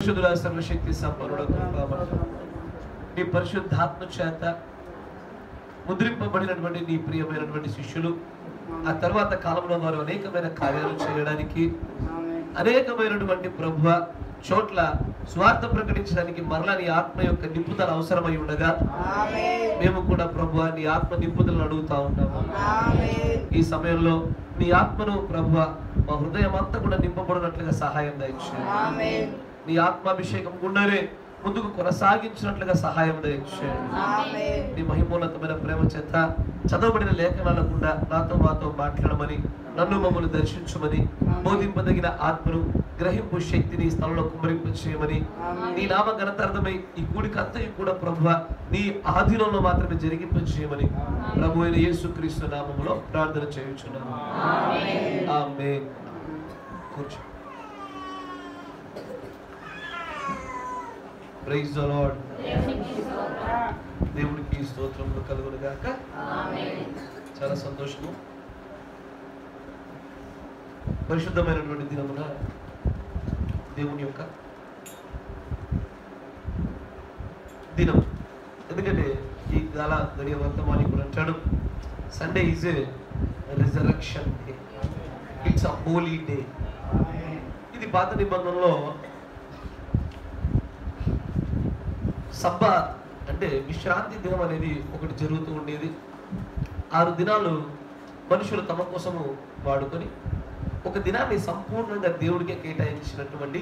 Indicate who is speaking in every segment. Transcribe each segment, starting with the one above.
Speaker 1: పరిశుద్ధుల సర్వశక్తి సంపన్నుడకు నీ పరిశుద్ధాత్మ చేత ముద్రింపబడినటువంటి నీ ప్రియమైనటువంటి శిష్యులు ఆ తర్వాత కాలంలో వారు అనేకమైన కార్యాలు చేయడానికి అనేకమైనటువంటి ప్రభువ చోట్ల స్వార్థ ప్రకటించడానికి మరలా నీ ఆత్మ యొక్క నింపుదల అవసరమై ఉండగా మేము కూడా ప్రభువ నీ ఆత్మ నింపుదలను అడుగుతా ఉన్నాము. ఈ సమయంలో నీ ఆత్మను ప్రభువ మా హృదయం అంతా కూడా నింపబడినట్లుగా సహాయం దయచేయండి. నీ ఆత్మాభిషేకం గుండెనే ముందుకు కొనసాగించినట్లుగా సహాయం దయచేయండి. నీ మహిమోన్నతమైన ప్రేమ చేత చదవబడిన లేఖనాల గుండా నాతో మాతో మాట్లాడమని, నన్ను మమ్మల్ని దర్శించమని, బోధింపదగిన ఆత్మను గ్రహింపు శక్తిని స్థలంలో కుమ్మరింపు చేయమని, నీ నామ ఘనతార్థమై ఈ కూడికంతయు కూడా ప్రభువ నీ ఆధీనంలో మాత్రమే జరిగింపు చేయమని ప్రభు అయిన యేసుక్రీస్తు నామములో ప్రార్థన చేయుచున్నాము. ఆమేన్. కూర్చో. Praise the Lord. దేవునికి స్తోత్రములు కలుగును గాక. చాలా సంతోషము. పరిశుద్ధమైనటువంటి దినమున దేవుని యొక్క దినం. ఎందుకంటే ఈ కాల గడియ వర్తమానికుడు అంటాడు Sunday is a resurrection day, it's a holy day. ఇది పాత నిబంధనలో సబ్బాత్ అంటే విశ్రాంతి దినం అనేది ఒకటి జరుగుతూ ఉండేది. 6 దినాలు మనుషులు తమ కోసము వాడుకొని ఒక దినాన్ని సంపూర్ణంగా దేవుడికే కేటాయించినటువంటి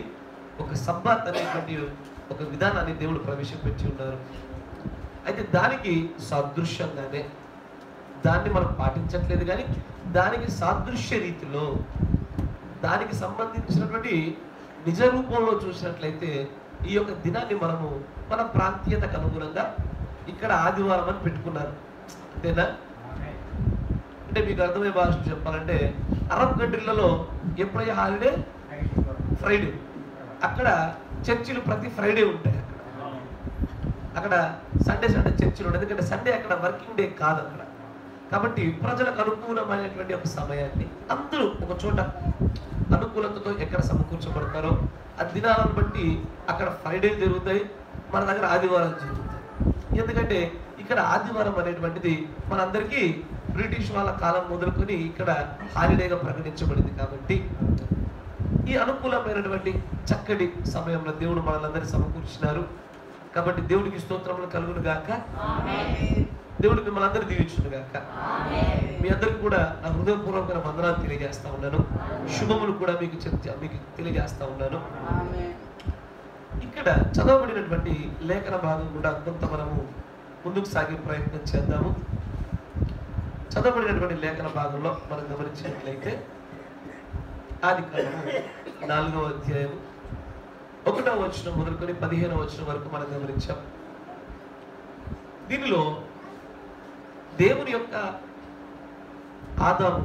Speaker 1: ఒక సబ్బాత్ అనేటువంటి ఒక విధానాన్ని దేవుడు ప్రవేశపెట్టి ఉన్నారు. అయితే దానికి సాదృశ్యంగానే దాన్ని మనం పాటించట్లేదు, కానీ దానికి సాదృశ్య రీతిలో దానికి సంబంధించినటువంటి నిజ రూపంలో చూసినట్లయితే ఈ యొక్క దినాన్ని మనము మన ప్రాంతీయతకు అనుగుణంగా ఇక్కడ ఆదివారం అని పెట్టుకున్నారు. అంతేనా? అంటే మీకు అర్థమయ్యే భాష చెప్పాలంటే అరబ్ కంట్రీలలో ఎప్పుడయ్యే హాలిడే? ఫ్రైడే. అక్కడ చర్చిలు ప్రతి ఫ్రైడే ఉంటాయి. అక్కడ సండే చర్చిలు ఉంటాయి. ఎందుకంటే సండే అక్కడ వర్కింగ్ డే కాదు అక్కడ. కాబట్టి ప్రజలకు అనుకూలమైనటువంటి ఒక సమయాన్ని అందరూ ఒక చోట అనుకూలతతో ఎక్కడ సమకూర్చబడతారో ఆ దినాలను బట్టి అక్కడ ఫ్రైడే జరుగుతాయి, మన దగ్గర ఆదివారాలు జరుగుతాయి. ఎందుకంటే ఇక్కడ ఆదివారం అనేటువంటిది మనందరికీ బ్రిటిష్ వాళ్ళ కాలం మొదలుకొని ఇక్కడ హాలిడేగా ప్రకటించబడింది. కాబట్టి ఈ అనుకూలమైనటువంటి చక్కటి సమయంలో దేవుడు మనల్ని సమకూర్చినారు. కాబట్టి దేవుడికి స్తోత్రములు కలుగును గాక. దేవుడు మిమ్మల్ని అందరూ దీవించును గాక. మీ అందరికి కూడా నా హృదయపూర్వకమైన వందనాలు తెలియజేస్తా ఉన్నాను. శుభములు కూడా మీకు తెలియజేస్తా ఉన్నాను. ఇక్కడ చదవబడినటువంటి లేఖన భాగం కూడా కొంత మనము ముందుకు సాగే ప్రయత్నం చేద్దాము. చదవబడినటువంటి లేఖన భాగంలో మనం గమనించినట్లయితే ఆదికాండము 4వ అధ్యాయం 1వ వచనం మొదలుకొని 15వ వచనం వరకు మనం గమనించాం. దీనిలో దేవుని యొక్క ఆదాము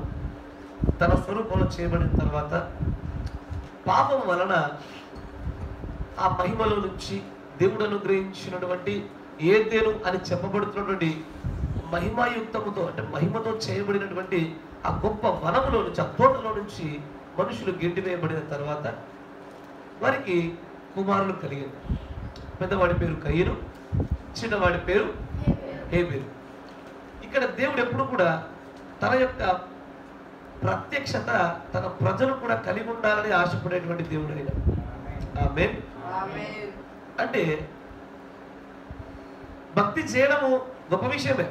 Speaker 1: తన స్వరూపంలో చేయబడిన తర్వాత పాపం వలన ఆ మహిమలో నుంచి దేవుడు అనుగ్రహించినటువంటి ఏదేను అని చెప్పబడుతున్నటువంటి మహిమాయుక్తముతో అంటే మహిమతో చేయబడినటువంటి ఆ గొప్ప వనములో నుంచి, ఆ తోటలో నుంచి మనుషులు గెంటివేయబడిన తర్వాత వారికి కుమారులు కలిగారు. పెద్దవాడి పేరు కయీను, చిన్నవాడి పేరు హేబెలు. ఇక్కడ దేవుడు ఎప్పుడు కూడా తన యొక్క ప్రత్యక్షత తన ప్రజలు కూడా కలిగి ఉండాలని ఆశపడేటువంటి దేవుడు ఆయన. ఆమేన్. అంటే భక్తి చేయడము గొప్ప విషయమే,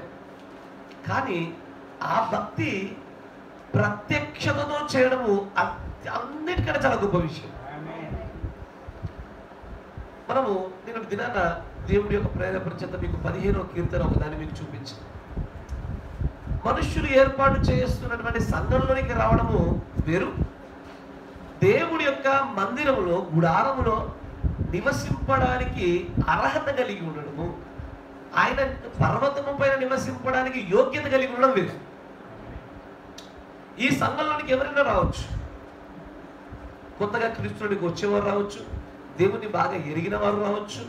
Speaker 1: కానీ ఆ భక్తి ప్రత్యక్షతతో చేయడము అన్నిటికంటే చాలా గొప్ప విషయం. మనము నేను దినాన దేవుడి యొక్క ప్రేరేపణ చేత మీకు 15వ కీర్తన ఒకదాన్ని మీకు చూపించాను. మనుష్యులు ఏర్పాటు చేస్తున్నటువంటి సంఘంలోనికి రావడము వేరు, దేవుడి యొక్క మందిరములో గుడారములో నివసింపడానికి అర్హత కలిగి ఉండడము, ఆయన పర్వతము పైన నివసింపడానికి యోగ్యత కలిగి ఉండడం వేరు. ఈ సంఘంలోనికి ఎవరైనా రావచ్చు, కొత్తగా క్రీస్తునికి వచ్చేవారు రావచ్చు, దేవుని బాగా ఎరిగిన వారు రావచ్చు,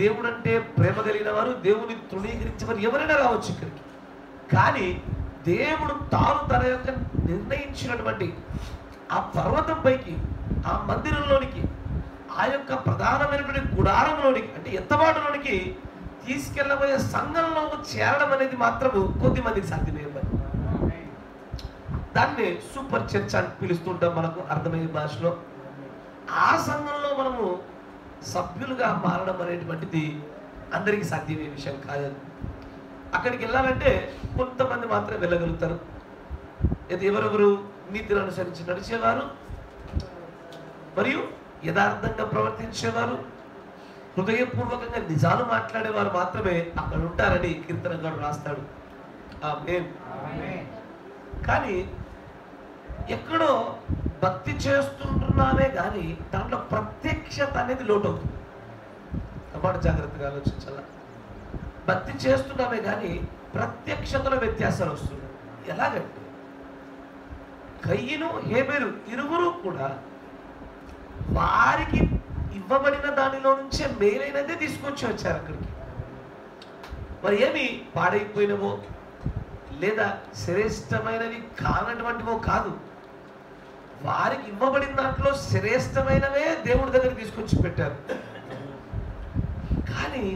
Speaker 1: దేవుడు అంటే ప్రేమ కలిగిన వారు, దేవుని తృణీకరించేవారు ఎవరైనా రావచ్చు ఇక్కడికి. కానీ దేవుడు తాను తన యొక్క నిర్ణయించినటువంటి ఆ పర్వతం పైకి, ఆ మందిరంలోనికి ఆ యొక్క ప్రధానమైనటువంటి గుడారంలోనికి అంటే ఎత్తబాటులోనికి తీసుకెళ్ళబోయే సంఘంలో చేరడం అనేది మాత్రము కొద్ది మందికి సాధ్యమయ్యే పని. దాన్ని సూపర్ చర్చ్ అని పిలుస్తుంటాం మనకు అర్థమయ్యే భాషలో. ఆ సంఘంలో మనము సభ్యులుగా మారడం అనేటువంటిది అందరికీ సాధ్యమయ్యే విషయం కాదు. అక్కడికి వెళ్ళాలంటే కొంతమంది మాత్రమే వెళ్ళగలుగుతారు. ఎవరెవరు నీతిని అనుసరించి నడిచేవారు, మరియు యథార్థంగా ప్రవర్తించేవారు, హృదయపూర్వకంగా నిజాలు మాట్లాడేవారు మాత్రమే అక్కడ ఉంటారని కీర్తనగాడు రాస్తాడు. కానీ ఎక్కడో భక్తి చేస్తుంటున్నామే కానీ దాంట్లో ప్రత్యక్షత అనేది లోటవుతుంది. అన్నమాట జాగ్రత్తగా ఆలోచించాల. భక్తి చేస్తున్నామే కానీ ప్రత్యక్షతలో వ్యత్యాసాలు వస్తున్నాయి. ఎలాగంటే కయ్యను హేబెలు ఇరువురు కూడా వారికి ఇవ్వబడిన దానిలో నుంచే మేలైనదే తీసుకొచ్చి వచ్చారు అక్కడికి. మరి ఏమి పాడైపోయినవో లేదా శ్రేష్టమైనవి కానటువంటివో కాదు, వారికి ఇవ్వబడిన దాంట్లో శ్రేష్టమైనవే దేవుడి దగ్గర తీసుకొచ్చి పెట్టారు. కానీ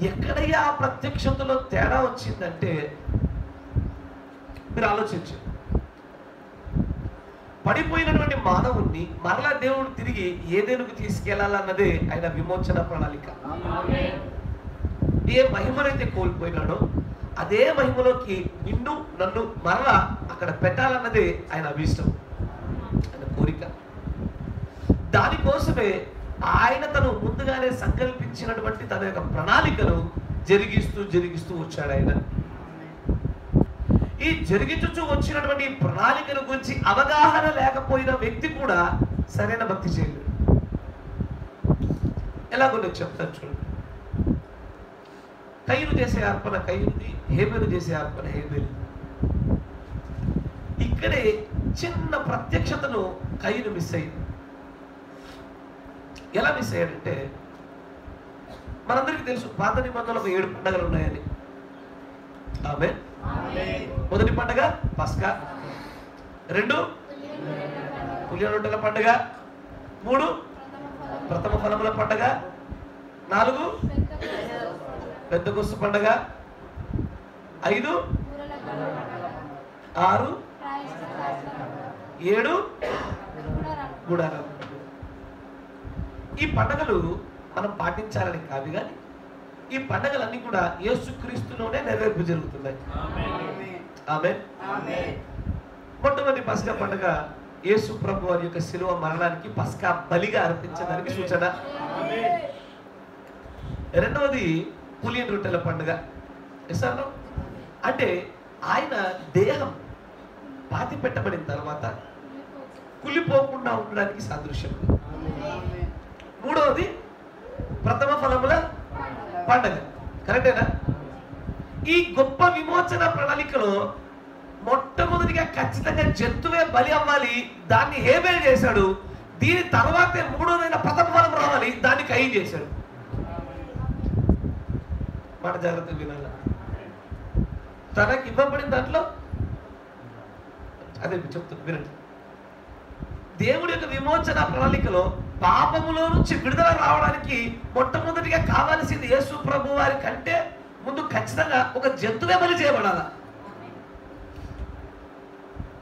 Speaker 1: ఎక్కడయ్యా ఆ ప్రత్యక్షతలో తేడా వచ్చిందంటే మీరు ఆలోచించండి. పడిపోయినటువంటి మానవుణ్ణి మరలా దేవుడు తిరిగి ఏదేనుకు తీసుకెళ్లాలన్నదే ఆయన విమోచన ప్రణాళిక. ఏ మహిమనైతే కోల్పోయినాడో అదే మహిమలోకి నిన్ను నన్ను మరలా అక్కడ పెట్టాలన్నదే ఆయన అభీష్టం, ఆయన కోరిక. దానికోసమే ఆయన తను ముందుగానే సంకల్పించినటువంటి తన యొక్క ప్రణాళికను జరిగిస్తూ వచ్చాడు ఆయన. ఈ జరిగించు వచ్చినటువంటి ప్రణాళికల గురించి అవగాహన లేకపోయిన వ్యక్తి కూడా సరైన భక్తి చేయలేడు. ఎలాగో నేను చెప్తాను చూడండి. కయ్యను చేసే అర్పణ కయ్యనుది, హేబెలు చేసే అర్పణ హేబెలు. ఇక్కడే చిన్న ప్రత్యక్షతను కయ్యను మిస్ అయింది. ఎలా మిస్ అయ్యాడంటే మనందరికీ తెలుసు పాత నిబంధనలో 7 పండుగలు ఉన్నాయని. ఆమేన్. మొదటి పండుగ పస్కా, 2 పులియన రొట్టెల పండుగ, 3 ప్రథమ ఫలముల పండుగ, 4 పెద్దకొస్తు పండుగ, 5 6 7 గుడారం. ఈ పండుగలు మనం పాటించాలని కాదు కానీ ఈ పండుగలన్నీ కూడా యేసుక్రీస్తులోనే నెరవేర్పు జరుగుతున్నాయి. ఆమేన్. మొట్టమొదటి పస్కా పండుగ యేసు ప్రభు వారి యొక్క శిలువ మరణానికి పస్కా బలిగా అర్పించడానికి సూచన. రెండవది పులియన రొట్టెల పండుగ. అంటే ఆయన దేహం పాతి పెట్టబడిన తర్వాత కుళ్ళిపోకుండా ఉండడానికి సాదృశ్యం. మూడవది ప్రథమ ఫలముల పండుగ. కరెక్టేనా? ఈ గొప్ప విమోచన ప్రణాళికలో మొట్టమొదటిగా ఖచ్చితంగా జంతువే బలి అవ్వాలి, దాన్ని హేబెలు చేశాడు. దీని తర్వాతే మూడోదైన ప్రథమ ఫలం రావాలి, దాన్ని కయ్యను చేశాడు. మాట జాగ్రత్తగా వినాల. తనకి ఇవ్వబడిన దాంట్లో అదే చెప్తుంది వినండి. దేవుడి యొక్క విమోచన ప్రణాళికలో పాపములో నుంచి విడుదల రావడానికి మొట్టమొదటిగా కావాల్సింది యేసు ప్రభు వారి కంటే ముందు ఖచ్చితంగా ఒక జంతువే బలి చేయబడాల.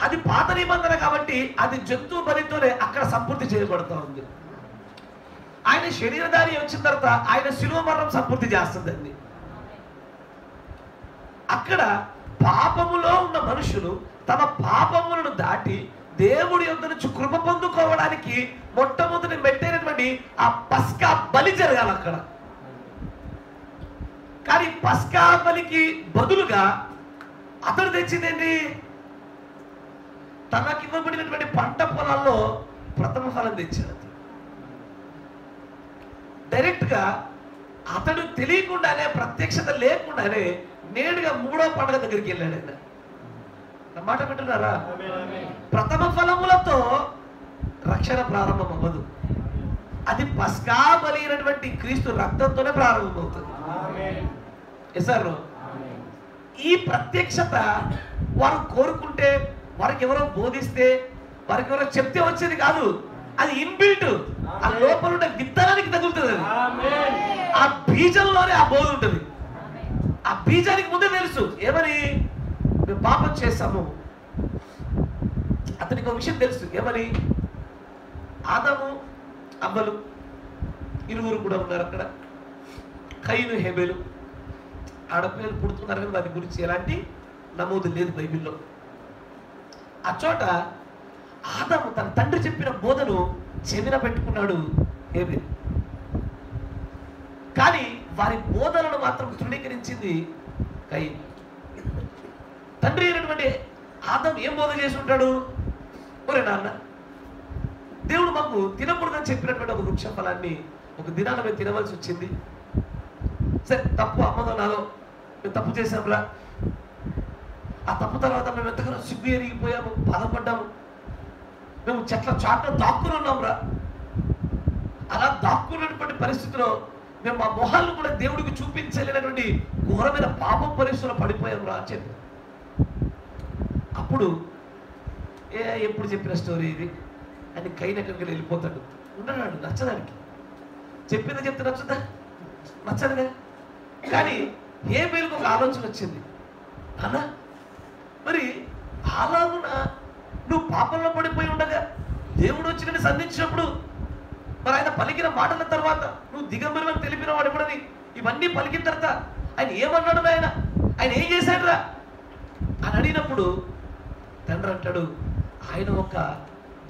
Speaker 1: అది పాత నిబంధన కాబట్టి అది జంతువు బలితోనే అక్కడ సంపూర్తి చేయబడుతూ ఉంది. ఆయన శరీరధారి వచ్చిన తర్వాత ఆయన శిలువ మరణం సంపూర్తి చేస్తుందండి. అక్కడ పాపములో ఉన్న మనుషులు తమ పాపములను దాటి దేవుడి యొద్ద నుంచి కృప పొందుకోవడానికి మొట్టమొదటి మెట్టైనటువంటి ఆ పస్కా బలి జరగాలి అక్కడ. కానీ పస్కా బలికి బదులుగా అతడు తెచ్చిందేంటి? తనకి ఇవ్వబడినటువంటి పంట పొలాల్లో ప్రథమ ఫలం తెచ్చాడు. డైరెక్ట్ గా అతడు తెలియకుండానే ప్రత్యక్షత లేకుండానే నేరుగా 3వ పండుగ దగ్గరికి వెళ్ళాడు ఆయన. నా మాట వింటున్నారా? ప్రథమ ఫలములతో రక్షణ ప్రారంభం అవ్వదు. అది పస్కా బలి అయినటువంటి క్రీస్తు రక్తంతోనే ప్రారంభమవుతుంది. ఈ ప్రత్యక్షత వారు కోరుకుంటే, వారికి ఎవరో బోధిస్తే, వారికి ఎవరో చెప్తే వచ్చేది కాదు. అది ఇన్బిల్ట్, ఆ లోపల ఉండే విత్తనానికి తగులుతుంది. అది ఆ బీజంలోనే ఆ బోధ ఉంటుంది. ఆ బీజానికి ముందే తెలుసు ఏమని, మేము పాపం చేస్తాము. అతనికి ఒక విషయం తెలుసు ఏమని, ఆదాము అవ్వలు ఇరువురు కూడా ఉన్నారు అక్కడ, కయీను హేబేలు ఆడపిల్లలు పుడుతున్నారు కానీ వారి గురించి ఎలాంటి నమోదు లేదు బైబిల్లో. ఆ చోట ఆదాము తన తండ్రి చెప్పిన బోధను చెవిన పెట్టుకున్నాడు హేబేలు, కానీ వారి బోధనను మాత్రం తృణీకరించింది కయీను. తండ్రి అయినటువంటి ఆదాము ఏం బోధ చేసి ఉంటాడు, ఒరే నాన్న, దేవుడు మాకు తినకూడదని చెప్పినటువంటి ఒక వృక్ష ఫలాన్ని ఒక దినాన మేము తినవలసి వచ్చింది. సరే తప్పు అమ్మదో నాదో, మేము తప్పు చేసాంరా. ఆ తప్పు తర్వాత మేము ఎంతగానో సిగ్గు ఎరిగిపోయాము, బాధపడ్డాము. మేము చెట్ల చాటున దాక్కుని ఉన్నాంరా. అలా దాక్కున్నటువంటి పరిస్థితిలో మేము మా మొహాలను కూడా దేవుడికి చూపించలేనటువంటి ఘోరమైన పాపం పరిస్థితుల్లో పడిపోయాం రా అని చెప్పి, అప్పుడు ఎప్పుడు చెప్పిన స్టోరీ ఇది అని కైనక్కడికి వెళ్ళిపోతాడు. ఉండడాడు నచ్చదానికి, చెప్పింది చెప్తే నచ్చుదా, నచ్చదుగా. కానీ హేబేలుకు ఒక ఆలోచన వచ్చింది, అన్నా మరి అలాగున నువ్వు పాపంలో పడిపోయి ఉండగా దేవుడు వచ్చి నేను సంధించినప్పుడు మరి ఆయన పలికిన మాటల తర్వాత నువ్వు దిగంబరమని తెలిపిన వాడు ఎప్పుడని ఇవన్నీ పలికిన తర్వాత ఆయన ఏమన్నాడు, ఆయన ఏం చేశాడు రా అని అడిగినప్పుడు తండ్రి అంటాడు, ఆయన ఒక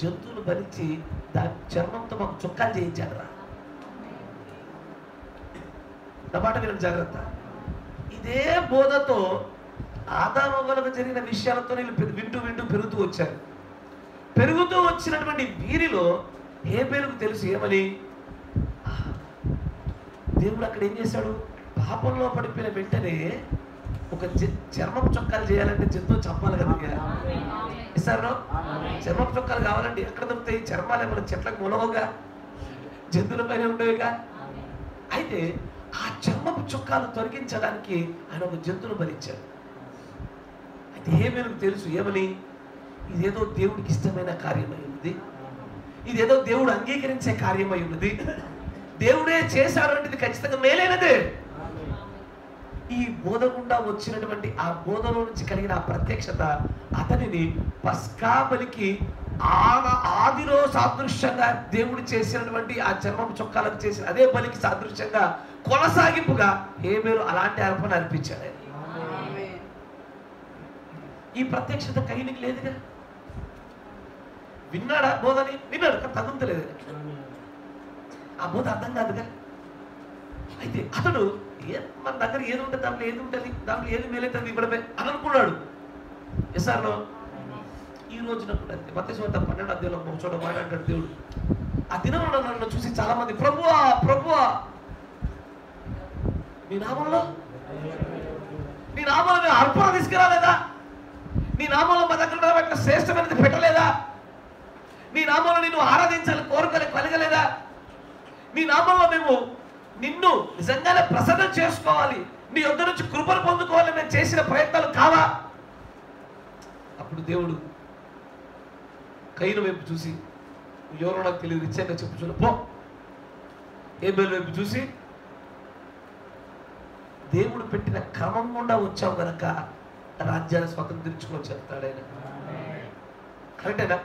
Speaker 1: జంతువును భరించి దాని చర్మంతో మాకు చొక్కాలు చేయించాడు రా. నా మాట వినండి జాగ్రత్త. ఇదే బోధతో ఆదాము అవ్వలకు జరిగిన విషయాలతో వింటూ పెరుగుతూ వచ్చారు. పెరుగుతూ వచ్చినటువంటి వీరిలో హేబేలుకు తెలుసు ఏమని, దేవుడు అక్కడ ఏం చేశాడు, పాపంలో పడిపోయిన వెంటనే ఒక చర్మపు చొక్కాలు చేయాలంటే జంతువు చంపాలి కదా. ఇస్తారా చర్మపు చొక్కాలు కావాలండి, ఎక్కడ దొరుకుతాయి? చర్మాలు ఏమైనా చెట్లకు మూలవుగా, జంతువుల పైన ఉండేవిగా. అయితే ఆ చర్మపు చొక్కాలు తొలగించడానికి ఆయన ఒక జంతువును భరించాడు. అయితే హేబేలుకు తెలుసు ఏమని, ఇదేదో దేవుడికి ఇష్టమైన కార్యమై ఉంది, ఇదేదో దేవుడు అంగీకరించే కార్యమై ఉన్నది, దేవుడే చేశాడు అంటే ఇది ఖచ్చితంగా మేలైనదే. ఈ బోధ గుండా వచ్చినటువంటి ఆ బోధలో నుంచి కలిగిన ఆ ప్రత్యక్షత అతనిని పస్కా బలికి ఆదిలో సాదృశ్యంగా దేవుడు చేసినటువంటి ఆ చర్మపు చొక్కాలకు చేసిన అదే బలికి సాదృశ్యంగా కొనసాగింపుగా హేబేలు అలాంటి అర్పణ అర్పించాడు. ఈ ప్రత్యక్షత కయ్యనికి లేదుగా. విన్నాడా బోధని? విన్నాడు, కానీ తగులుతలేదు. ఆ బోధ అర్థం కాదుగా. అయితే అతడు మన దగ్గర ఏది ఉంటుంది దాంట్లో ఏది ఉంటుంది, దాంట్లో ఏది మేలైతుంది ఇవ్వడమే అని అనుకున్నాడు. ఎస్ఆర్లో ఈ రోజున కూడా మత్తయి 12 చోట మాట్లాడాడు దేవుడు. ఆ దినంలో నన్ను చూసి చాలా మంది ప్రభువా ప్రభువా నీ నామంలో మేము అర్పణ తీసుకురాలేదా, నీ నామంలో మా దగ్గర శ్రేష్టమైనది పెట్టలేదా, నీ నామంలో నిన్ను ఆరాధించాలి కోరికలు కలగలేదా, నీ నామంలో మేము నిన్ను నిజంగానే ప్రసన్నం చేసుకోవాలి, నీ యొద్ద నుంచి కృపను పొందుకోవాలి మేము చేసిన ప్రయత్నాలు కావా? అప్పుడు దేవుడు కయ్యను వైపు చూసి, ఎవరో నాకు తెలియదు నిశ్చయంగా చెప్పుచున్నా పో. హేబేలు వైపు చూసి, దేవుడు పెట్టిన క్రమం గుండా వచ్చావు గనక రాజ్యాన్ని స్వతంత్రించుకొని చెప్తాడు ఆయన. కరెక్టేనా?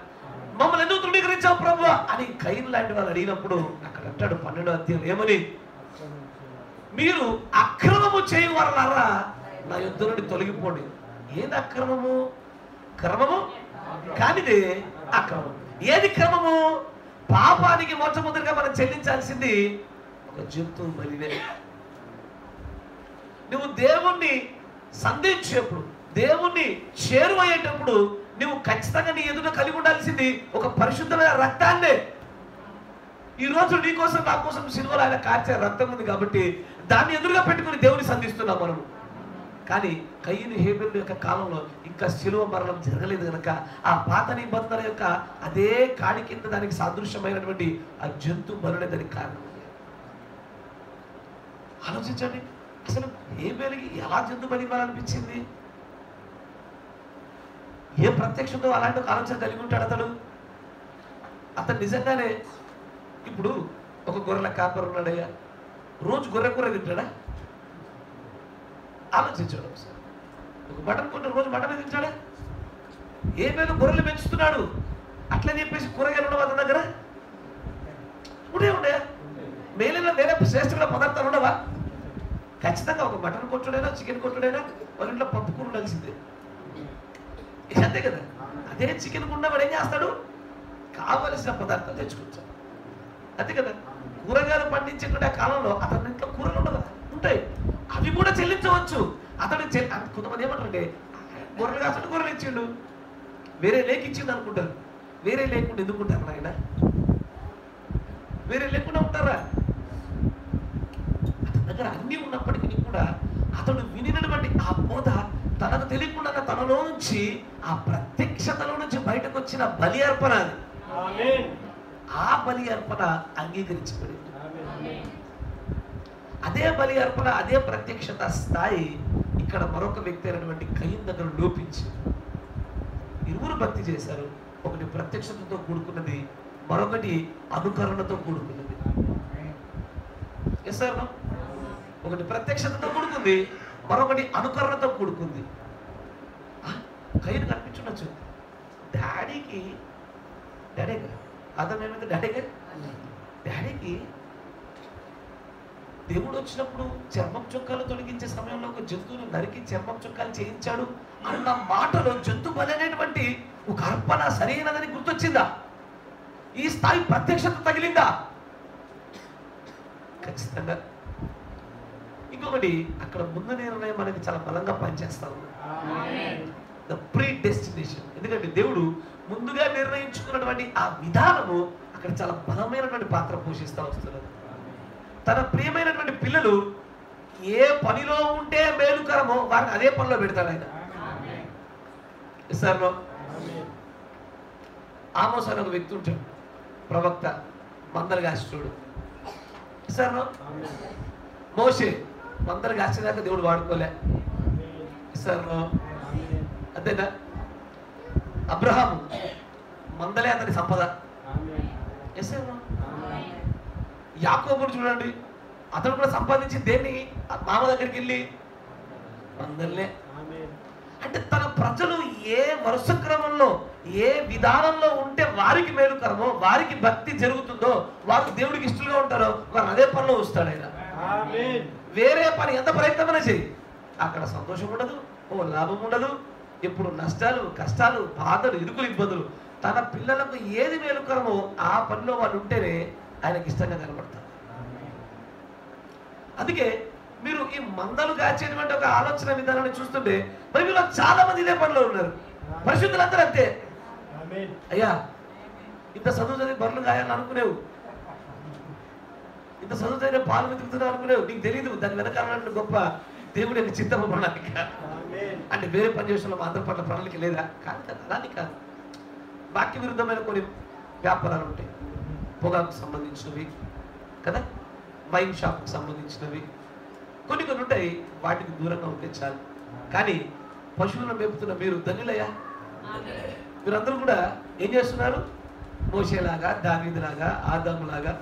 Speaker 1: మమ్మల్ని ఎందుకు తృణీకరించావు ప్రభువా అని కయ్యను లాంటి వాళ్ళు అడిగినప్పుడు అక్కడ అంటాడు 12వ అధ్యాయం ఏమని, మీరు అక్రమము చేయవలనరా నా యుద్ధ నుండి తొలగిపోండి. ఏది అక్రమము? క్రమము కానిదే అక్రమం. ఏది క్రమము? పాపానికి మొట్టమొదటిగా మనం చెల్లించాల్సింది ఒక జంతువు బలినే. నువ్వు దేవుణ్ణి సంధించేప్పుడు, దేవుణ్ణి చేరువయ్యేటప్పుడు నువ్వు ఖచ్చితంగా నీ ఎదుట కలిగి ఉండాల్సింది ఒక పరిశుద్ధమైన రక్తాన్నే. ఈ రోజు నీ కోసం నా కోసం సిలువలో ఆయన కార్చే రక్తం ఉంది కాబట్టి దాన్ని ఎదురుగా పెట్టుకుని దేవుని సంధిస్తున్నాం మనము. కానీ కయ్యను హేబేలు యొక్క కాలంలో ఇంకా శిలువ మరణం జరగలేదు కనుక ఆ పాత నిబంధన యొక్క అదే కాడి కింద దానికి సాదృశ్యమైనటువంటి ఆ జంతు బలుడే దానికి కారణం. ఆలోచించండి, అసలు హేబేలుకి ఎలా జంతు బలి ఇవ్వాలనిపించింది? ఏ ప్రత్యక్షంతో అలాంటి ఒక ఆలోచన కలిగి ఉంటాడు అతడు? అతను నిజంగానే ఇప్పుడు ఒక గొర్రెల కాపరు ఉన్నాడయ్యా, రోజు గొర్రె కూర తింటాడా? ఆలోచించాడు ఒకసారి. ఒక మటన్ కొంటే రోజు మటన్ తింటాడా? ఏమేమి గొర్రెలు పెంచుతున్నాడు అట్లని చెప్పేసి కూరగాయలు ఉండవు అతని దగ్గర? ఉండే మేలైన వేరే శ్రేష్టమైన పదార్థాలు ఉండవా? ఖచ్చితంగా ఒక మటన్ కొట్టుడైనా చికెన్ కొట్టుడైనా వాళ్ళ ఇంట్లో పప్పు కూర ఉండాల్సిందే. అంతే కదా. అదే చికెన్ గుండా వాడు ఏం చేస్తాడు? కావలసిన పదార్థాలు తెచ్చుకుంటాడు. అంతే కదా. కూరగాయలు పండించేటువంటి ఆ కాలంలో అతని ఇంట్లో కూరలు ఉండవు, ఉంటాయి, అవి కూడా చెల్లించవచ్చు. అతడు కొంతమంది ఏమంటారంటే గొర్రెలు కాకుండా గొర్రెలు ఇచ్చిండు, వేరే లేక ఇచ్చిండు అనుకుంటారు. వేరే లేకుండా ఎందుకుంటారు ఆయన? వేరే లేకుండా ఉంటారా? అతని దగ్గర అన్నీ ఉన్నప్పటికీ కూడా అతడు వినినటువంటి ఆ బోధ తనకు తెలియకుండా తనలో నుంచి ఆ ప్రత్యక్షతలో నుంచి బయటకు వచ్చిన బలి అర్పణ, ఆ బలి అర్పణ అంగీకరించబడింది. అదే బలి అర్పణ, అదే ప్రత్యక్షత స్థాయి ఇక్కడ మరొక వ్యక్తి అయినటువంటి కయీను దగ్గర లోపించి ఇరువురు భక్తి చేశారు. ఒకటి ప్రత్యక్షతతో కూడుకున్నది, మరొకటి అనుకరణతో కూడుకున్నది. ఒకటి ప్రత్యక్షతతో కూడుకుంది, మరొకటి అనుకరణతో కూడుకుంది. కయీను కనిపించుండొచ్చు డాడీకి, డాడీ అతను ఏమైతే డాడీకి దేవుడు వచ్చినప్పుడు చర్మం చొక్కాలు తొలగించే సమయంలో ఒక జంతువుని నరికి చర్మం చొక్కాలు చేయించాడు అన్న మాటలో జంతు బలి అనేటువంటి ఒక అర్పణ సరైనదని గుర్తొచ్చిందా? ఈ స్థాయి ప్రత్యక్షత తగిలిందా? ఖచ్చితంగా. ఇంకొకటి, అక్కడ ముందు నిర్ణయం మనకి చాలా బలంగా పనిచేస్తా ఉంది. The pre destination. ఎందుకంటే దేవుడు ముందుగా నిర్ణయించుకున్నటువంటి ఆ విధానము అక్కడ చాలా బలమైనటువంటి పాత్ర పోషిస్తూ వస్తున్నది. తన ప్రియమైనటువంటి పిల్లలు ఏ పనిలో ఉంటే మేలుకరమో వారిని అదే పనిలో పెడతాడు ఆయన. ఇస్తారో ఆమోస్ అనే ఒక వ్యక్తి ఉంటాడు, ప్రవక్త, మందలు కాసేటోడు. ఇస్తారో మోషే మందలు కాసేదాకా దేవుడు వాడుకోలే. ఇస్తారో అంతేనా? అబ్రహాము మందలే అతని సంపద. యాకోబుని చూడండి, అతను కూడా సంపాదించి దేన్ని మామ దగ్గరికి వెళ్ళి మందలే. అంటే తన ప్రజలు ఏ వరుస క్రమంలో ఏ విధానంలో ఉంటే వారికి మేలుకరమో, వారికి భక్తి జరుగుతుందో, వారు దేవుడికి ఇష్టలుగా ఉంటారో వారు అదే పనిలో వస్తాడు ఆయన. వేరే పని ఎంత ప్రయత్నమైనా చేయి, అక్కడ సంతోషం ఉండదు, ఓ లాభం ఉండదు. ఎప్పుడు నష్టాలు, కష్టాలు, బాధలు, ఇరుకులు, ఇబ్బందులు. తన పిల్లలకు ఏది మేలుకరమో ఆ పనిలో వాళ్ళు ఉంటేనే ఆయనకి ఇష్టంగా కనబడతారు. అందుకే మీరు ఈ మందలు కాచేటువంటి ఒక ఆలోచన విధానాన్ని చూస్తుంటే బైబిల్లో చాలా మంది ఇదే పనిలో ఉన్నారు. పరిశుద్ధులందరూ అంతే. అయ్యా ఇంత చదువు చదివి బర్రెలు కాయాలని అనుకునేవు, ఇంత చదువు చదివిన పాలు వెతుకుతున్నావు అనుకునేవు. నీకు తెలియదు దాని వెనకాల గొప్ప దేవుడి యొక్క చిత్తమ ప్రణాళిక. అంటే వేరే పని చేసిన అందరి పట్ల ప్రణాళిక లేదా? కాదు కదా, అలాని కాదు. వాక్య విరుద్ధమైన కొన్ని వ్యాపారాలు ఉంటాయి, పొగాకు సంబంధించినవి కదా, వైన్ షాప్కి సంబంధించినవి కొన్ని ఉంటాయి. వాటికి దూరంగా ఉంటే చాలు. కానీ పశువులను మేపుతున్న మీరు ధన్యులయ్యా. మీరందరూ కూడా ఏం చేస్తున్నారు? మోషేలాగా, దావీదులాగా, ఆదాములాగా,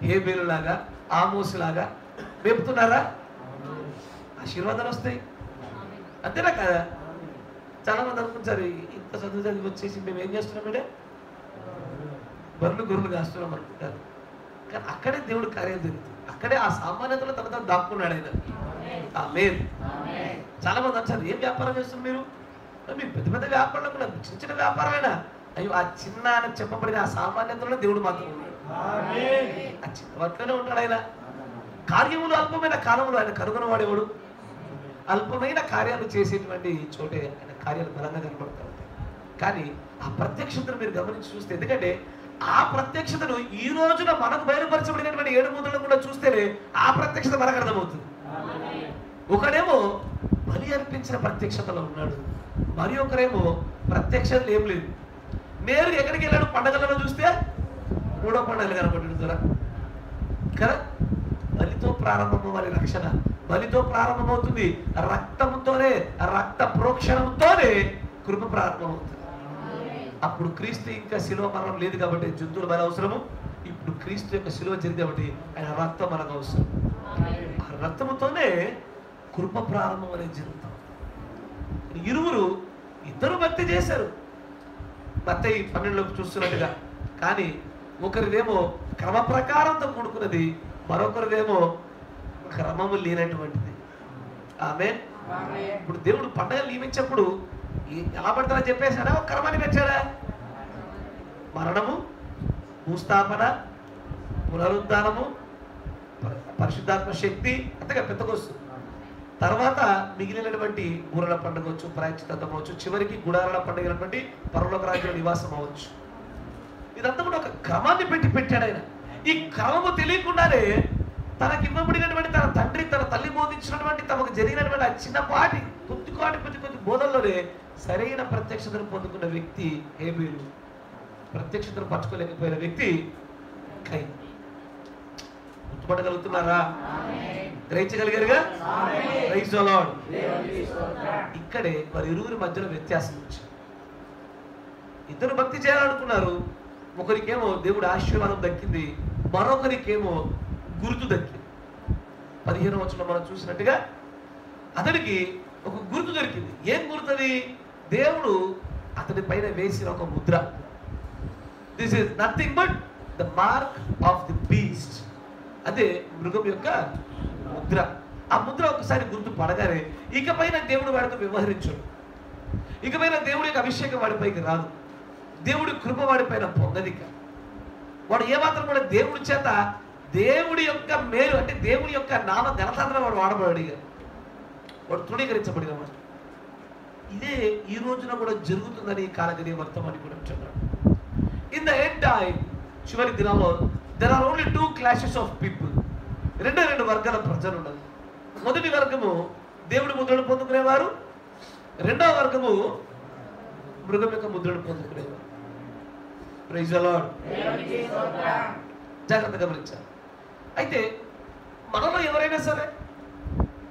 Speaker 1: హేబేలులాగా, ఆమోసులాగా మేపుతున్నారా? ఆశీర్వాదాలు వస్తాయి. అంతేనా కదా? చాలా మంది అనుకుంటారు ఇంత చదువు చదివి వచ్చేసి మేము ఏం చేస్తున్నామంటే బర్రెలు గొర్రెలు కాస్తున్నాం అనుకుంటారు. కానీ అక్కడే దేవుడు కార్యం జరుగుతుంది. అక్కడే ఆ సామాన్యతలో తన దాక్కున్నాడు ఆయన. ఆమేన్. చాలా మంది అంటారు ఏం వ్యాపారం చేస్తున్నారు మీరు? మీకు పెద్ద పెద్ద వ్యాపారాలు కూడా చిన్న చిన్న వ్యాపారమైనా, అయ్యో ఆ చిన్న అని చెప్పబడిన ఆ సామాన్యతలో దేవుడు మాత్రం ఉన్నాడు. ఆ చిన్న వాటిలోనే ఉంటాడు ఆయన. కార్యములు అల్పమైన కాలంలో ఆయన కనుగొనవాడేవాడు. అల్పమైన కార్యాలు చేసేటువంటి చోటే ఆయన కార్యాలు బలంగా కనబడతారు. కానీ ఆ ప్రత్యక్షతను మీరు గమనించి చూస్తే, ఎందుకంటే ఆ ప్రత్యక్షతను ఈ రోజున మనకు బయలుపరచబడినటువంటి 7 ముద్రలను కూడా చూస్తేనే ఆ ప్రత్యక్షత మనకు అర్థమవుతుంది. ఒకడేమో బలి అర్పించిన ప్రత్యక్షతలో ఉన్నాడు, మరి ఒకరేమో ప్రత్యక్షతలు ఏం లేదు. నేరుగా ఎక్కడికి వెళ్ళాడు? పండగలలో చూస్తే 3వ పండుగలు కనబడుతుందా కదా? బలితో ప్రారంభమవ్వాలి రక్షణ, బలితో ప్రారంభమవుతుంది. రక్తంతోనే, రక్త ప్రోక్షణంతోనే కృప ప్రారంభమవుతుంది. అప్పుడు క్రీస్తు ఇంకా శిలువ మరణం లేదు కాబట్టి జంతువులు మన అవసరము. ఇప్పుడు క్రీస్తు యొక్క శిలువ జరిగింది కాబట్టి ఆయన రక్తం మనకు అవసరం. ఆ రక్తముతోనే కృప ప్రారంభం అనేది జరుగుతాం. ఇద్దరు భక్తి చేశారు మత్తయి 12లో చూస్తున్నట్టుగా. కానీ ఒకరిదేమో క్రమ ప్రకారంతో కూడుకున్నది, మరొకరిదేమో క్రమము లేనటువంటిది. ఆమేన్. ఇప్పుడు దేవుడు పండుగలు నియమించినప్పుడు ఎలా పడతారో చెప్పేశాడా, ఒక క్రమాన్ని పెంచాడా? మరణము, భూస్థాపన, పునరుద్ధానము, పరిశుద్ధాత్మ శక్తి, అంతగా పెద్దకొస్తు. తర్వాత మిగిలినటువంటి బూరల పండుగ వచ్చు, ప్రాయశ్చిత్తం అవచ్చు, చివరికి గుడారాల పండుగ అయినటువంటి పరలోక రాజ్య నివాసం అవ్వచ్చు. ఇదంతా కూడా ఒక క్రమాన్ని పెట్టాడు ఆయన. ఈ క్రమము తెలియకుండానే తనకి ఇవ్వబడినటువంటి తన తండ్రి తన తల్లి బోధించినటువంటి తమకు జరిగినటువంటి ఆ చిన్నపాటి కొద్ది బోధనలోనే సరైన ప్రత్యక్షతను పొందుకున్న వ్యక్తి హేబేలు. ప్రత్యక్షతను పట్టుకోలేకపోయిన వ్యక్తి కయీను. గుర్తుపట్టగలుగుతున్నారా? గ్రహించగలిగారుగా? Praise the Lord. ఇక్కడే వారి ఇరువురి మధ్యలో వ్యత్యాసం వచ్చింది. ఇద్దరు భక్తి చేయాలనుకున్నారు. ఒకరికేమో దేవుడు ఆశీర్వాదం దక్కింది, మరొకరికేమో గుర్తు దక్కింది. 15వ వచనంలో మనం చూసినట్టుగా అతడికి ఒక గుర్తు దొరికింది. ఏం గుర్తది? దేవుడు అతడి పైన వేసిన ఒక Mudra. This is nothing but the mark of the beast. అదే మృగం యొక్క ముద్ర. ఆ ముద్ర ఒకసారి గుర్తు పడగానే ఇకపైన దేవుడు వాడితో వ్యవహరించడు. ఇకపైన దేవుడి యొక్క అభిషేకం వాడిపైకి రాదు. దేవుడి కృప వాడిపైన పొందదిక. వాడు ఏమాత్రం కూడా దేవుడి చేత దేవుడి యొక్క మేలు అంటే దేవుడి యొక్క నామ ఘనతాంతరం వాడు వాడబడి, వాడు తృణీకరించబడిన వాడు. ఇదే ఈ రోజున కూడా జరుగుతుందని కాలగని వర్తమాని కూడా అంటున్నాడు. ఇన్ ద ఎండ్ టైం, చివరి దినాల్లో there are only two classes of people. రెండు వర్గాల ప్రజలు ఉన్నారు. మొదటి వర్గము దేవుడి ముద్రను పొందుకునేవారు, రెండవ వర్గము మృగం యొక్క ముద్రను పొందుకునేవారు. Praise the lord. జాగ్రత్తగా గమనించాలి. అయితే మనలో ఎవరైనా సరే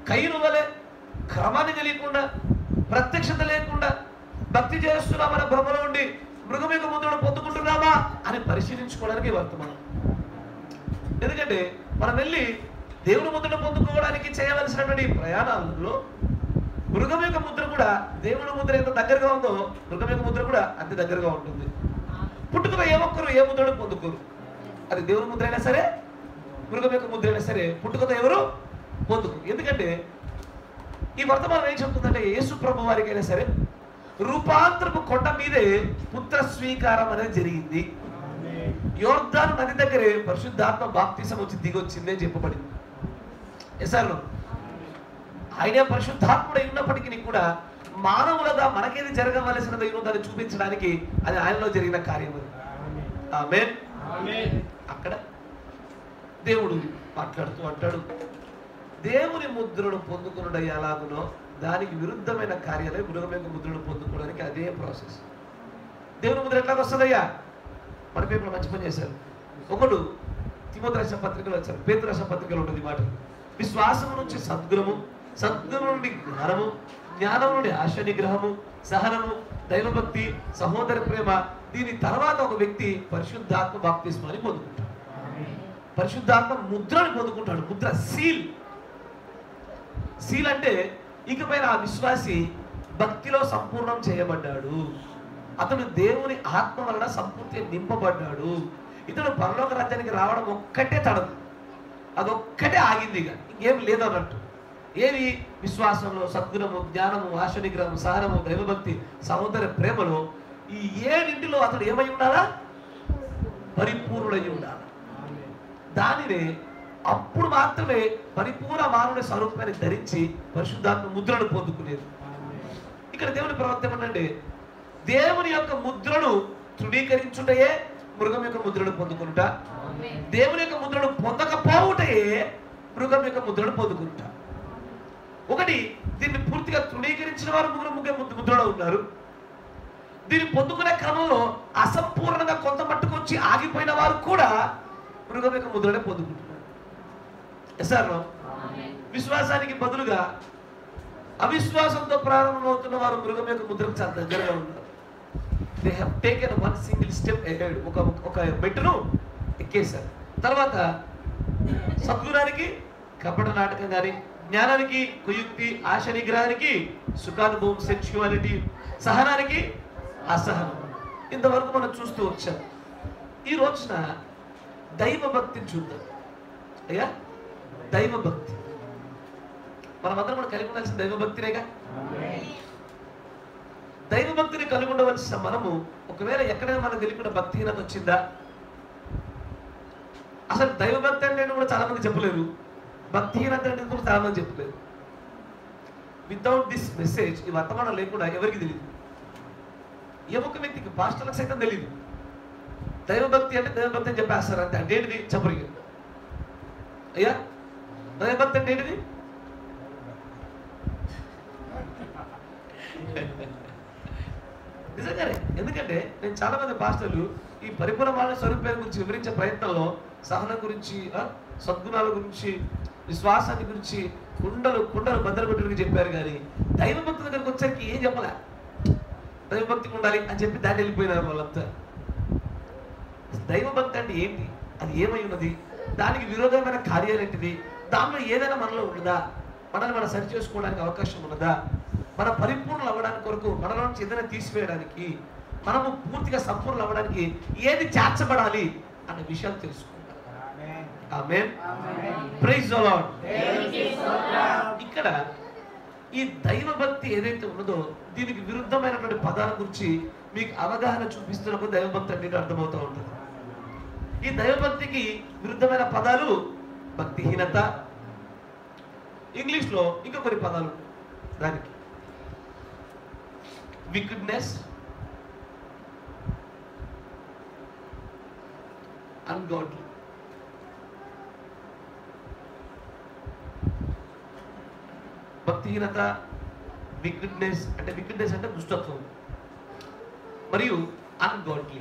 Speaker 1: కయీను వలె క్రమాన్ని తెలియకుండా, ప్రత్యక్షత లేకుండా భక్తి చేస్తున్నామన్న భ్రమలో ఉండి మృగం యొక్క ముద్రను పొందుకుంటున్నామా అని పరిశీలించుకోవడానికి వర్తమానం. ఎందుకంటే మనం వెళ్ళి దేవుని ముద్రను పొందుకోవడానికి చేయవలసినటువంటి ప్రయాణాలలో మృగం యొక్క ముద్ర కూడా దేవుని ముద్ర ఎంత దగ్గరగా ఉందో మృగం యొక్క ముద్ర కూడా అంత దగ్గరగా ఉంటుంది. పుట్టుకలో ఏ ఒక్కరు ఏ ముద్రను పొందుకోరు. అది దేవుని ముద్ర అయినా సరే, మృగం యొక్క ముద్ర అయినా సరే, పుట్టుకతో ఎవరు పొందుకోరు. ఎందుకంటే ఈ వర్తమానం ఏం చెప్తుందంటే, యేసు ప్రభు వారికి అయినా సరే రూపాంతరపు కొండ మీదే పుత్ర స్వీకారం అనేది జరిగింది. యోర్దాను నది దగ్గరే పరిశుద్ధాత్మ బాప్తిసం వచ్చి దిగొచ్చింది అని చెప్పబడింది. ఎసార్లో ఆయనే పరిశుద్ధాత్ముడై ఉన్నప్పటికీ కూడా మానవులుగా మనకేది జరగవలసినది దాన్ని చూపించడానికి అది ఆయనలో జరిగిన కార్యం. ఆమేన్. అక్కడ దేవుడు మాట్లాడుతూ అంటాడు, దేవుని ముద్రను పొందుకున్నది ఎలాగునో దానికి విరుద్ధమైన కార్యాలే మృగం యొక్క ముద్రను పొందుకోవడానికి అదే ప్రాసెస్. దేవుని ముద్ర ఎట్లాగ వస్తుందయ్యా? మన పేపర్లో మంచి పని చేశారు. ఒకడు తిమోతి రాసిన పత్రికలో వచ్చారు, పేతురు రాసిన పత్రికలో ఉంటుంది మాట. విశ్వాసము నుంచి సద్గుణము, సద్గుణం నుండి జ్ఞానము, జ్ఞానం నుండి ఆశ నిగ్రహము, సహనము, దైవభక్తి, సహోదర ప్రేమ. దీని తర్వాత ఒక వ్యక్తి పరిశుద్ధాత్మ బాప్తిస్మాన్ని పొందుకుంటాడు. పరిశుద్ధాత్మ ముద్రని పొందుకుంటాడు. ముద్ర సీల్. సీల్ అంటే ఇకపైన ఆ విశ్వాసి భక్తిలో సంపూర్ణం చేయబడ్డాడు. అతడు దేవుని ఆత్మ వలన సంపూర్తిగా నింపబడ్డాడు. ఇతడు పరలోక రాజ్యానికి రావడం ఒక్కటే తడదు, అదొక్కటే ఆగింది, ఇక ఇంకేం లేదన్నట్టు. ఏది? విశ్వాసంలో, సద్గుణము, జ్ఞానము, ఆశ నిగ్రహము, సహనము, దైవభక్తి, సహోదర ప్రేమలో ఈ 7 అతడు ఏమై ఉండాలా? పరిపూర్ణుడై ఉండాలి. దానినే అప్పుడు మాత్రమే పరిపూర్ణ మానవుని స్వరూపాన్ని ధరించి పరిశుద్ధాత్మ ముద్రను పొందుకునేది. ఇక్కడ దేవుని ప్రవర్తన ఏమంటే, దేవుని యొక్క ముద్రను తృణీకరించుటయే మృగం యొక్క ముద్రను పొందుకుంటా, దేవుని యొక్క ముద్రను పొందకపోవుటయే మృగం యొక్క ముద్రను పొందుకుంటా. ఒకటి, దీన్ని పూర్తిగా తృణీకరించిన వారు ముద్రలో ఉన్నారు. దీన్ని పొందుకునే క్రమంలో అసంపూర్ణంగా కొంత మట్టుకు వచ్చి ఆగిపోయిన వారు కూడా మృగం యొక్క ముద్రనే పొందుకుంటున్నారు. సార్, విశ్వాసానికి బదులుగా అవిశ్వాసంతో ప్రారంభమవుతున్న వారు మృగం యొక్క ముద్రకు చాలా దగ్గరగా ఉన్నారు. They have taken one single step ahead, ఒక మెట్టును ఎక్కేశారు. తర్వాత సద్గుణానికి కపట నాటకం కానీ, జ్ఞానానికి కుయుక్తి, ఆశ నిగ్రహానికి సుఖానుభవం సెక్షువాలిటీ, సహనానికి అసహనం, ఇంతవరకు మనం చూస్తూ వచ్చాం. ఈ రోజున దైవ భక్తిని చూద్దాం. అయ్యా, దైవ భక్తి మనమందరం కూడా కలిగి ఉండాల్సిన దైవ భక్తినేగా. దైవ భక్తిని కలిగి ఉండవలసిన మనము ఒకవేళ ఎక్కడైనా మనకు తెలియకుండా భక్తిహీనత వచ్చిందా? అసలు దైవ భక్తి అంటే కూడా చాలా మంది చెప్పలేరు, భక్తిహీనత అంటే కూడా చాలా మంది చెప్పలేరు. వితౌట్ దిస్ మెసేజ్, ఈ వర్తమానం లేకుండా ఎవరికి తెలియదు. ఏ ఒక్క వ్యక్తికి, పాస్టర్లకు సైతం తెలియదు. దైవభక్తి అంటే దైవభక్తి అని చెప్పేస్తారు అంతే. అంటే ఏంటిది చెప్పరు. అయ్యా, దైవభక్తి అంటే ఏంటిది? నిజంగానే. ఎందుకంటే నేను చాలా మంది పాస్టర్లు ఈ పరిపూర్ణమైన స్వరూపాన్ని గురించి వివరించే ప్రయత్నంలో సహనం గురించి, సద్గుణాల గురించి, విశ్వాసాన్ని గురించి కుండలు బద్దలు కొట్టుకుని చెప్పారు. కానీ దైవభక్తి దగ్గరికి వచ్చేసరికి ఏం చెప్పలే. దైవభక్తికి ఉండాలి అని చెప్పి దాన్ని వెళ్ళిపోయినారు వాళ్ళంతా. దైవభక్తి అంటే ఏంటి? అది ఏమై ఉన్నది? దానికి విరోధమైన కార్యాలు ఏంటిది? దానిలో ఏదైనా మనలో ఉన్నదా? మనల్ని మనం సరి చేసుకోవడానికి అవకాశం ఉన్నదా? మన పరిపూర్ణలు అవ్వడానికి కొరకు, మనలో నుంచి ఏదైనా తీసివేయడానికి, మనము పూర్తిగా సంపూర్ణలు అవ్వడానికి ఏది చేర్చబడాలి అనే విషయాలు తెలుసుకుంటాం. ఆమేన్. Praise the Lord. ఇక్కడ ఈ దైవ భక్తి ఏదైతే ఉన్నదో దీనికి విరుద్ధమైనటువంటి పదాల గురించి మీకు అవగాహన చూపిస్తున్నప్పుడు దైవభక్తి అంటే అర్థమవుతూ ఉంటుంది. ఈ దైవభక్తికి విరుద్ధమైన పదాలు భక్తిహీనత, ఇంగ్లీష్లో ఇంకా కొన్ని పదాలు దానికి, విక్డ్నెస్, అన్గాడ్లీ. భక్తిహీనత, విక్డ్నెస్ అంటే దుష్టత్వం, మరియు అన్గాడ్లీ.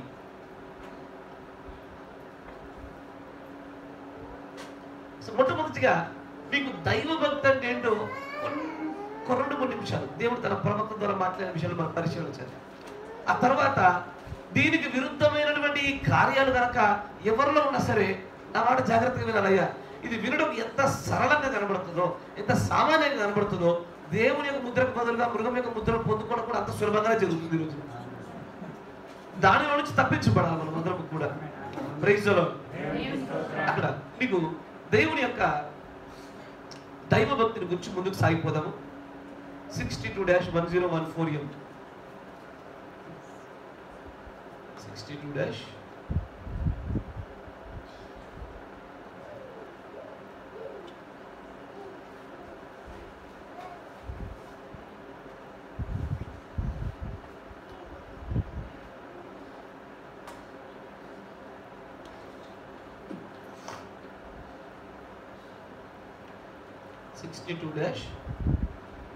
Speaker 1: మొట్టమొదటిగా మీకు దైవ భక్తి అంటే ఏంటో రెండు మూడు నిమిషాలు దేవుడు తన ప్రవక్త ద్వారా మాట్లాడిన విషయాలు మనం పరిశీలించాలి. ఆ తర్వాత దీనికి విరుద్ధమైనటువంటి ఈ కార్యాలు కనుక ఎవరిలో ఉన్నా సరే నా మాట జాగ్రత్తగా వినాలయ్యా. ఇది వినడం ఎంత సరళంగా కనబడుతుందో, ఎంత సామాన్యంగా కనబడుతుందో, దేవుని యొక్క ముద్రకు బదులుగా మృగం యొక్క ముద్రను పొందుకోవడం కూడా అంత సులభంగానే జరుగుతుంది ఈరోజు. దానిలో నుంచి తప్పించబడాలి మనం అందరం కూడా. Praise the Lord. అక్కడ మీకు దేవుని యొక్క దైవ భక్తిని గురించి ముందుకు సాగిపోదాము. 62-1014 62-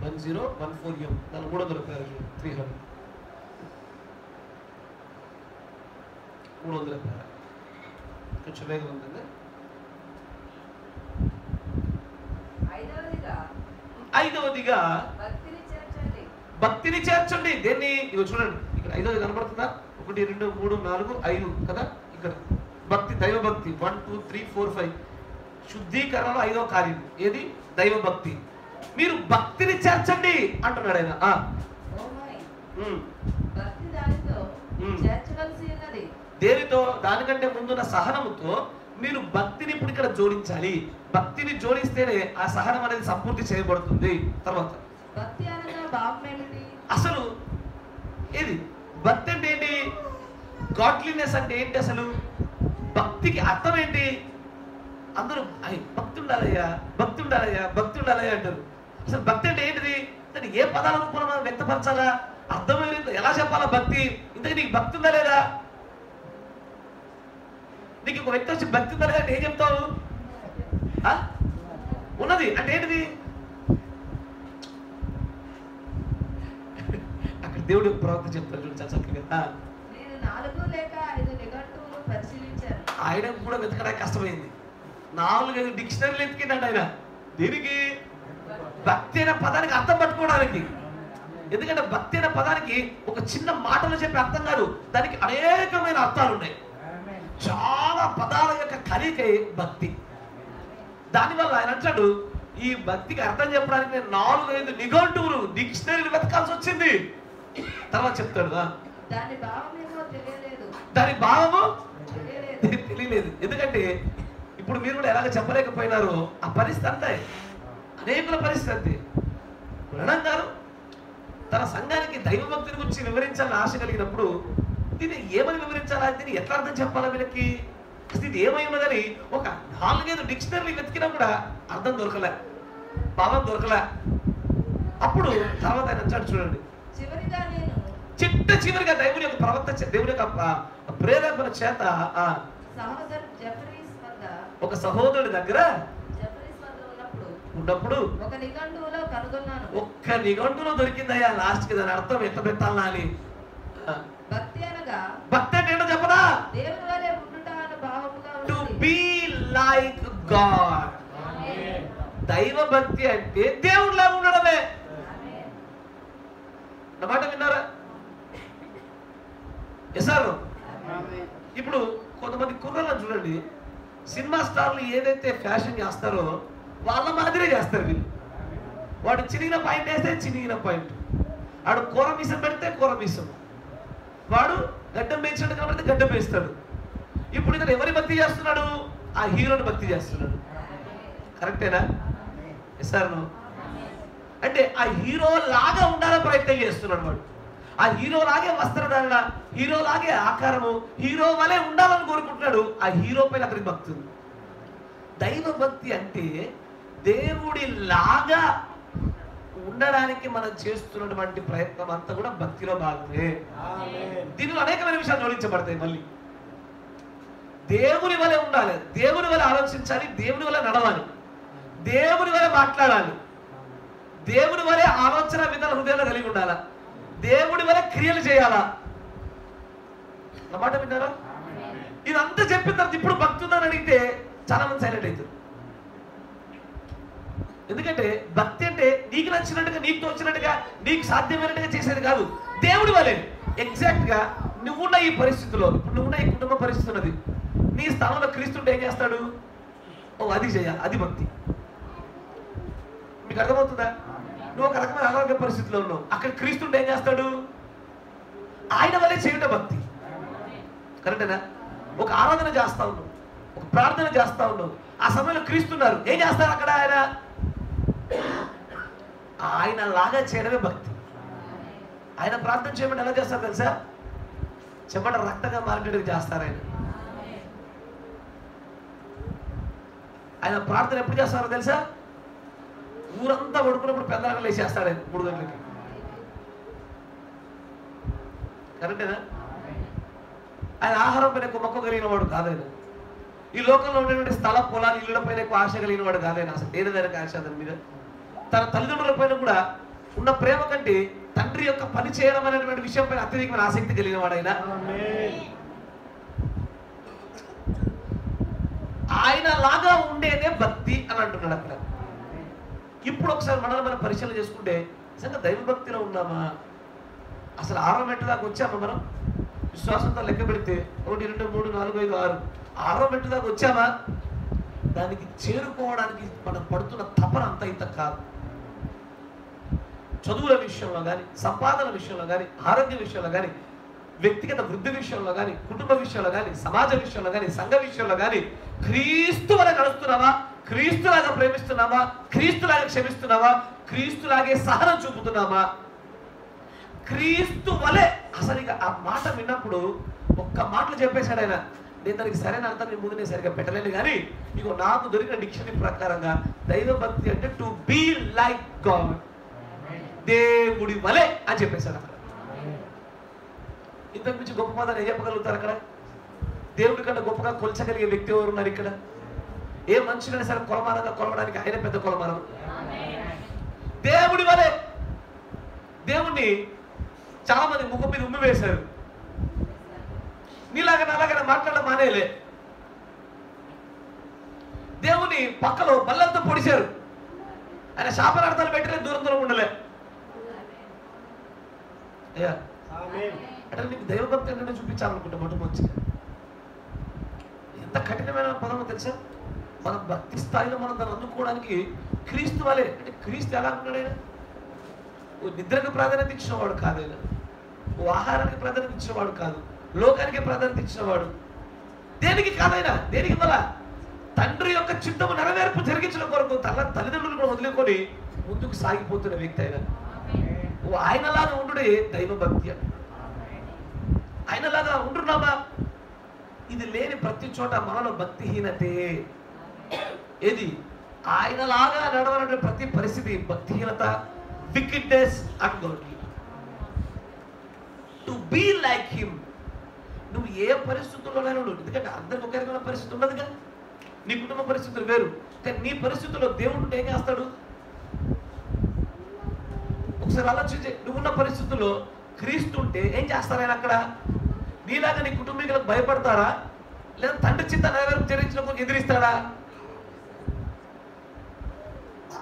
Speaker 1: (1014) 300 పేరాలు, 300 పేరాలు. కొంచెం వేగం ఉంటుంది. ఐదవదిగా భక్తిని చేర్చండి. దేన్ని? ఇదిగో చూడండి, ఇక్కడ ఐదవది కనబడుతుందా? 1 2 3 4 5 కదా. ఇక్కడ భక్తి, దైవ భక్తి 1 2 3 4 5. శుద్ధీకరణలో ఐదవ కార్యం ఏది? దైవ భక్తి. మీరు భక్తిని చేర్చండి అంటున్నాడు ఆయన. దేనితో? దానికంటే ముందున్న సహనముతో మీరు భక్తిని ఇప్పుడు ఇక్కడ జోడించాలి. భక్తిని జోడిస్తేనే ఆ సహనం అనేది సంపూర్తి చేయబడుతుంది. తర్వాత అసలు ఏది భక్తి అంటే ఏంటి? గాడ్లీనెస్ అంటే ఏంటి? అసలు భక్తికి అర్థం ఏంటి? అందరూ భక్తి ఉండాలయ్యా, భక్తి ఉండాలయ్యా, భక్తి ఉండాలయ్యా అంటారు. అసలు భక్తి అంటే ఏంటిది? దాన్ని ఏ పదాల రూపంలో మనం వ్యక్తపరచాలా? అర్థమైన ఎలా చెప్పాలా భక్తి? ఇంతకు నీకు భక్తి ఉందా లేదా? నీకు ఒక వ్యక్తి వచ్చి భక్తి ఉందా లేదా అంటే ఏం చెప్తావు? ఉన్నది అంటే ఏంటిది? అక్కడ దేవుడు ప్రవక్త చెప్తారు చూడు చాలా చక్కగా. ఆయనకు కూడా వెతకడానికి కష్టమైంది. 4-5 డిక్షనరీలు ఎత్తికినాడు ఆయన. దీనికి భక్తి అనే పదానికి అర్థం పట్టుకోవడానికి. ఎందుకంటే భక్తి అనే పదానికి ఒక చిన్న మాటలు చెప్పే అర్థం కాదు, దానికి అనేకమైన అర్థాలు ఉన్నాయి. చాలా పదాల యొక్క కలికే భక్తి. దానివల్ల ఆయన అంటాడు, ఈ భక్తికి అర్థం చెప్పడానికి నేను 4-5 నిఘంటువులు డిక్షనరీలు వెతకాల్సి వచ్చింది. తర్వాత చెప్తాడు దాని భావము తెలియలేదు. ఎందుకంటే ఇప్పుడు మీరు కూడా ఎలాగ చెప్పలేకపోయినారో ఆ పరిస్థితి అంతే, అనేకుల పరిస్థితి అంతే. రణం గారు తన సంఘానికి దైవభక్తిని గురించి వివరించాలని ఆశ కలిగినప్పుడు దీన్ని ఏమని వివరించాలా, దీన్ని ఎట్లా అర్థం చెప్పాలా, వీళ్ళకి ఇది ఏమై ఉన్నదని ఒక 4-5 డిక్షనరీలు వెతికినా కూడా అర్థం దొరకలే, భావం దొరకలే. అప్పుడు తర్వాత ఆయన అంటాడు చూడండి, చివరిగా దేవుని యొక్క ప్రవర్తన, దేవుని యొక్క ప్రేరేపణ చేత ఒక సహోదరుడి దగ్గర ఉన్నప్పుడు ఒక్క నిఘంటువులో దొరికిందయ్యా లాస్ట్ కి. దాని అర్థం ఎంత పెట్టాలనా అని. భక్తి అంటే ఏంటో చెప్పనా, టు బీ లైక్ గాడ్. దైవ భక్తి అంటే దేవుడిలాగా ఉండడమే. నా మాట విన్నారా? ఎసారు ఇప్పుడు కొంతమంది కుర్రలను చూడండి, సినిమా స్టార్లు ఏదైతే ఫ్యాషన్ చేస్తారో వాళ్ళ మాదిరే చేస్తారు వీళ్ళు. వాడు చినిగిన పాయింట్ వేస్తే చినిగిన పాయింట్, వాడు కూర మీసం పెడితే కూర మీసం, వాడు గడ్డం పెంచినట్టు కాబట్టి గడ్డం పెంచుతాడు. ఇప్పుడు ఇతను ఎవరి భక్తి చేస్తున్నాడు? ఆ హీరోని భక్తి చేస్తున్నాడు. కరెక్టేనా? ఎసారు అంటే ఆ హీరో లాగా ఉండాలని ప్రయత్నం చేస్తున్నాడు వాడు. ఆ హీరో లాగే వస్త్రధారణ, హీరో లాగే ఆకారము, హీరో వలె ఉండాలని కోరుకుంటున్నాడు. ఆ హీరో పైన అతనికి భక్తి ఉంది. దైవ భక్తి అంటే దేవుడి లాగా ఉండడానికి మనం చేస్తున్నటువంటి ప్రయత్నం అంతా కూడా భక్తిలో భాగమే. దీనిలో అనేకమైన విషయాలు జోడించబడతాయి. మళ్ళీ దేవుని వలె ఉండాలి, దేవుని వలె ఆలోచించాలి, దేవుని వలె నడవాలి, దేవుని వలె మాట్లాడాలి, దేవుని వలె ఆలోచన విధాన హృదయంలో కలిగి ఉండాలా, దేవుడి వల్ల క్రియలు చేయాలా. నా మాట విన్నారా? ఇదంతా చెప్పిన తర్వాత ఇప్పుడు భక్తి ఉందని అడిగితే చాలా మంది సైలెంట్ అవుతారు. ఎందుకంటే భక్తి అంటే నీకు నచ్చినట్టుగా, నీకు తోచినట్టుగా, నీకు సాధ్యమైనట్టుగా చేసేది కాదు, దేవుడి వల్లే. ఎగ్జాక్ట్ గా నువ్వున్న ఈ పరిస్థితిలో, ఇప్పుడు నువ్వున్న ఈ కుటుంబ పరిస్థితి ఉన్నది, నీ స్థానంలో క్రీస్తుంటే ఏం చేస్తాడు? ఓ అది చేయాలి, అది భక్తి. మీకు అర్థమవుతుందా? నువ్వు ఒక రకమైన అనారోగ్య పరిస్థితిలో ఉన్నావు, అక్కడ క్రీస్తుంటే ఏం చేస్తాడు? ఆయన వల్లే చేయడం భక్తి. కరెక్టేనా? ఒక ఆరాధన చేస్తా ఉన్నావు, ఒక ప్రార్థన చేస్తా ఉన్నావు, ఆ సమయంలో క్రీస్తున్నారు, ఏం చేస్తారు అక్కడ? ఆయన లాగా చేయడమే భక్తి. ఆయన ప్రార్థన చేయమని ఎలా చేస్తారు తెలుసా? చెమట రక్తంగా మారేటట్టుగా చేస్తారు. ఆయన ప్రార్థన ఎప్పుడు చేస్తారో తెలుసా? ఊరంతా పడుకున్నప్పుడు పెద్దగా లేచేస్తాడు ఆయన 3 గంటలకి. కరెక్టేనా? ఆయన ఆహారం పైన ఎక్కువ మొక్క కలిగిన వాడు కాదైనా, ఈ లోకంలో ఉండేటువంటి స్థల పొలాలు ఇళ్ళ పైన ఎక్కువ ఆశ కలిగిన వాడు కాదైనా. అసలు దేనిదైనా ఆశ దాని మీద. తన తల్లిదండ్రుల పైన కూడా ఉన్న ప్రేమ కంటే తండ్రి యొక్క పని చేయడం అనేటువంటి విషయం పైన అత్యధికమైన ఆసక్తి కలిగిన వాడైనా. ఆయన లాగా ఉండేదే భక్తి అని అంటున్నాడు అక్కడ. ఇప్పుడు ఒకసారి మనల్ని మనం పరిశీలన చేసుకుంటే నిజంగా దైవభక్తిలో ఉన్నామా? అసలు 6వ మెట్టు దాకా వచ్చామా? మనం విశ్వాసంతో లెక్క పెడితే 1, 2, 3, 4, 5, 6 6వ మెట్టు దాకా వచ్చామా? దానికి చేరుకోవడానికి మనం పడుతున్న తపన అంత ఇంత కాదు. చదువుల విషయంలో కానీ, సంపాదన విషయంలో కానీ, ఆరోగ్య విషయంలో కానీ, వ్యక్తిగత వృద్ధి విషయంలో కానీ, కుటుంబ విషయంలో కానీ, సమాజ విషయంలో కానీ, సంఘ విషయంలో కానీ క్రీస్తు వలె నడుస్తున్నావా? క్రీస్తులాగా ప్రేమిస్తున్నామా? క్రీస్తులాగా క్షమిస్తున్నామా? క్రీస్తులాగే సహనం చూపుతున్నామా? క్రీస్తు వలె. అసలు ఇక ఆ మాట విన్నప్పుడు ఒక్క మాటలు చెప్పేశాడు ఆయన. నేను దానికి సరైన అర్థం నేను ముందు నేను సరిగ్గా పెట్టలేను, కానీ ఇగో నాకు దొరికిన డిక్షనరీ ప్రకారంగా దైవభక్తి అంటే టు బీ లైక్ గాడ్, దేవుడి వలె అని చెప్పేశాడు అక్కడ. ఇంతకు మించి గొప్ప పదాలు ఏం చెప్పగలుగుతారు అక్కడ? దేవుడి కంటే గొప్పగా కొలచగలిగే వ్యక్తి ఎవరు ఉన్నారు ఇక్కడ? ఏ మనుషులైనా సరే కొలమానంగా కొలవడానికి ఆయన పెద్ద కొలమానం. దేవుడి వలె. దేవుణ్ణి చాలా మంది ముఖం మీద ఉమ్మి వేశారు. నీలాగా నాలాగా మాట్లాడడం మానేలే. దేవుని పక్కలో బల్లంతో పొడిచారు. ఆయన శాపనార్థాలు పెట్టలే, దూరం దూరం ఉండలే. అయ్యా అంటే నీకు దైవభక్తి ఏంటంటే చూపించాలనుకుంటే మొట్టమొదటిగా ఎంత కఠినమైన పదమో తెలుసా? మన భక్తి స్థాయిలో మనం దాన్ని అందుకోవడానికి క్రీస్తు వలే, అంటే క్రీస్తు ఎలా ఉన్నాడు? ఆయన నిద్రకు ప్రాధాన్యత ఇచ్చినవాడు కాదు, ఆయన ఆహారానికి ప్రాధాన్యత ఇచ్చినవాడు కాదు, లోకానికి ప్రాధాన్యత ఇచ్చినవాడు. దేనికి కాదైనా, దేనికి వల్ల తండ్రి యొక్క చిత్తము నెరవేర్పు జరిగించడం కొరకు తల్లిదండ్రులు కూడా వదిలేకొని ముందుకు సాగిపోతున్న వ్యక్తి ఆయన. ఆయనలాగా ఉండుడే దైవభక్తి. ఆయనలాగా ఉంటున్నామా? ఇది లేని ప్రతి చోట మనలో భక్తిహీనతే. ఏది ఆయనలాగా నడవాలంటే ప్రతి పరిస్థితి భక్తిహీనత, wickedness, ungodly. To be like him. నువ్వు ఏ పరిస్థితుల్లోనైనా ఉండు, ఎందుకంటే అందరికి ఒక రకమైన పరిస్థితి ఉండదుగా. నీ కుటుంబ పరిస్థితులు వేరు, కానీ నీ పరిస్థితుల్లో దేవుడు ఏం చేస్తాడు? ఒకసారి ఆలోచించే, నువ్వున్న పరిస్థితుల్లో క్రీస్తు ఉంటే ఏం చేస్తారు ఆయన అక్కడ? నీలాగా నీ కుటుంబీకులకు భయపడతారా, లేదా తండ్రి చిత్త నెరవేర్పు జరిగించినప్పుడు ఎదిరిస్తాడా?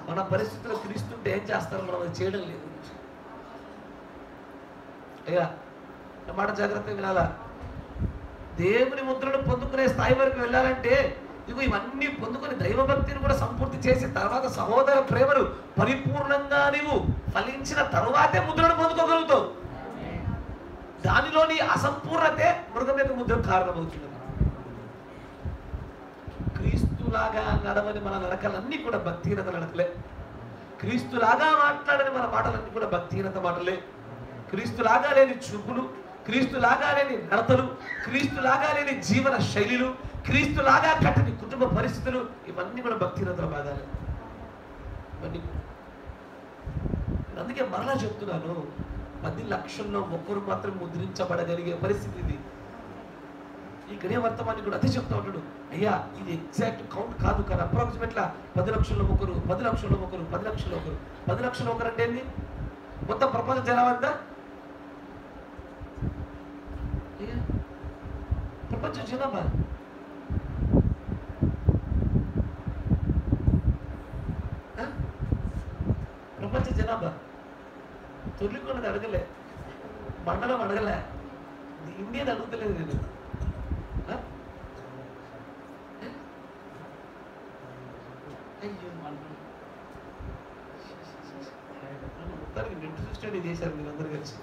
Speaker 1: మన పరిస్థితుల్లో క్రీస్తు ఉంటే ఏం చేస్తారు? మనం అది చేయడం లేదు. అయ్యా మాట జాగ్రత్తగా వినాలా. దేవుని ముద్రను పొందుకునే స్థాయి వరకు వెళ్ళాలంటే ఇవి ఇవన్నీ పొందుకొని దైవభక్తిని కూడా సంపూర్తి చేసిన తర్వాత సహోదర ప్రేమను పరిపూర్ణంగా నీవు ఫలించిన తరువాతే ముద్రను పొందుకోగలుగుతావు. దానిలోని అసంపూర్ణతే మృగం యొక్క ముద్రకు కారణమవుతున్నది. క్రీస్తులాగా నడవని మన నడకలన్నీ కూడా భక్తిహీనత నడకలే. క్రీస్తులాగా మాట్లాడని మన మాటలన్నీ కూడా భక్తిహీనత మాటలే. క్రీస్తులాగా లేని చూపులు, క్రీస్తులాగా లేని నడతలు, క్రీస్తులాగా లేని జీవన శైలిలు, క్రీస్తులాగా కట్టని కుటుంబ పరిస్థితులు, ఇవన్నీ కూడా భక్తిహీనతల భాగాలు. ఇవన్నీ అందుకే మరలా చెప్తున్నాను, 10 లక్షల్లో ఒక్కరు మాత్రం ముద్రించబడగలిగే పరిస్థితి ఇది. ఈ గడియ వర్తమాన్ని కూడా అదే చెప్తా ఉంటాడు. అయ్యా ఇది ఎగ్జాక్ట్ కౌంట్ కాదు, కానీ అప్రాక్సిమేట్లా 10 లక్షల్లో ఒకరు, 10 లక్షల్లో ఒకరు, 10 లక్షల్లో ఒకరు. 10 లక్షల్లో ఒకరు అంటే ఏంది? మొత్తం ప్రపంచ జనాభా, ప్రపంచ జనాభా ప్రపంచ జనాభా తొలికొన్నది అడగలే, మండలం అడగలే, ఇండియన్ అడుగుతలేదు నేను. అయ్యో మొత్తానికి నెట్ స్టడీ చేశారు మీరు అందరు కలిసి.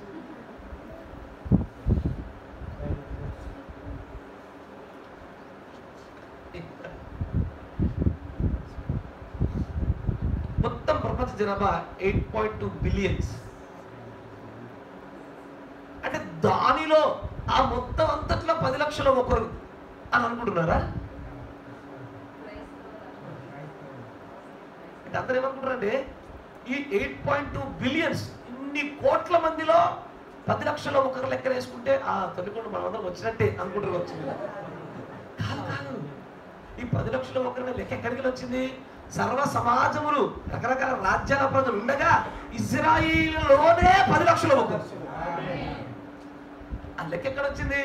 Speaker 1: మొత్తం ప్రపంచ జనాభా 8.2 బిలియన్స్. అంటే దానిలో ఆ మొత్తం అంతట్లో 10 లక్షల ఒకరు అని అనుకుంటున్నారా? అంటే అందరూ ఏమనుకుంటారంటే ఈ 8.2 బిలియన్స్ ఇన్ని కోట్ల మందిలో 10 లక్షల ఒకరు లెక్క వేసుకుంటే ఆ తొలికొండ మనందరం వచ్చినట్టే అనుకుంటారు. వచ్చింది కాదు కాదు. ఈ 10 లక్షల ఒకరి లెక్క ఎక్కడికి వచ్చింది? సర్వ సమాజములు రకరకాల రాజ్యాల ప్రజలు ఉండగా ఇజ్రాయిలులోనే 10 లక్షల ఒకరు. ఆ లెక్క ఎక్కడ వచ్చింది?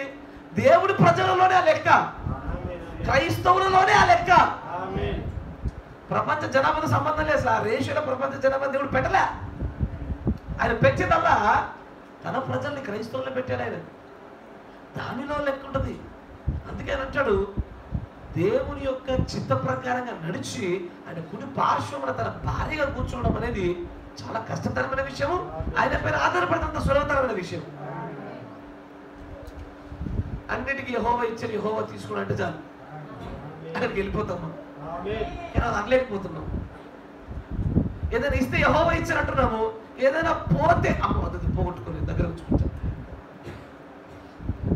Speaker 1: దేవుడి ప్రజలలోనే ఆ లెక్క, క్రైస్తవులలోనే ఆ లెక్క. ప్రపంచ జనాభాతో సంబంధం లేదు. ఆ రేషియోలో ప్రపంచ జనాభా దేవుడు పెట్టలే. ఆయన పెట్టేదల్లా తన ప్రజల్ని క్రైస్తవుల్లో పెట్టాడు ఆయన. దానిలో లెక్క ఉంటుంది. అందుకే ఆయన అంటాడు, దేవుని యొక్క చిత్త ప్రకారంగా నడిచి ఆయన కుడి పార్శ్వమున తన భార్యగా కూర్చోవడం అనేది చాలా కష్టతరమైన విషయం. ఆయన పైన ఆధారపడినంత సులభతరమైన విషయం. అన్నిటికీ యెహోవా ఇచ్చారు, యెహోవా తీసుకుని అంటే చాలు, అక్కడికి వెళ్ళిపోతాం మనం. అది అనలేకపోతున్నాం. ఏదైనా ఇస్తే యెహోవా ఇచ్చారంటున్నాము, ఏదైనా పోతే అమ్మ అది పోగొట్టుకోలేదు, దగ్గర ఉంచుకుంటాం.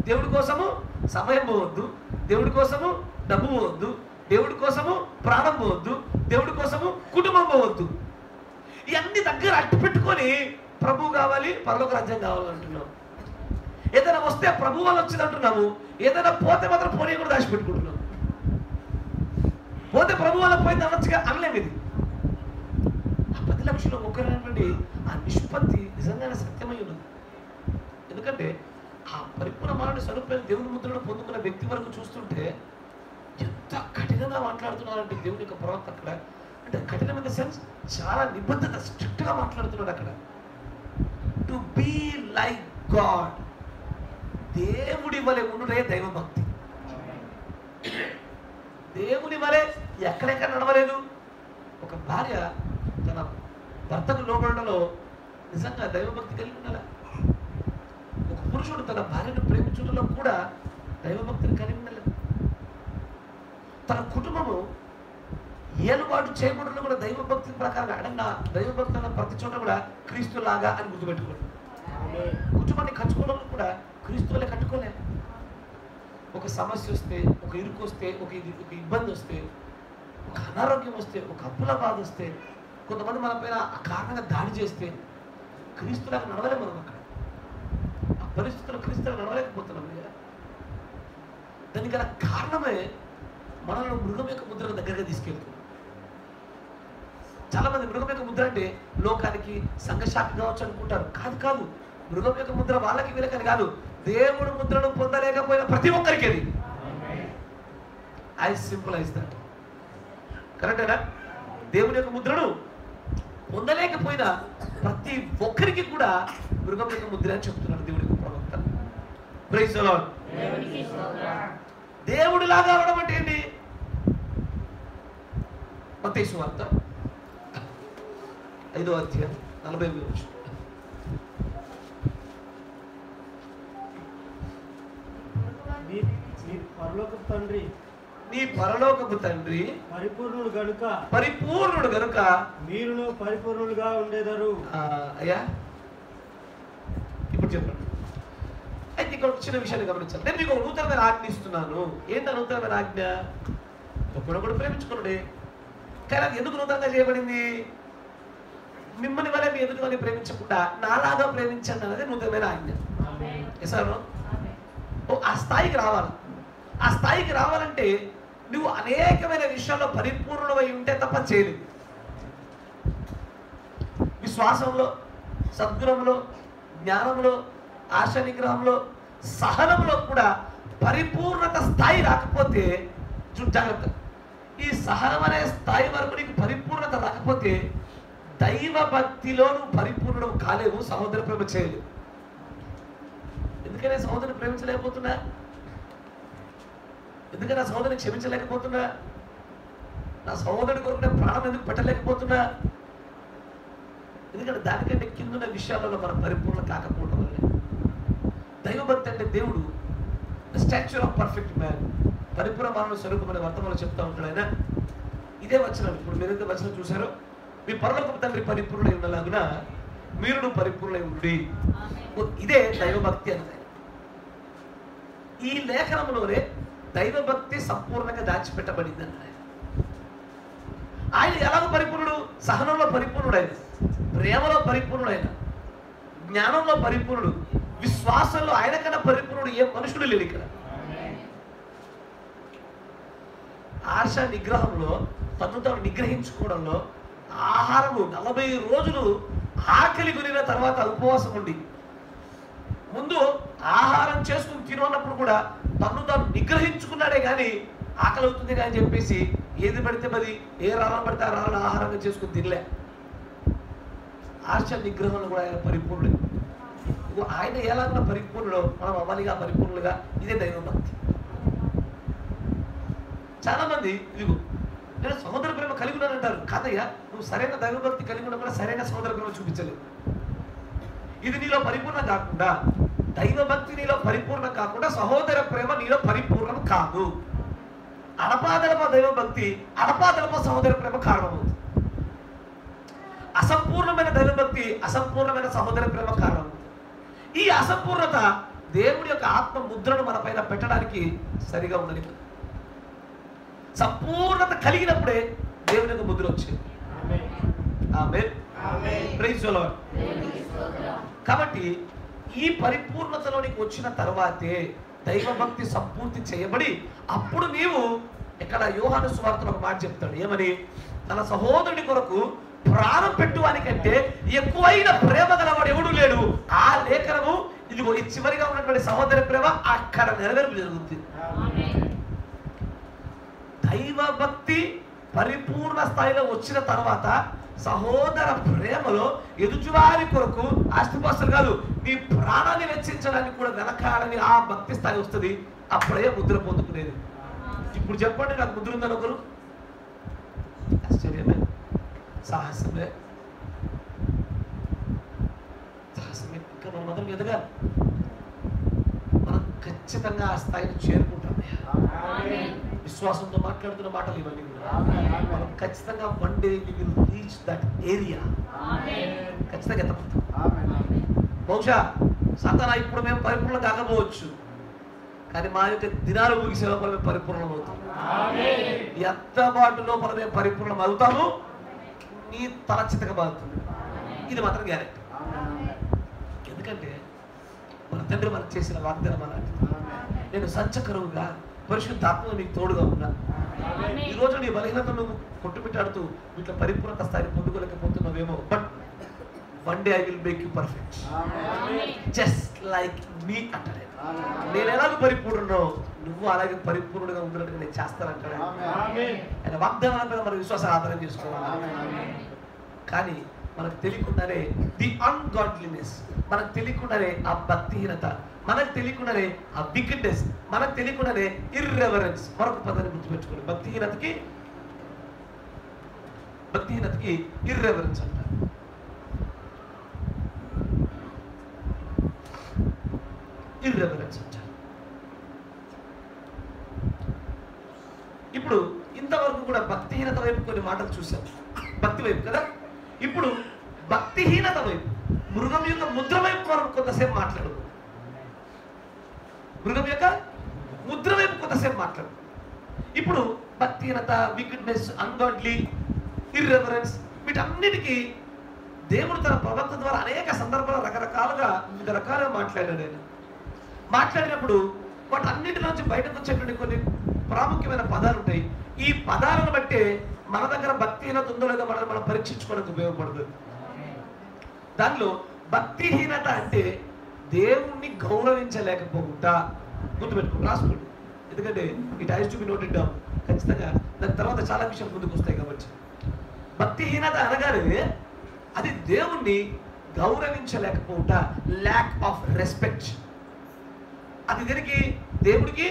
Speaker 1: దేవుడి కోసము సమయం పోవద్దు, దేవుడి కోసము డబ్బు పోవద్దు, దేవుడి కోసము ప్రాణం పోవద్దు, దేవుడి కోసము కుటుంబం పోవద్దు. ఇవన్నీ దగ్గర అట్టు పెట్టుకొని ప్రభు కావాలి, పరలోక రాజ్యం కావాలంటున్నాం. ఏదైనా వస్తే ప్రభు వాళ్ళు వచ్చింది అంటున్నాము, ఏదైనా పోతే మాత్రం పోనీ కూడా దాచిపెట్టుకుంటున్నాం. పోతే ప్రభు వాళ్ళ పోయింది అనొచ్చుగా, అనలేము. ఇది ఆ 10 లక్షలు ఒకరైనటువంటి ఆ నిష్పత్తి నిజంగానే సత్యమై ఉన్నది. ఎందుకంటే ఆ పరిపూర్ణ మానవుని స్వరూపమైన దేవుని ముద్రను పొందుకున్న వ్యక్తి వరకు చూస్తుంటే ఎంత కఠినంగా మాట్లాడుతున్నారంటే దేవుని యొక్క ప్రవర్తన అక్కడ. అంటే కఠినమైన సెన్స్, చాలా నిబద్ధత, స్ట్రిక్ట్గా మాట్లాడుతున్నాడు అక్కడ. To be like God. దేవుడి వలె ఉండునే దైవభక్తి. దేవుని వలె ఎక్కడెక్కడ నడవలేదు. ఒక భార్య తన భర్తకు లోబడడంలో నిజంగా దైవభక్తి కలిగి ఉండాలి. ఒక పురుషుడు తన భార్యను ప్రేమించడంలో కూడా దైవభక్తిని కలిగి ఉండాలి. తన కుటుంబము ఏలుబాటు చేయబడంలో కూడా దైవభక్తి ప్రకారంగా అడంగా దైవభక్తి అన్న ప్రతి చోట కూడా క్రీస్తులాగా అని గుర్తుపెట్టుకోండి. కుటుంబాన్ని కట్టుకోవడంలో కూడా క్రీస్తులే కట్టుకోలే. ఒక సమస్య వస్తే, ఒక ఇరుకు వస్తే, ఒక ఇబ్బంది వస్తే, ఒక అనారోగ్యం వస్తే, ఒక అప్పుల బాధ వస్తే, కొంతమంది మన పైన ఆ కారణంగా దాడి చేస్తే క్రీస్తులాగా నడవలే. మనం అక్కడ ఆ పరిస్థితుల్లో క్రీస్తులాగా నడవలేకపోతున్నాం కదా. దానికి గల కారణమే మనల్ని మృగం యొక్క ముద్రకు దగ్గరగా తీసుకెళ్తుంది. చాలా మంది మృగం యొక్క ముద్ర అంటే లోకానికి సంఘశాఖ కావచ్చు అనుకుంటారు. కాదు కాదు, మృగం యొక్క ముద్ర వాళ్ళకి వీళ్ళకని కాదు, దేవుడు ముద్రను పొందలేకపోయిన ప్రతి ఒక్కరికి అది. I simplify that. కరెక్టేనా? దేవుని యొక్క ముద్రను పొందలేకపోయిన ప్రతి ఒక్కరికి కూడా మృగం యొక్క ముద్ర అని చెప్తున్నాడు దేవుడి యొక్క ప్రవక్త. Praise the lord. దేవుడిలాగా అవడం అంటే ఏంటి? మత్తయి సువార్త 5వ అధ్యాయం 40వ వచనం. నీ పరలోకపు తండ్రి
Speaker 2: పరిపూర్ణుడు
Speaker 1: గనుక
Speaker 2: మీరును పరిపూర్ణులుగా ఉండేదారు.
Speaker 1: అయ్యా ఇప్పుడు చెప్పండి. అయితే ఇక్కడ చిన్న విషయాన్ని గమనించాలి. నేను మీకు నూతనమైన ఆజ్ఞ ఇస్తున్నాను. ఏంటి నూతనమైన ఆజ్ఞ? ఒకడొకడు ప్రేమించుకున్నాడే. కానీ అది ఎందుకు నూతనంగా చేయబడింది? మిమ్మల్ని వల్ల మీ ఎదుటిని ప్రేమించకుండా నాలాగా ప్రేమించండి అనేది నూతనమైన ఆజ్ఞ. సార్ ఆ స్థాయికి రావాలి. ఆ స్థాయికి రావాలంటే నువ్వు అనేకమైన విషయాల్లో పరిపూర్ణమై ఉంటే తప్ప చేయలేవు. విశ్వాసంలో, సద్గుణంలో, జ్ఞానంలో, ఆశ నిగ్రహంలో, సహనంలో కూడా పరిపూర్ణత స్థాయి రాకపోతే జాగ్రత్త. ఈ సహనం అనే స్థాయి వరకు నీకు పరిపూర్ణత రాకపోతే దైవ భక్తిలో నువ్వు పరిపూర్ణం కాలేవు, సహోదర ప్రేమ చేయలేవు. ఎందుకనే సహోదరుని ప్రేమించలేకపోతున్నా? ఎందుకని నా సహోదరుని క్షమించలేకపోతున్నా? నా సహోదరుడి కొరకు నేను ప్రాణం ఎందుకు పెట్టలేకపోతున్నా? ఎందుకంటే దానికంటే కిందున్న విషయాలలో మనం పరిపూర్ణ కాకపోవడం వల్లే. దైవభక్తి అంటే దేవుడు the stature of perfect man, పరిపూర్ణ మానవ స్వరూపం అనే వర్తమానంలో చెప్తా ఉంటాడు ఆయన. ఇదే వచనం ఇప్పుడు మీరు ఎంత వచనం చూసారో, మీ పరలోకపు తండ్రి పరిపూర్ణుడై ఉన్నలాగున మీరును పరిపూర్ణులై ఉండి. ఇదే దైవభక్తి అంటే. ఈ లేఖనంలోనే దైవభక్తి సంపూర్ణంగా దాచిపెట్టబడింది అన్నాడు. ఆయన ఎలాగో పరిపూర్ణుడు? సహనంలో పరిపూర్ణుడైన, ప్రేమలో పరిపూర్ణుడైన, జ్ఞానంలో పరిపూర్ణుడు, విశ్వాసంలో ఆయన కన్నా పరిపూర్ణుడు ఏ మనుషుడు లేడు ఇక్కడ. ఆశ నిగ్రహంలో, తను తాను నిగ్రహించుకోవడంలో, ఆహారము 40 రోజులు ఆకలి కొనిన తర్వాత ఉపవాసం ఉండి ముందు ఆహారం చేసుకుని తినన్నప్పుడు కూడా తను తాను నిగ్రహించుకున్నాడే కానీ ఆకలి అవుతుంది కానీ చెప్పేసి ఏది పడితే మరి ఏ రాళ్ళ పడితే ఆ రాళ్ళ ఆహారంగా చేసుకుని తినలే. ఆశ నిగ్రహంలో కూడా ఆయన పరిపూర్ణుడు. ఆయన ఎలాగో పరిపూర్ణుడు మనం అవ్వాలిగా పరిపూర్ణులుగా. ఇదే దైవభక్తి. చాలా మంది ఇదిగో నేను సహోదర ప్రేమ కలిగి ఉన్నానంటారు. కాదయ్యా, నువ్వు సరైన దైవభక్తి కలిగి ఉన్నా కూడా సరైన సహోదర ప్రేమ చూపించలేవు. ఇది నీలో పరిపూర్ణం కాకుండా, దైవభక్తి నీలో పరిపూర్ణం కాకుండా సహోదర ప్రేమ నీలో పరిపూర్ణం కాదు. అడపాదడప దైవభక్తి, అడపాదడప సహోదర ప్రేమ కారణమవుతుంది. అసంపూర్ణమైన దైవభక్తి, అసంపూర్ణమైన సహోదర ప్రేమ కారణమవుతుంది. ఈ అసంపూర్ణత దేవుడి యొక్క ఆత్మ ముద్రను మన పైన పెట్టడానికి సరిగా ఉండదు. సంపూర్ణత కలిగినప్పుడే దేవుని యొక్క ముద్ర వచ్చింది. ఆమేన్. Praise the Lord. కాబట్టి ఈ పరిపూర్ణతలోనికి వచ్చిన తర్వాతే దైవభక్తి సంపూర్తి చేయబడి అప్పుడు నీవు ఇక్కడ యోహాను సువార్తలో ఒక మాట చెప్తాడు. ఏమని? తన సహోదరుడి కొరకు ప్రాణం పెట్టువానికంటే ఎక్కువైన ప్రేమ గలవాడు ఎవడు లేడు. ఆ లేఖనము ఇదిగో ఈ చివరిగా ఉన్నటువంటి సహోదర ప్రేమ అక్కడ నెరవేర్పు జరుగుతుంది. దైవభక్తి పరిపూర్ణ స్థాయిలో వచ్చిన తర్వాత సహోదర ప్రేమలో ఎదుటివారి కొరకు ఆస్తిపాస్తులు కాదు, నీ ప్రాణాన్ని వెచ్చించడానికి కూడా వెనకాలని ఆ భక్తి స్థాయి వస్తుంది. అప్పుడే ముద్ర పొందుకునేది. ఇప్పుడు చెప్పండి, నాకు ముద్ర ఉందని ఒకరు? ఆశ్చర్యమే, సాహసమే. సాహసమే. ఇంకా మన మొదలు ఎదగాలి. మనం ఖచ్చితంగా ఆ స్థాయిని చేరుకుంటాం. విశ్వాసంతో మాట్లాడుతున్న మాటలు ఇవన్నీ కూడా. మనం ఖచ్చితంగా one day we will reach that area. ఖచ్చితంగా ఎత్తపడతాం. బహుశా సాతానా ఇప్పుడు మేము పరిపూర్ణం కాకపోవచ్చు, కానీ మా యొక్క దినాలు ముగిసే లోపల మేము పరిపూర్ణం అవుతాం. ఎత్తబాటులో మనం మేము పరిపూర్ణం అవుతాము. నీ తల చితకబారుతుంది. ఇది మాత్రం గ్యారెంటీ. ఎందుకంటే మన తండ్రి మనకు చేసిన వాగ్దానం అలాంటిది. నేను సంచకరువుగా పరిశుద్ధాత్మ నీకు తోడుగా ఉన్నా. ఈ రోజు నీ బలహీనత నువ్వు కొట్టుమిట్టాడుతూ వీటిలో పరిపూర్ణత స్థాయిని పొందుకోలేకపోతున్నావేమో, but one day I will make you perfect just like me అంటాడు. నేను ఎలాగో పరిపూర్ణనో నువ్వు అలాగే పరిపూర్ణంగా ఉన్నట్టుగా నేను చేస్తానంటాడు. ఆయన వాగ్దానాల మీద మన విశ్వాసం ఆధారం చేసుకోవాలి. కానీ మనకు తెలియకుండానే ది అన్గాడ్లీనెస్, మనకు తెలియకుండానే ఆ భక్తిహీనత, మనకు తెలియకుండానే ఆ వికెట్నెస్, మనకు తెలియకుండానే ఇర్రెవరెన్స్. మరొక పదాన్ని గుర్తుపెట్టుకోండి, భక్తిహీనతకి ఇర్రెవరెన్స్ అంటారు. ఇర్రెవరెన్స్ అంటారు. ఇప్పుడు ఇంతవరకు కూడా భక్తిహీనత వైపు కొన్ని మాటలు చూసాం, భక్తి వైపు కదా. ఇప్పుడు భక్తిహీనత వైపు, మృగం యొక్క ముద్ర వైపు కొంతసేపు మాట్లాడు. మృగం యొక్క ముద్ర వైపు కొంతసేపు మాట్లాడు. ఇప్పుడు భక్తిహీనత, వికెట్నెస్, అన్గాడ్లీ, ఇర్రెవరెన్స్, వీటన్నిటికీ దేవుడు తన ప్రవర్తన ద్వారా అనేక సందర్భాలు రకరకాలుగా వివిధ రకాలుగా మాట్లాడాడు. ఆయన మాట్లాడినప్పుడు వాటన్నిటి నుంచి బయటకు వచ్చేటువంటి కొన్ని ప్రాముఖ్యమైన పదాలు ఉంటాయి. ఈ పదాలను బట్టే మన దగ్గర భక్తిహీనత ఉందో లేదో మనం పరీక్షించుకోవడానికి ఉపయోగపడుతుంది. దానిలో భక్తిహీనత అంటే దేవుణ్ణి గౌరవించలేకపోకుండా. గుర్తుపెట్టుకోండి, రాసుకోండి, ఎందుకంటే it has to be noted down. ఖచ్చితంగా దాని తర్వాత చాలా విషయాలు ముందుకు వస్తాయి కాబట్టి. భక్తిహీనత అనగానే అది దేవుణ్ణి గౌరవించలేకపోవటం, ల్యాక్ ఆఫ్ రెస్పెక్ట్. అది దీనికి దేవుడికి,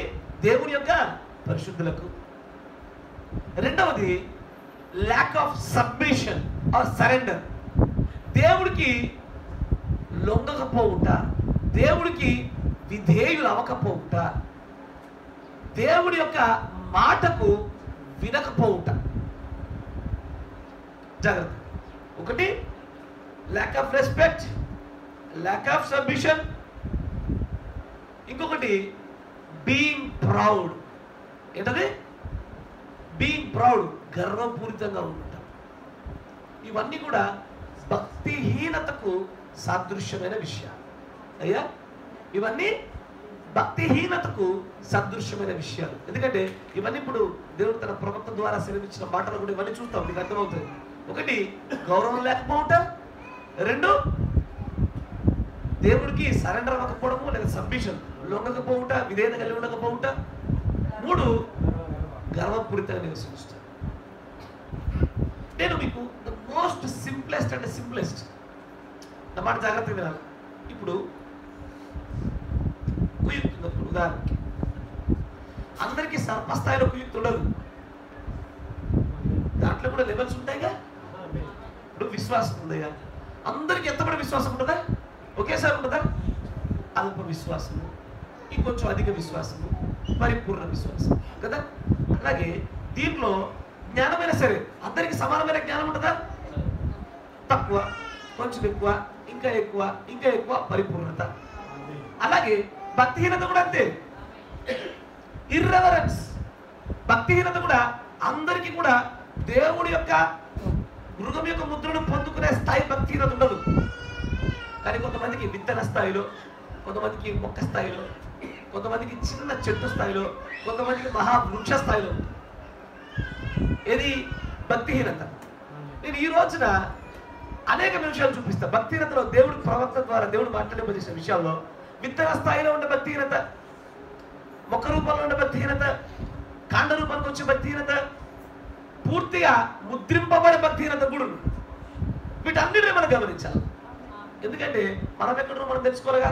Speaker 1: దేవుని యొక్క పరిశుద్ధులకు. రెండవది lack of submission or surrender, దేవుడికి లొంగకపోవుట, దేవుడికి విధేయులు అవ్వకపోవుట, దేవుడి యొక్క మాటకు వినకపోవుట. జాగ్రత్త. ఒకటి lack of respect, lakh of submission. ఇంకొకటి బీయింగ్ ప్రౌడ్. ఏంటది? బీయింగ్ ప్రౌడ్, గర్వపూరితంగా ఉంటాం. ఇవన్నీ కూడా భక్తిహీనతకు సాదృశ్యమైన విషయాలు. అయ్యా, ఇవన్నీ భక్తిహీనతకు సదృశ్యమైన విషయాలు. ఎందుకంటే ఇవన్నీ ఇప్పుడు దేవుడు తన ప్రవక్త ద్వారా సెలవిచ్చిన మాటలు కూడా ఇవన్నీ చూస్తాం, మీకు అర్థమవుతుంది. ఒకటి గౌరవం లేకపోవటం, రెండు దేవుడికి సరెండర్ అవ్వకపోవడము లేదా సబ్మిషన్, లొంగకపోవుట, విధేయత కలిగి ఉండకపోవుట, మూడు గర్వపూరితంగా నివసిస్తాడు. నేను మీకు ద మోస్ట్ సింప్లెస్ట్ అంటే సింప్లెస్ట్ నా మాట జాగ్రత్తగా వినాలి. ఇప్పుడు కుయుక్తున్నప్పుడు ఉదాహరణకి అందరికీ సర్పస్థాయిలో కుయుక్తి ఉండదు, దాంట్లో కూడా లెవెల్స్ ఉంటాయిగా. ఇప్పుడు విశ్వాసం ఉందిగా, అందరికీ ఎంతపడి విశ్వాసం ఉంటుందా? ఒకేసారి ఉంటుందా? అల్ప విశ్వాసము, ఇంకొంచెం అధిక విశ్వాసము, పరిపూర్ణ విశ్వాసం కదా. అలాగే దీంట్లో జ్ఞానమైనా సరే అందరికీ సమానమైన జ్ఞానం ఉంటుందా? తక్కువ, కొంచెం ఎక్కువ, ఇంకా ఎక్కువ, ఇంకా ఎక్కువ పరిపూర్ణత. అలాగే భక్తిహీనత కూడా అంతే. ఇర్రెవరెన్స్, భక్తిహీనత కూడా అందరికీ కూడా దేవుడి యొక్క మృగం యొక్క ముద్రను పొందుకునే స్థాయి భక్తిహీనత ఉండదు. కానీ కొంతమందికి విత్తన స్థాయిలో, కొంతమందికి మొక్క స్థాయిలో, కొంతమందికి చిన్న చెట్టు స్థాయిలో, కొంతమందికి మహావృక్ష స్థాయిలో. ఇది భక్తిహీనత. నేను ఈ రోజున అనేక విషయాలు చూపిస్తా. భక్తిహీనతలో దేవుడి ప్రవక్త ద్వారా దేవుడు మాట్లాడింపజేసిన విషయాల్లో విత్తన స్థాయిలో ఉండే భక్తిహీనత, మొక్క రూపంలో ఉండే భక్తిహీనత, కాండ రూపానికి వచ్చే భక్తిహీనత, పూర్తిగా ముద్రింపబడే భక్తిహీనత కూడా. వీటన్నిటిని మనం గమనించాలి. ఎందుకంటే మనం ఎక్కడో మనం తెలుసుకోవాలిగా.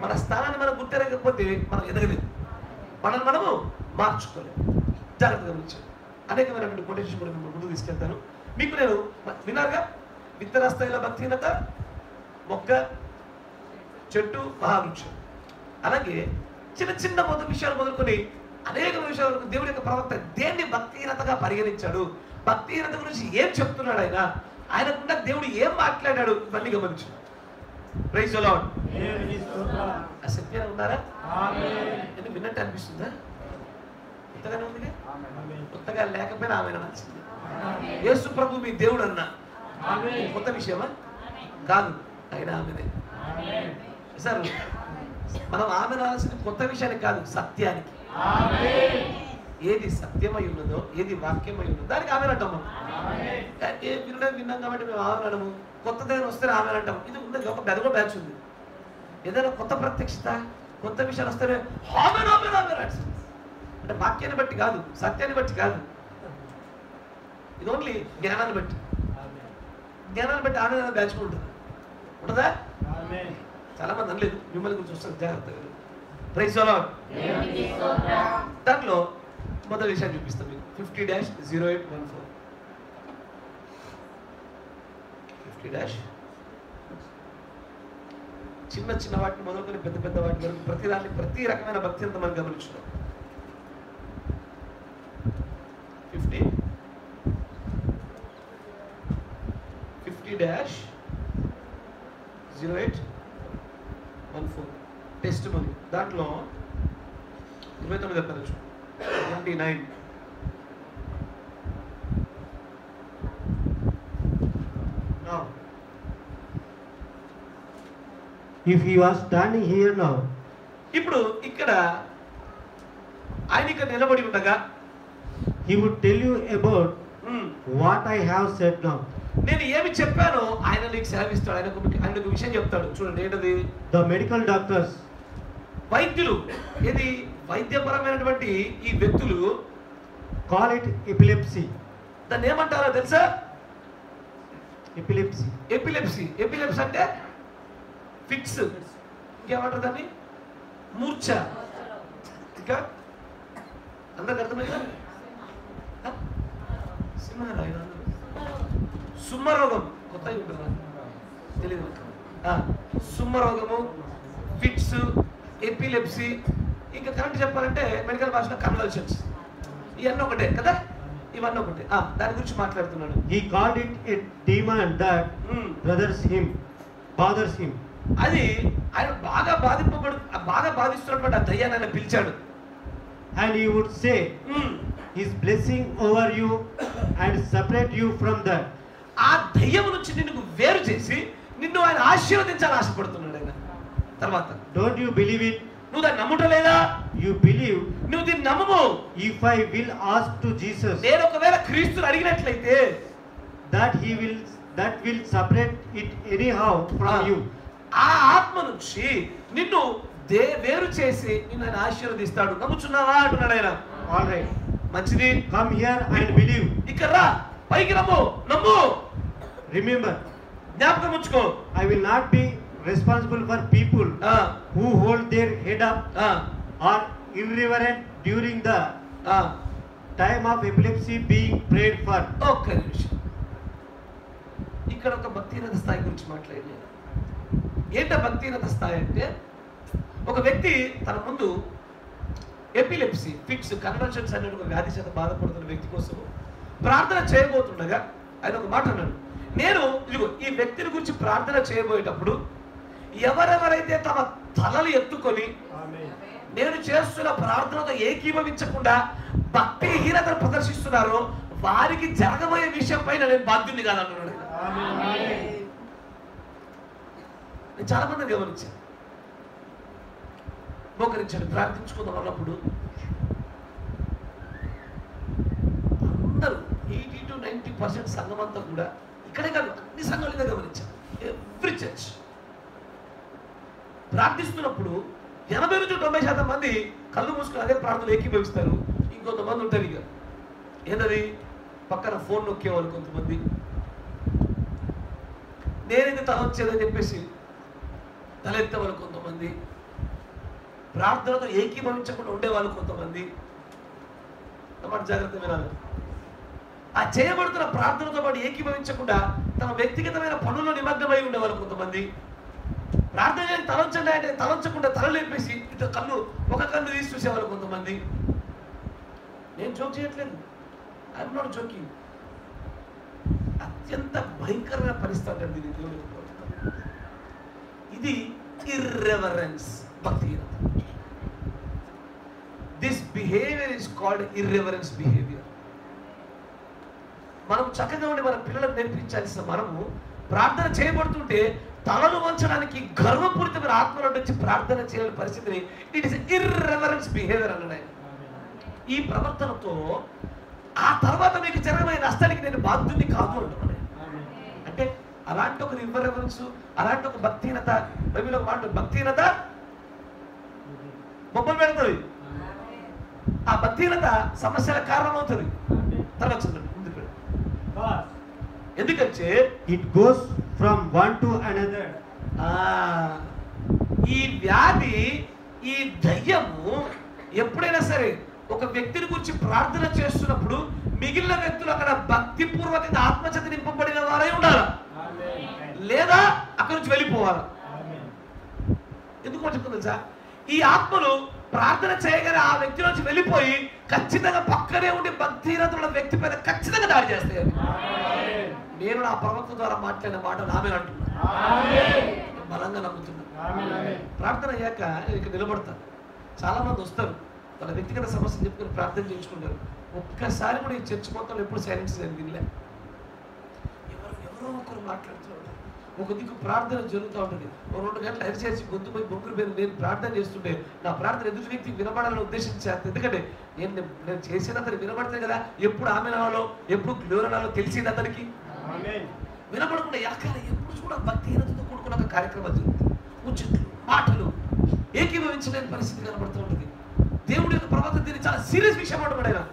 Speaker 1: మన స్థానాన్ని మనం గుర్తిరగకపోతే మనం ఎదగలేదు, మనము మార్చుకోలేము. జాగ్రత్తగా గమనించాలి. అనేకమైనటువంటి కొటేషన్ కూడా మిమ్మల్ని ముందుకు తీసుకెళ్తాను. మీకు నేను విన్నారుగా, విత్తన స్థాయిలో భక్తిహీనత, మొక్క, చెట్టు, మహావృక్షం. అలాగే చిన్న చిన్న విషయాలు మొదలుకొని అనేక విషయాలకు దేవుడి యొక్క ప్రవక్త దేన్ని భక్తిహీనతగా పరిగణించాడు, భక్తిహీనత గురించి ఏం చెప్తున్నాడు, ఆయనకుండా దేవుడు ఏం మాట్లాడాడు, ఇవన్నీ గమనించాడు. Praise the lord. సత్యం ఉన్నారా? ఎందుకు విన్నట్టు అనిపిస్తుందా? కొత్తగానే ఉందిగా. కొత్తగా లేకపోయినా ఆమె నచ్చింది. యేసు ప్రభు మీ దేవుడు అన్నా కొత్త విషయమా కాదు, అయినా ఆమెనే. సార్ మనం ఆమె రావాల్సిన కొత్త విషయానికి కాదు, సత్యానికి. ఏది సత్యమై ఉన్నదో, ఏది వాక్యమై ఉన్నదో దానికి ఆమె అంటాం. మనం విన్నాం కాబట్టి మేము ఆమె అనము. కొత్తదైనా వస్తే ఆమె అంటాం. ఇది ఉంది, ఒక బెదగో బ్యాచ్ ఉంది. ఏదైనా కొత్త ప్రత్యక్షత, కొత్త విషయాలు వస్తేనే ఆమె అంటే వాక్యాన్ని బట్టి కాదు, సత్యాన్ని బట్టి కాదు. ఇది ఓన్లీ జ్ఞానాన్ని బట్టి. జ్ఞానాన్ని బట్టి ఆమె బ్యాచ్ ఉంటుంది, ఉంటుందా? చాలా మంది అనలేదు, మిమ్మల్ని గురించి వస్తారు జాగ్రత్తగా. Praise the Lord. దాంట్లో మొదటి విషయాన్ని చూపిస్తాం మీకు. 50-0814 50- చిన్న చిన్న వాటిని మొదలుకొని పెద్ద పెద్ద వాటి వరకు ప్రతి దాన్ని ప్రతి రకమైన భక్తి అంతా మనం గమనించున్నాం. 50-0814 టెస్ట్ మనీ. దాంట్లో 29 చెప్పచ్చు. 29.
Speaker 2: Now, if he was standing here now,
Speaker 1: ఇప్పుడు ఇక్కడ ఆయన ఇక్కడ నిలబడి ఉండగా
Speaker 2: he would tell you about what I have said now.
Speaker 1: నేను ఏమి చెప్పానో ఆయన నీకు సెలవిస్తాడు. ఆయనకు విషయం చెప్తాడు. చూడండి ఏంటది?
Speaker 2: The medical doctors,
Speaker 1: వైద్యులు, ఇది వైద్యపరమైనటువంటి ఈ వ్యక్తులు
Speaker 2: call it epilepsy.
Speaker 1: దాన్ని ఏమంటారో తెలుసా?
Speaker 2: Epilepsy.
Speaker 1: ఎపిలెప్సీ. ఎపిలెప్సీ అంటే ఫిక్స్. ఇంకేమంటారు దాన్ని? మూర్ఛ. ఇంకా అందరికి అర్థమైందా? సింహరాయన సుమ్మరోగం. కొత్తగా ఉంటుందా? తెలియదు. సుమ్మరోగము, ఫిట్స్, ఎపిలెప్సీ, ఇంకా కరెక్ట్ చెప్పాలంటే మెడికల్ భాషలో కన్వల్షన్స్. ఇవన్నీ ఒకటే కదా, ఇవన్నీ ఒకటే. దాని గురించి మాట్లాడుతున్నాడు.
Speaker 2: He called it a demon that bothers him.
Speaker 1: అది ఆయన బాగా బాధిస్తున్నటువంటి ఆ దయ్యాన్ని ఆయన పిలిచాడు.
Speaker 2: And he would say his blessing over you and separate you from that.
Speaker 1: ఆ దయ్యం నుంచి నిన్ను వేరు చేసి నిన్ను ఆయన ఆశీర్వదించాలని ఆశపడుతున్నాడు ఆయన. తర్వాత
Speaker 2: Don't you believe it?
Speaker 1: నువ్వు దాన్ని నమ్ముటలేదా?
Speaker 2: You believe.
Speaker 1: నువ్వు దీన్ని నమ్మము.
Speaker 2: If I will ask to Jesus,
Speaker 1: నేను ఒకవేళ క్రీస్తుని అడిగినట్లయితే
Speaker 2: that will separate it anyhow from you.
Speaker 1: ఆ ఆత్మ నుంచి నిన్ను వేరు చేసి నిన్ను ఆయన ఆశీర్వదిస్తాడు. నమ్ముచున్నావా అంటున్నాడు ఆయన.
Speaker 2: All right,
Speaker 1: మంచిది.
Speaker 2: come here and believe.
Speaker 1: ఇక్కడ రా, పైకి నమ్ము, నమ్ము.
Speaker 2: Remember,
Speaker 1: జ్ఞాపకం ఉంచుకో.
Speaker 2: I will not be responsible for people who hold their head up or irreverent during the time of epilepsy being prayed for.
Speaker 1: ఒక్క నిమిషం. ఇక్కడ ఒక భక్తిహీనత స్థాయి గురించి మాట్లాడలేదు. ఏంట భక్తిహీనత స్థాయి అంటే, ఒక వ్యక్తి తన ముందు ఎపిలెప్సీ, ఫిట్స్, కన్వల్షన్స్ అనే ఒక వ్యాధి చేత బాధపడుతున్న వ్యక్తి కోసం ప్రార్థన చేయబోతుండగా ఆయన ఒక మాట అన్నాడు. నేను ఇదిగో ఈ వ్యక్తిని గురించి ప్రార్థన చేయబోయేటప్పుడు ఎవరెవరైతే తమ తలలు ఎత్తుకొని నేను చేస్తున్న ప్రార్థనతో ఏకీభవించకుండా భక్తిహీనతను ప్రదర్శిస్తున్నారో వారికి జరగబోయే విషయం పైన నేను బాధ్యుని కాదన్నాడు. నేను చాలా మంది గమనించాను. మోకరించండి, ప్రార్థించుకుందాం అన్నప్పుడు అందరూ 80-90% సంఘం అంతా కూడా, ఇక్కడే కాదు అన్ని సంఘాలుగా గమనించాను. ఎవ్రీ చర్చ్ ప్రార్థిస్తున్నప్పుడు 80-90% మంది కళ్ళు మూసుకుని అదే ప్రార్థనలు ఏకీభవిస్తారు. ఇంకొంతమంది ఉంటారు ఇక ఏంటది, పక్కన ఫోన్ నొక్కేవాళ్ళు కొంతమంది, నేనేది తల వచ్చేదని చెప్పేసి తలెత్తే వాళ్ళు కొంతమంది, ప్రార్థనతో ఏకీభవించకుండా ఉండేవాళ్ళు కొంతమంది. అన్నమాట జాగ్రత్త వినాలి. ఆ చేయబడుతున్న ప్రార్థనతో పాటు ఏకీభవించకుండా తమ వ్యక్తిగతమైన పనుల్లో నిమగ్నమై ఉండేవాళ్ళు కొంతమంది. ప్రార్థన తలంచండి అంటే తలంచకుండా తల లేపేసి ఇటు ఒక కన్ను తీసి చూసేవాళ్ళు కొంతమంది. నేను జోక్ చేయట్లేదు, ఐఎమ్ నాట్ జోకింగ్. అత్యంత భయంకరమైన పరిస్థితి అంటే దీన్ని దేవుడు. ఇది ఇర్రెవరెన్స్, భక్తిహీనత. This behaviour is called irreverence behaviour. మనం చక్కగా ఉండి మన పిల్లలకు నేర్పించాల్సిన మనము ప్రార్థన చేయబడుతుంటే తలలు వంచడానికి గర్వపూరితమైన ఆత్మలో నుంచి ప్రార్థన చేయాలని పరిస్థితిని ఇట్ ఇస్ ఇర్రెవరెన్స్ బిహేవియర్ అన్నాడు. ఈ ప్రవర్తనతో ఆ తర్వాత మీకు జరగమైన నష్టానికి నేను బాధ్యుని కాదు అంటున్నాను. అంటే అలాంటి ఒక ఇర్రెవరెన్స్, అలాంటి ఒక భక్తిహీనత, బైబిల్లో మాట భక్తిహీనత బొమ్మలు పెడుతుంది. ఆ భక్తిహీనత సమస్యల కారణమవుతుంది. తర్వాత ముందుకు ఎందుకంటే
Speaker 2: it goes from one to another.
Speaker 1: ఈ వ్యాధి, ఈ దయ్యము ఎప్పుడైనా సరే ఒక వ్యక్తిని గురించి ప్రార్థన చేస్తున్నప్పుడు మిగిలిన వ్యక్తులు అక్కడ భక్తిపూర్వకంగా ఆత్మచేత నింపబడిన వారై ఉండాలి, లేదా అక్కడి నుంచి వెళ్ళిపోవాలి. ఎందుకు చెప్తుంది సార్? ఈ ఆత్మలు ప్రార్థన చేయగానే ఆ వ్యక్తి నుంచి వెళ్ళిపోయి ఖచ్చితంగా పక్కనే ఉండి భక్తిహీనతల వ్యక్తి పైన ఖచ్చితంగా దాడి చేస్తాయి. నేను నా ప్రవక్త ద్వారా మాట్లాడిన మాట నామే అంటున్నా, బలంగా నమ్ముతున్నా. ప్రార్థన అయ్యాక ఇక్కడ నిలబడతాను. చాలా మంది వస్తారు, వాళ్ళ వ్యక్తిగత సమస్యలు చెప్పుకొని ప్రార్థన చేయించుకుంటారు. ఒక్కసారి కూడా ఈ చర్చ మొత్తం ఎప్పుడు సైలెన్స్ జరిగిందిలే. ఎవరో ఒకరు మాట్లాడుతూ ఉంటారు. ఒక దిక్కు ప్రార్థన జరుగుతూ ఉంటుంది. 2 గంటలు అరిచేసి గొంతు పోయి బొంగురు మీద నేను ప్రార్థన చేస్తుంటే నా ప్రార్థన ఎదుటి వ్యక్తికి వినబడాలని ఉద్దేశించాను. ఎందుకంటే నేను చేసినంత వినబడితే కదా ఎప్పుడు ఆమె నాలో ఎప్పుడు గ్లోరీ నాలో తెలిసింది అతనికి. వినపడకుండా ఎప్పుడు చూడ భక్తిహీనతతో కూడుకున్న ఒక కార్యక్రమం జరుగుతుంది. ముచ్చట్లు, మాటలు ఏకీభవించలేని పరిస్థితి కనబడుతూ ఉంటుంది. దేవుడి యొక్క ప్రవర్తన దీన్ని చాలా సీరియస్ విషయం అంటున్నాడు.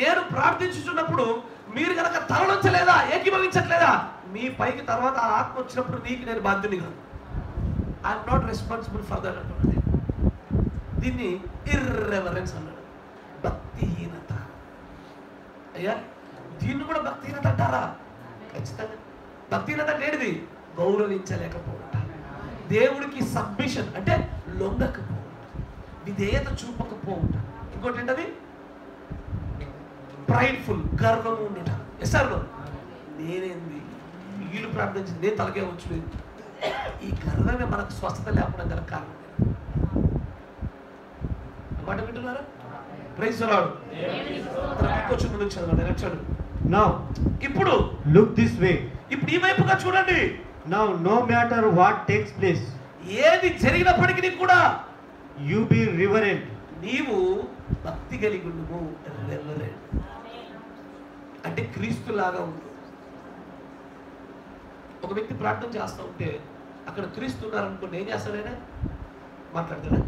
Speaker 1: నేను ప్రార్థించుతున్నప్పుడు మీరు కనుక తరలించలేదా, ఏకీభవించట్లేదా, మీ పైకి తర్వాత ఆ ఆత్మ వచ్చినప్పుడు నీకు నేను బాధ్యుని కాదు. I'm not responsible for that అంటున్నది. దీన్ని ఇర్రెవరెన్స్ అన్నాడు, భక్తిహీనత. అయ్యా దీన్ని కూడా భక్తిహీనత అంటారా? ఖచ్చితంగా. భక్తిహీనత ఏంటిది? గౌరవించలేకపోవట, దేవుడికి సబ్మిషన్ అంటే లొంగకపోవట, విధేయత చూపకపోవట. ఇంకోటి ఏంటది? ప్రైడ్ఫుల్, గర్వం ఉండట. ఎస్ఆర్లో నేనేంది, వీళ్ళు ప్రార్థించింది నేను తలకే వచ్చు. ఈ గర్వమే మనకు స్వస్థత లేకుండా గల కారణం. మాట వింటున్నారా? Praise the Lord. ఇంకొంచెం ముందుకు చదవండి. నచ్చాడు.
Speaker 2: Now,
Speaker 1: ఇప్పుడు
Speaker 2: look this way.
Speaker 1: ఇప్పుడు ఈ వైపుగా చూడండి.
Speaker 2: Now, no matter what takes place,
Speaker 1: ఏది జరిగినప్పటికీ కూడా
Speaker 2: you be reverent.
Speaker 1: నీవు భక్తి కలిగి ఉండుము. రెవరెంట్ అంటే క్రీస్తులాగా ఉండు. ఒక వ్యక్తి ప్రార్థన చేస్తూ ఉంటే అక్కడ క్రీస్తు ఉన్నారనుకోండి, ఏం చేస్తాడైనా? మాట్లాడతాడా?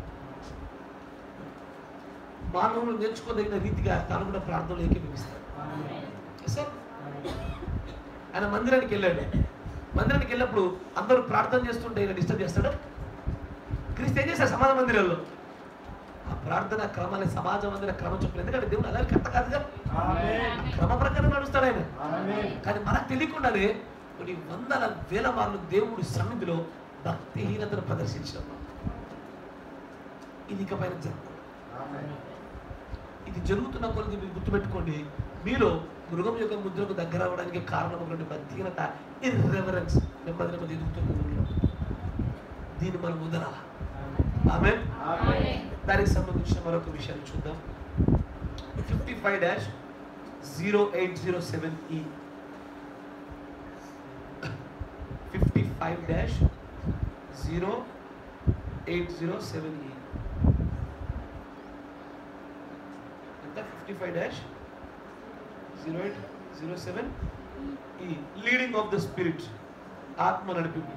Speaker 1: మానవులు నేర్చుకోదగిన రీతిగా తాను కూడా ప్రార్థనలు ఏకీభవిస్తాడు. ఆయన మందిరానికి వెళ్ళాడు. మందిరానికి వెళ్ళినప్పుడు అందరూ ప్రార్థన చేస్తుంటే ఆయన డిస్టర్బ్ చేస్తాడు. క్రీస్తు ఏం చేశాడు? సమాజ మందిరాల్లో ఆ ప్రార్థన క్రమాన్ని సమాజ మందిర క్రమం చెప్పలేదు. ఎందుకంటే దేవుడు అలాగే కట్ట కాదుగా, క్రమ ప్రకారం నడుస్తాడు ఆయన. కానీ మనకు తెలియకుండానే కొన్ని వందల వేల మార్లు దేవుడి సన్నిధిలో భక్తిహీనతను ప్రదర్శించాం. ఇది ఇకపైన జరుగుతుంది. ఇది జరుగుతున్న కొద్ది మీరు గుర్తుపెట్టుకోండి, మీలో మృగం యొక్క ముద్రకు దగ్గర అవ్వడానికి కారణం ఒకటి భక్తిహీనత, ఇర్రెవరెన్స్. నెమ్మది నెమ్మది ఎదుగుతుంది. దీన్ని మనం వదలాలి. ఆమేన్. దానికి సంబంధించిన మరొక విషయాన్ని చూద్దాం. 55-0807E 55-0807E ఎంత? 55-0807E leading of the spirit, ఆత్మ నడిపింపు.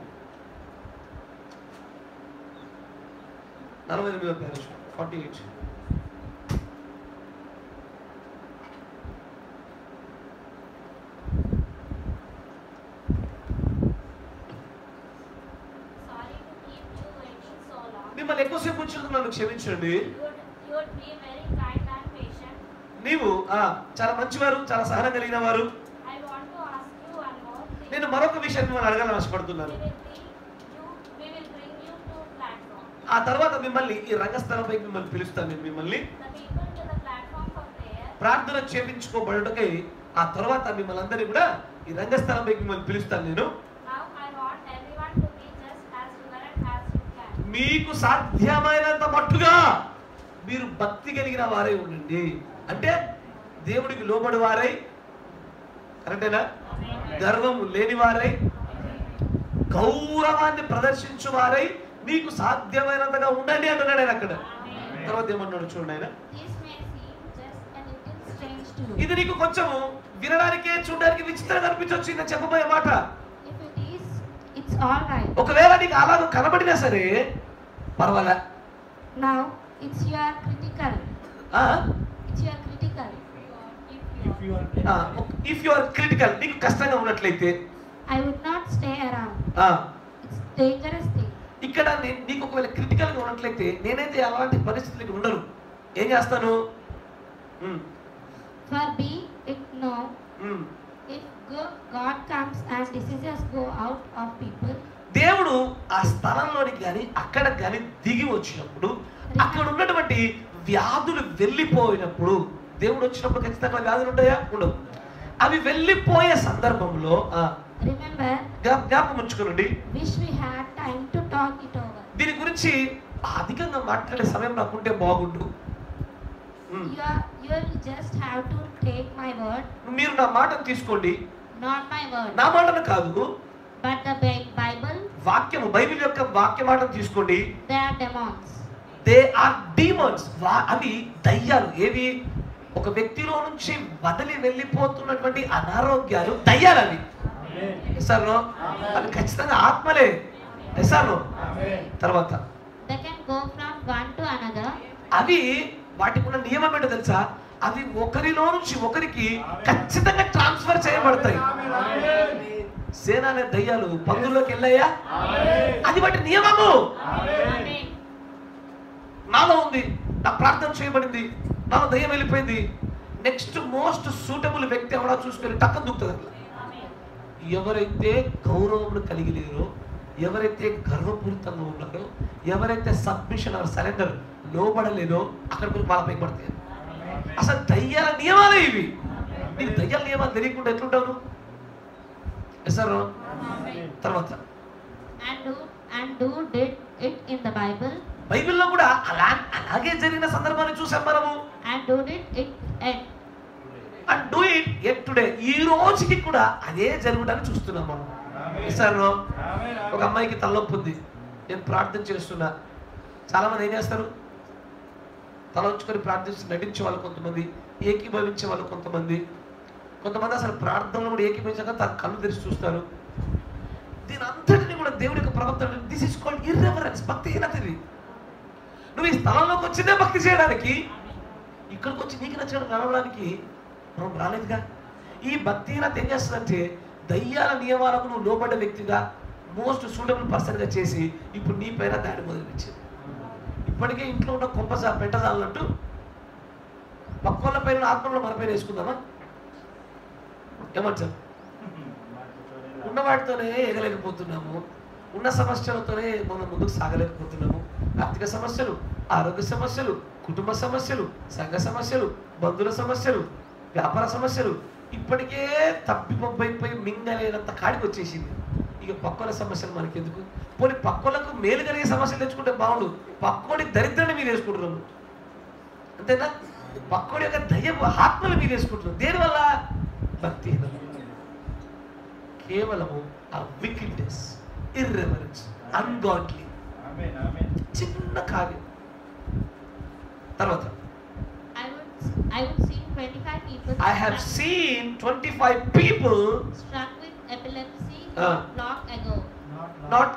Speaker 1: 48వ పేరు 48. మిమ్మల్ని ఎక్కువసేపు కూర్చుంటున్నాను, క్షమించండి.
Speaker 3: You would be very kind and patient.
Speaker 1: నీవు చాలా మంచివారు, చాలా సహనం కలిగిన వారు.
Speaker 3: I want to ask you one more thing.
Speaker 1: నేను మరొక విషయం మిమ్మల్ని అడగాలని ఆశపడుతున్నాను.
Speaker 3: We will bring you to platform.
Speaker 1: ఆ తర్వాత మిమ్మల్ని ఈ రంగస్థలంపైకి మిమ్మల్ని పిలుస్తాను. నేను మిమ్మల్ని
Speaker 3: The people to the platform for prayer.
Speaker 1: ప్రార్థన చేపించుకోబడుటకై ఆ తర్వాత మిమ్మల్ని అందరినీ కూడా ఈ రంగస్థలంపైకి మిమ్మల్ని పిలుస్తాను నేను.
Speaker 3: Now I want everyone to be just as reverent as you can.
Speaker 1: మీకు సాధ్యమైనంత మట్టుగా మీరు భక్తి కలిగిన వారై ఉండండి. అంటే దేవుడికి లోబడి వారై, కరెక్టేనా? గర్వం లేని వారై, గౌరవాన్ని ప్రదర్శించు వారై మీకు సాధ్యమైనంతగా ఉండండి అంటున్నాడు ఆయన అక్కడ. తర్వాత ఏమన్నాడు చూడండి ఆయన.
Speaker 3: This may seem just a little strange to you.
Speaker 1: ఇది నీకు కొంచెం వినడానికి చూడడానికి విచిత్రంగా అనిపించవచ్చు నేను చెప్పబోయే మాట.
Speaker 3: If it is, it's all right.
Speaker 1: ఒకవేళ నీకు అలాగ కనబడినా సరే పర్వాలే.
Speaker 3: Now it's your critical.
Speaker 1: ఆ?
Speaker 3: It's your critical.
Speaker 1: If you are critical, నీకు కష్టంగా ఉన్నట్లయితే
Speaker 3: I would not stay around.
Speaker 1: ఆ,
Speaker 3: It's dangerous thing.
Speaker 1: ఇక్కడ నీకు ఒకవేళ క్రిటికల్ గా ఉన్నట్లయితే నేనైతే అలాంటి పరిస్థితులకు ఉండను. ఏం చేస్తాను?
Speaker 3: For be it known,
Speaker 1: um.
Speaker 3: if God comes and diseases go out of people,
Speaker 1: దేవుడు ఆ స్థలంలోనికి కానీ అక్కడ కానీ దిగి వచ్చినప్పుడు, అక్కడ ఉన్నటువంటి వ్యాధులు వెళ్ళిపోయినప్పుడు, దేవుడు వచ్చినప్పుడు ఖచ్చితంగా వ్యాధులు ఉంటాయా? ఉండవు. అవి వెళ్ళిపోయే సందర్భంలో
Speaker 3: remember,
Speaker 1: జ్ఞాపకం ఉంచుకోనండి.
Speaker 3: wish we had time to talk it over.
Speaker 1: దీని గురించి అధికంగా మాట్లాడే సమయం నాకుంటే బాగుండు.
Speaker 3: You will just have to take my word,
Speaker 1: మీరు నా మాటను తీసుకోండి.
Speaker 3: not my word,
Speaker 1: నా మాటను కాదు,
Speaker 3: but the Bible.
Speaker 1: వాక్యము, బైబిల్ యొక్క వాక్య మాటను తీసుకోండి.
Speaker 3: They are demons.
Speaker 1: They are demons. అవి దయ్యాలు. ఏవి? ఒక వ్యక్తిలో నుంచి వదిలి వెళ్ళిపోతున్నటువంటి అనారోగ్యాలు దయ్యాలు. అవి సార్ అవి ఖచ్చితంగా ఆత్మలే సార్. తర్వాత
Speaker 3: They can go from one to another.
Speaker 1: అవి వాటికి ఉన్న నియమం ఏంటో తెలుసా? అవి ఒకరిలో నుంచి ఒకరికి ఖచ్చితంగా ట్రాన్స్ఫర్ చేయబడతాయి. సేన అనే దయ్యాలు పందుల్లోకి వెళ్ళాయా? అది వాటి నియమము.
Speaker 3: Amen.
Speaker 1: నాలో ఉంది, నా ప్రార్థన చేయబడింది, నాలో దయ్యం వెళ్ళిపోయింది. నెక్స్ట్ మోస్ట్ సూటబుల్ వ్యక్తి ఎవడా చూసుకొని టక్కన దూకుతుంది అట్లా. ఎవరైతే గౌరవం కలిగి లేరో, ఎవరైతే గర్వపూరితంగా ఉన్నారో, ఎవరైతే సబ్మిషన్ ఆర్ సరెండర్ లోబడలేదో అక్కడ వాళ్ళపై పడతాయి. అసలు దయ్యాల నియమాలే ఇవి. నీకు దయ్యాల నియమాలు తెలియకుండా ఎట్లుంటావు? సార్ తర్వాత
Speaker 3: And do did it in the Bible.
Speaker 1: బైబిల్లో కూడా అలాగే జరిగిన సందర్భాన్ని చూసాం మనము.
Speaker 3: And do it
Speaker 1: and do it at today. ఈ రోజుకి కూడా అదే జరుగుతాన్ని చూస్తున్నాం మనం. సార్ ఒక అమ్మాయికి తలనొప్పి ఉంది, నేను ప్రార్థన చేస్తున్నా. చాలా మంది ఏం చేస్తారు? తల ఉంచుకొని ప్రార్థిస్తూ నటించే వాళ్ళు కొంతమంది, ఏకీభవించే వాళ్ళు కొంతమంది అసలు ప్రార్థనలు కూడా ఏకీభవించాక తన కళ్ళు తెరిచి చూస్తారు. దీని అంతటిని కూడా దేవుడి యొక్క ప్రవర్తన, దిస్ ఇస్ కాల్డ్ ఇర్రెవరెన్స్, భక్తిహీనతది. నువ్వు ఈ స్థలంలోకి వచ్చిందే భక్తి చేయడానికి, ఇక్కడికి వచ్చి నీకు నచ్చడం నడవడానికి మనం రాలేదుగా. ఈ భక్తిహీనత ఏం చేస్తుందంటే దయ్యాల నియమాలకు నువ్వు లోబడ్డ వ్యక్తిగా, మోస్ట్ సూటబుల్ పర్సన్గా చేసి ఇప్పుడు నీ పైన దాడి మొదలుపెట్టింది. ఇప్పటికే ఇంట్లో ఉన్న పెట్టజాలన్నట్టు పక్కల పైన ఆత్మలో మన పైన వేసుకుందామా? ఏమంటారు? ఉన్న వాటితోనే ఎగలేకపోతున్నాము, ఉన్న సమస్యలతోనే మనం ముందుకు సాగలేకపోతున్నాము. ఆర్థిక సమస్యలు, ఆరోగ్య సమస్యలు, కుటుంబ సమస్యలు, సంఘ సమస్యలు, బంధువుల సమస్యలు, వ్యాపార సమస్యలు ఇప్పటికే తప్పిపోయిపోయి మింగలేనంత కాడికి వచ్చేసింది. ఇక పక్కల సమస్యలు మనకెందుకు? పోనీ పక్కలకు మేలు కలిగే సమస్యలు తెచ్చుకుంటే బాగుండు. పక్కోడి దరిద్రాన్ని మీరు వేసుకుంటున్నాము, అంతేనా? పక్కోడి యొక్క దయ్యపు ఆత్మలు మీరు వేసుకుంటున్నాం. దేనివల్ల? భక్తిహీనత, కేవలము ఆ వికెడ్నెస్, ఇర్రెవరెన్స్, అన్గాడ్లీ, చిన్న కార్యం. తర్వాత
Speaker 3: I would see 25 people.
Speaker 1: I have seen 25 people
Speaker 3: struck with epilepsy long ago.
Speaker 1: Not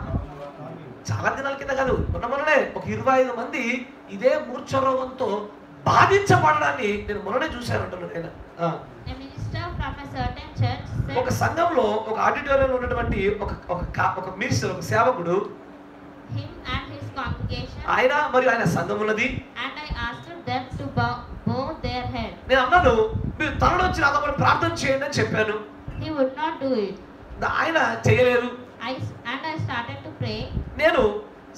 Speaker 1: చాలా దినాల కింద కాదు, మొన్ననే ఒక 25 మంది ఇదే మూర్ఛ రోగంతో బాధించబడడాన్ని నేను మొన్ననే చూశాను అంటున్నాను నేను.
Speaker 3: A minister from a certain church said,
Speaker 1: ఒక సంఘంలో ఒక ఆడిటోరియంలో ఉన్నటువంటి ఒక మినిస్టర్, ఒక సేవకుడు
Speaker 3: him and his congregation,
Speaker 1: ఆయన మరియు ఆయన సంఘం ఉన్నది.
Speaker 3: and I asked them to bow their head.
Speaker 1: నేను అన్నాను మీరు తలలో వచ్చి నాతో పాటు ప్రార్థన చేయండి అని చెప్పాను.
Speaker 3: He would not do it.
Speaker 1: ఆయన చేయలేదు.
Speaker 3: I started to pray,
Speaker 1: నేను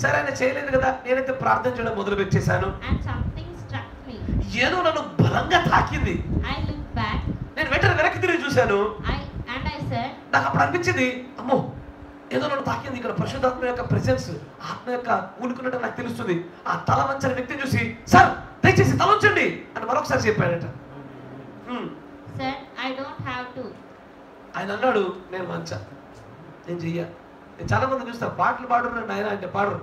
Speaker 1: సరే ఆయన చేయలేదు కదా నేనైతే ప్రార్థన చేయడం మొదలు పెట్టేశాను.
Speaker 3: and something struck me.
Speaker 1: ఏదో నన్ను బలంగా తాకింది.
Speaker 3: I looked back.
Speaker 1: నేను వెంటనే వెనక్కి తిరిగి చూశాను.
Speaker 3: I said,
Speaker 1: నాకు అప్పుడు అనిపించింది అమ్మో ఏదో నన్ను తాకింది, ఇక్కడ పరిశుద్ధాత్మ యొక్క ప్రెసెన్స్, ఆత్మ యొక్క ఊనుకున్నట్టు నాకు తెలుస్తుంది. ఆ తల వంచని వ్యక్తిని చూసి సార్ దయచేసి తల ఉంచండి అని మరొకసారి చెప్పాడట.
Speaker 3: said, I don't have to.
Speaker 1: ఆయన అన్నాడు నేను మంచా, నేను చెయ్య. నేను చాలా మంది చూస్తాను పాటలు పాడరు ఆయన అంటే పాడరు,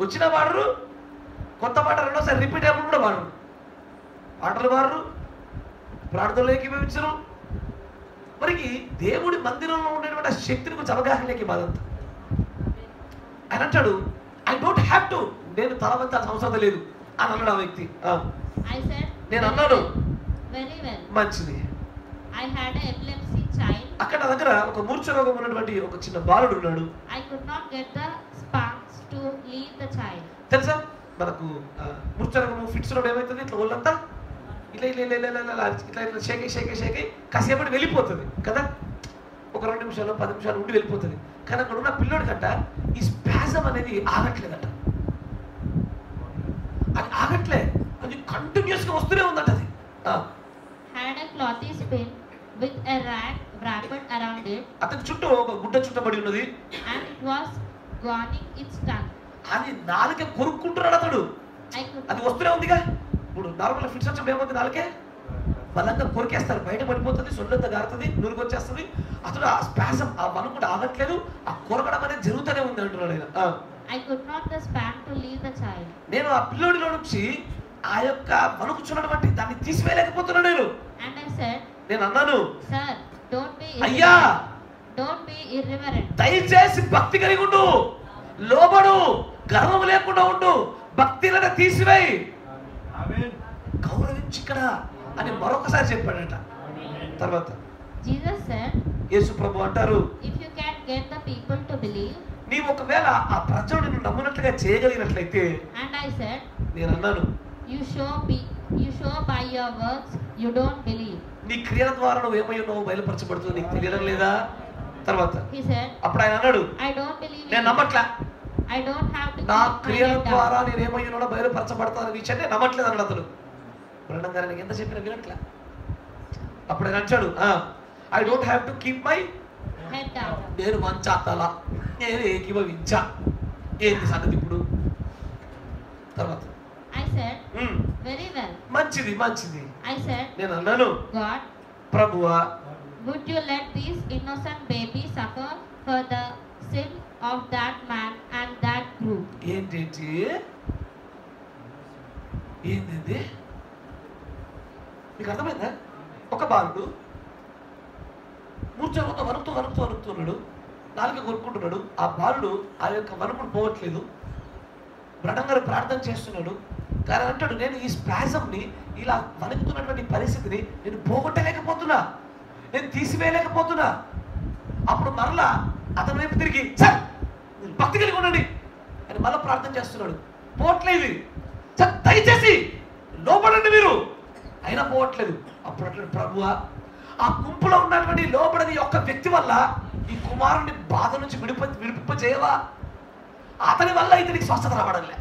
Speaker 1: వచ్చినా పాడరు, కొత్త పాట రెండోసారి రిపీట్ అయినప్పుడు కూడా పాడరు, పాటలు పాడరు, ప్రార్థనలు ఏకీభవించరు. మరికి దేవుడి మందిరంలో ఉండేటువంటి ఆ శక్తిని గురించి అవగాహన లేక బాధంతా. ఆయన అంటాడు ఐ డోంట్ హ్యావ్ టు, నేను తల వంచాల్సిన అవసరం లేదు అని అన్నాడు ఆ వ్యక్తి. నేను అన్నాను
Speaker 3: very well.
Speaker 1: మంచిది.
Speaker 3: I had an epilepsy child.
Speaker 1: అక్కడ నా దగ్గర ఒక మూర్ఛ రోగం ఉన్నటువంటి ఒక చిన్న బాలుడు ఉన్నాడు.
Speaker 3: I could not get the sparks to leave the child.
Speaker 1: తెలుసా మనకు మూర్ఛ రోగము ఫిట్స్ రోగం ఏమవుతుంది, ఇట్లా ఒళ్ళంతా ఇలా ఇలా ఇలా ఇలా ఇలా ఇట్లా ఇట్లా షేకి షేకి షేకి కాసేపటి వెళ్ళిపోతుంది కదా, ఒక 2 నిమిషాలు 10 నిమిషాలు ఉండి వెళ్ళిపోతుంది. కానీ అక్కడ ఉన్న పిల్లోడి కంట ఈ స్పాజం అనేది ఆగట్లేదట, అది ఆగట్లే, అది కంటిన్యూస్ గా వస్తూనే ఉందట. అది
Speaker 3: had a clothy spin with a rag wrapped around it,
Speaker 1: అతని చుట్టూ ఒక గుడ్డ చుట్టబడి ఉన్నది,
Speaker 3: and it was gnaawing its tongue.
Speaker 1: అది నాలుక కొరుక్కుంటున్నాడు అతడు. అది వస్తూనే ఉందిగా. ఇప్పుడు నార్మల్ ఫిట్స్ వచ్చినప్పుడు ఏమవుతుంది, నాలుకే బలంగా కొరికేస్తారు, బయట పడిపోతుంది, సొల్లంతా గారుతుంది, నూరుకు వచ్చేస్తుంది. అతడు ఆ స్పాసం ఆ వణుకుడు ఆగట్లేదు, ఆ కొరకడం అనేది జరుగుతూనే ఉంది అంటున్నాడు ఆయన.
Speaker 3: I could not the span to leave the child.
Speaker 1: నేను ఆ పిల్లోడిలో నుంచి ఆ యొక్క వణుకుచున్నటువంటి దాన్ని తీసివేయలేకపోతున్నాను నేను.
Speaker 3: And I said,
Speaker 1: నేను అన్నాను
Speaker 3: sir, don't be
Speaker 1: అయ్యా
Speaker 3: don't be irreverent.
Speaker 1: దయచేసి భక్తి కలిగి ఉండు, లోబడు, గర్వం లేకుండా ఉండు, భక్తిలను తీసివేయి, గౌరవించి ఇక్కడ అని మరొకసారి చెప్పాడట. తర్వాత
Speaker 3: Jesus said,
Speaker 1: యేసు ప్రభు అంటారు
Speaker 3: if you can get the people to believe.
Speaker 1: నీవు ఒకవేళ ఆ ప్రజలు నిన్ను నమ్మునట్లుగా చేయగలిగినట్లయితే.
Speaker 3: And I said,
Speaker 1: నేను అన్నాను
Speaker 3: you show by your works you don't believe.
Speaker 1: నీ క్రియల ద్వారా నువ్వు ఏమై ఉన్నావు బయలుపరచబడుతుంది, నీకు తెలియడం లేదా. తర్వాత
Speaker 3: He said,
Speaker 1: అప్పుడు ఆయన అన్నాడు
Speaker 3: I don't believe.
Speaker 1: నేను నమ్మట్లా,
Speaker 3: I don't have to.
Speaker 1: నా క్రియల ద్వారా నేను ఏమై ఉన్నాడో బయలుపరచబడతాను విషయాన్ని నమ్మట్లేదు అన్నాడు అతను. బ్రహ్మం గారు నీకు ఎంత చెప్పినా వినట్లా. అప్పుడు ఆయన అంటాడు I don't have to keep my
Speaker 3: head down.
Speaker 1: నేను మంచాతలా, నేను ఏకీభవించా. ఏంటి సంగతి ఇప్పుడు? తర్వాత
Speaker 3: I said, very well.
Speaker 1: మంచిది మంచిది.
Speaker 3: I said,
Speaker 1: నేను అన్నాను
Speaker 3: God,
Speaker 1: ప్రభువా,
Speaker 3: would you let these innocent babies suffer for the sin of that man and that group?
Speaker 1: ఏంటి ఏంది మీకు అర్థమైందా? ఒక బాలుడు మూర్ఛతో వణుకుతున్నాడు, నాలుక కొరుక్కుంటున్నాడు. ఆ బాలుడు ఆ యొక్క వణుకుడు పోవట్లేదు. బ్రహ్మం గారు ప్రార్థన చేస్తున్నాడు. కానీ అంటాడు నేను ఈ స్పాజంని, ఇలా వణుకుతున్నటువంటి పరిస్థితిని నేను పోగొట్టలేకపోతున్నా, నేను తీసివేయలేకపోతున్నా. అప్పుడు మరలా అతని వైపు తిరిగి సార్ మీరు భక్తి కలిగి ఉండండి అని మళ్ళీ ప్రార్థన చేస్తున్నాడు. పోవట్లేదు. సార్ దయచేసి లోపడండి మీరు, అయినా పోవట్లేదు. అప్పుడు అట్లా ప్రభువా ఆ గుంపులో ఉన్నటువంటి లోపడని యొక్క వ్యక్తి వల్ల ఈ కుమారుని బాధ నుంచి విడిపింప చేయవా, అతని వల్ల ఇతనికి స్వస్థత రావడంలే.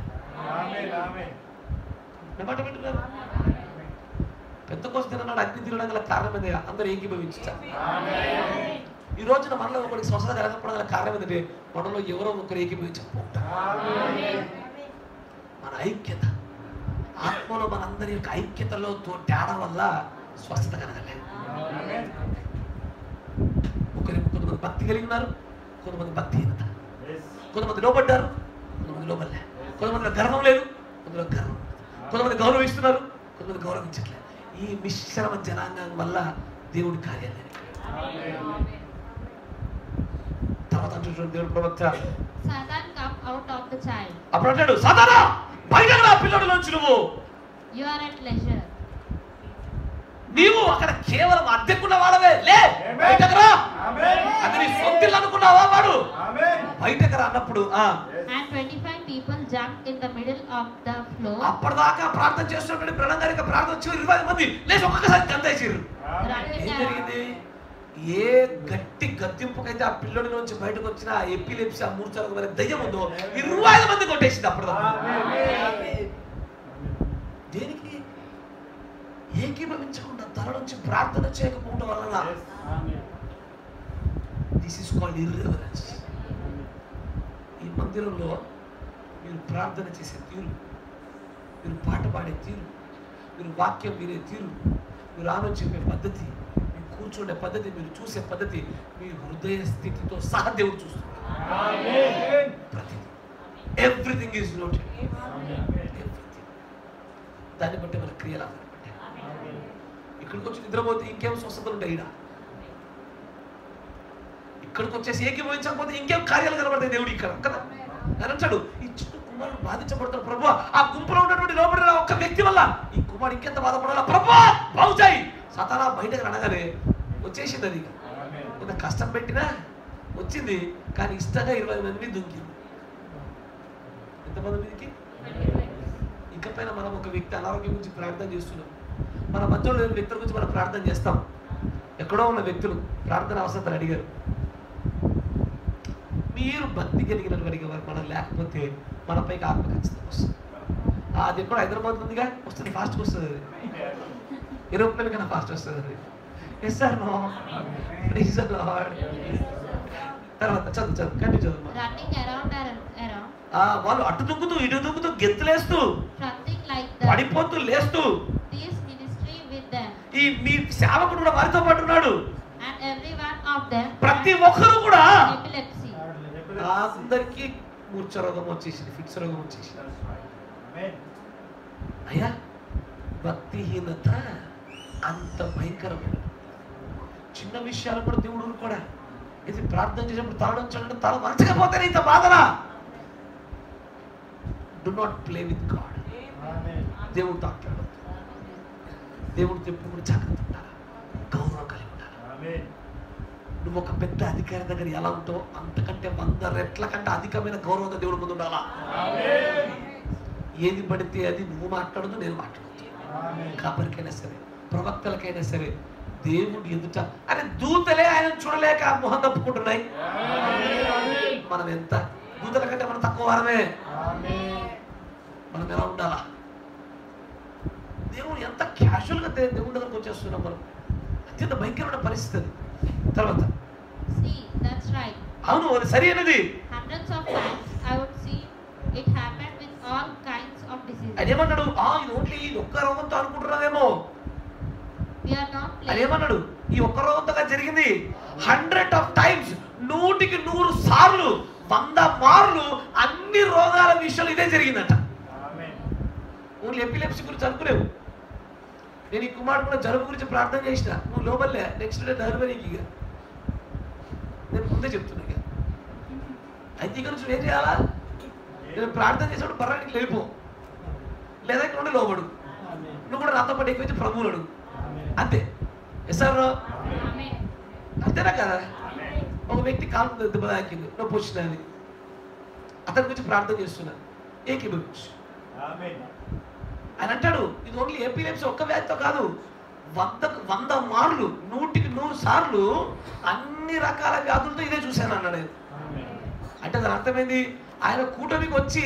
Speaker 1: పెద్ద కోసం తిన్నాడు, అగ్ని తినడం గల కారణం ఏంది? అందరూ ఏకీభవించారు. ఈ రోజున మనలో ఒకరికి స్వస్థత కలగకపోవడం గల కారణం ఏంటంటే మనలో ఎవరో ఒకరు ఏకీభవించకపోతారు. మన ఐక్యత, ఆత్మలో మనందరి యొక్క ఐక్యతలో తేడా వల్ల స్వస్థత కలగలేదు. కొంతమంది భక్తి కలిగి ఉన్నారు, కొంతమంది భక్తిహీనత, కొంతమంది లోబడ్డారు, కొంతమంది లోబడలే, కొంతమంది గర్వం లేదు, కొంతమంది గర్వం, కొంతమంది గౌరవిస్తున్నారు, కొంతమంది గౌరవించట్లేదు. ఈ మిశ్రమ జనాంగం వల్ల దేవుడి కార్యాలు తర్వాత అంటున్నాడు దేవుడు ప్రవక్త,
Speaker 3: Satan come out of the child.
Speaker 1: అప్పుడు అంటాడు సాతానా బయటకు రా పిల్లడిలోంచి, నువ్వు
Speaker 3: You are at leisure.
Speaker 1: నీవు అక్కడ కేవలం అద్దెకున్న వాడవే, లే బయటకు రా. అది నీ సొంతిల్లు అనుకున్నావా? వాడు బయటకు రా అన్నప్పుడు
Speaker 3: And 25 people jumped in the middle of the floor.
Speaker 1: అప్పటిదాకా ప్రార్థన చేస్తున్నటువంటి ప్రణంగారిక ప్రార్థన వచ్చి 20 మంది లేచి ఒక్కసారి గంతేసారు.
Speaker 3: Running
Speaker 1: ఏం
Speaker 3: around.
Speaker 1: జరిగింది? ఏ గట్టి గద్దింపుకైతే ఆ పిల్లడి నుంచి బయటకు వచ్చిన ఆ ఎపిలెప్సీ, ఆ మూర్ఛలకు మరి దయ్యం ఉందో 25 మంది కొట్టేసింది అప్పటిదాకా. దేనికి? ఏకీభవించకుండా తల నుంచి ప్రార్థన చేయకపోవడం వలన. This is called irreverence. ఈ మందిరంలో మీరు ప్రార్థన చేసే తీరు, మీరు పాట పాడే తీరు, మీరు వాక్యం వినే తీరు, మీరు ఆలోచన చెప్పే పద్ధతి, మీరు కూర్చుండే పద్ధతి, మీరు చూసే పద్ధతి, మీ హృదయ స్థితితో సహా దేవుడు చూస్తున్నారు. ప్రతిదీ, ఎవ్రీథింగ్ ఈజ్ నోటెడ్. దాన్ని బట్టి మన క్రియలు ఆధారపడ్డాయి. ఇక్కడికి వచ్చి నిద్రపోతే ఇంకేం స్వస్థతలు ఉంటాయి. ఇక్కడికి వచ్చేసి ఏకీభవించకపోతే ఇంకేం కార్యాలు కనబడతాయి దేవుడు ఇక్కడ కదా అని అంటాడు. ఈ చిన్న కుమారుడు బాధించబడతాడు ప్రభు, ఆ గుంపులో ఉన్నటువంటి లోపల ఒక్క వ్యక్తి వల్ల ఈ కుమారుడు ఇంకెంత బాధపడాలా ప్రభు బాగుచాయి. సతానా బయటకు అనగానే వచ్చేసింది. అది కొంత కష్టం పెట్టినా వచ్చింది, కానీ ఇష్టంగా 20 మంది దుంకింది. ఎంతమంది మీదకి? ఇకపైన మనం ఒక వ్యక్తి అనారోగ్యం గురించి ప్రార్థన చేస్తున్నాం, మన మధ్యలో లేని వ్యక్తుల గురించి మనం ప్రార్థన చేస్తాం. ఎక్కడో ఉన్న వ్యక్తులు ప్రార్థన అవసరం అడిగారు, మీరు భక్తి కలిగిన వారు మనం లేకపోతే మనపైకి ఆత్మ ఖచ్చితంగా వస్తుంది. అది ఎక్కడో హైదరాబాద్ ఉందిగా, వస్తుంది, ఫాస్ట్గా వస్తుంది. అది ఏరోప్లేన్ కన్నా ఫాస్ట్ వస్తుంది. అది yes sir no please Lord. తర్వాత చదువు కంటిన్యూ చదువు.
Speaker 3: Running around.
Speaker 1: వాళ్ళు అటు దుక్కుతూ ఇటు దుక్కుతూ గెంతులేస్తూ పడిపోతూ లేస్తూ
Speaker 3: This ministry with them.
Speaker 1: ఈ మీ సేవకుడు కూడా వారితో పాటు ఉన్నాడు.
Speaker 3: And every one of them.
Speaker 1: ప్రతి ఒక్కరు కూడా
Speaker 3: Epilepsy.
Speaker 1: అందరికీ మూర్ఛ రోగం వచ్చేసింది, ఫిట్స్ రోగం వచ్చేసింది. అయ్యా భక్తిహీనత అంత భయంకరమైన చిన్న విషయాలు కూడా దేవుడు కూడా ఇది ప్రార్థన చేసినప్పుడు తలడంచడం తల మరచకపోతే ఇంత బాధనా. Do not play with God. దేవుడు తాట్లాడు, దేవుడు ఎప్పుడు జాగ్రత్త ఉండాలి, గౌరవం కలిగి ఉండాలి. నువ్వు ఒక పెద్ద అధికారి దగ్గర ఎలా ఉంటావో అంతకంటే 100 రెట్ల కంటే అధికమైన గౌరవంగా దేవుడు ముందు ఉండాలా. ఏది పడితే అది నువ్వు మాట్లాడదు, నేను మాట్లాడదు. కాపరికైనా సరే, ప్రవక్తలకైనా సరే, దేవుడు ఎదుట అరే దూతలే ఆయన చూడలేక మొహం తప్పుకుంటున్నాయి. మనం ఎంత దూతల కంటే మనం తక్కువ వారమే. మనం ఎలా ఉండాలా? దేవుడు ఎంత క్యాజువల్గా దేవుడి దగ్గరకు వచ్చేస్తున్నాం మనం. అత్యంత భయంకరమైన పరిస్థితి. తర్వాత
Speaker 3: See, that's right.
Speaker 1: అవును, అది సరి అనేది.
Speaker 3: Hundreds of times I would see it happen with all kinds of diseases.
Speaker 1: అదేమన్నాడు? ఇది ఓన్లీ ఒక్క రోగంతో అనుకుంటున్నావేమో.
Speaker 3: We are not playing.
Speaker 1: అదేమన్నాడు? ఈ ఒక్క రోగంతో జరిగింది 100 of times, 100కి 100 సార్లు, 100 మార్లు అన్ని రోగాల విషయంలో ఇదే జరిగిందట. ఓన్లీ ఎపిలెప్సీ గురించి అనుకునేవు. నేను ఈ కుమారుడు కూడా జలుబు గురించి ప్రార్థన చేసిన, నువ్వు లోపలే నెక్స్ట్ డే డెలివరీకి. ఇక నేను ముందే చెప్తున్నా. ఇక అయితే ఇక నుంచి ఏం చేయాలా? నేను ప్రార్థన చేసినప్పుడు పర్వానికి లేపో, లేదా ఇక్కడ ఉండి లోబడు. నువ్వు కూడా నాతో పాటు ఎక్కువ ప్రభువులు అడుగు. అంతే. సార్ అంతేనా కదా? ఒక వ్యక్తి కాలు దెబ్బ తాకింది, నొప్పి వచ్చినది, అతని గురించి ప్రార్థన చేస్తున్నా, ఏకీభవించు. ఆయన అంటాడు ఇది ఓన్లీ ఎపిలెప్సీ ఒక్క వ్యాధితో కాదు, 100 మార్లు, 100కి 100 సార్లు అన్ని రకాల వ్యాధులతో ఇదే చూశాను అన్నాడు. అంటే దాని అర్థమైంది, ఆయన కూటమికి వచ్చి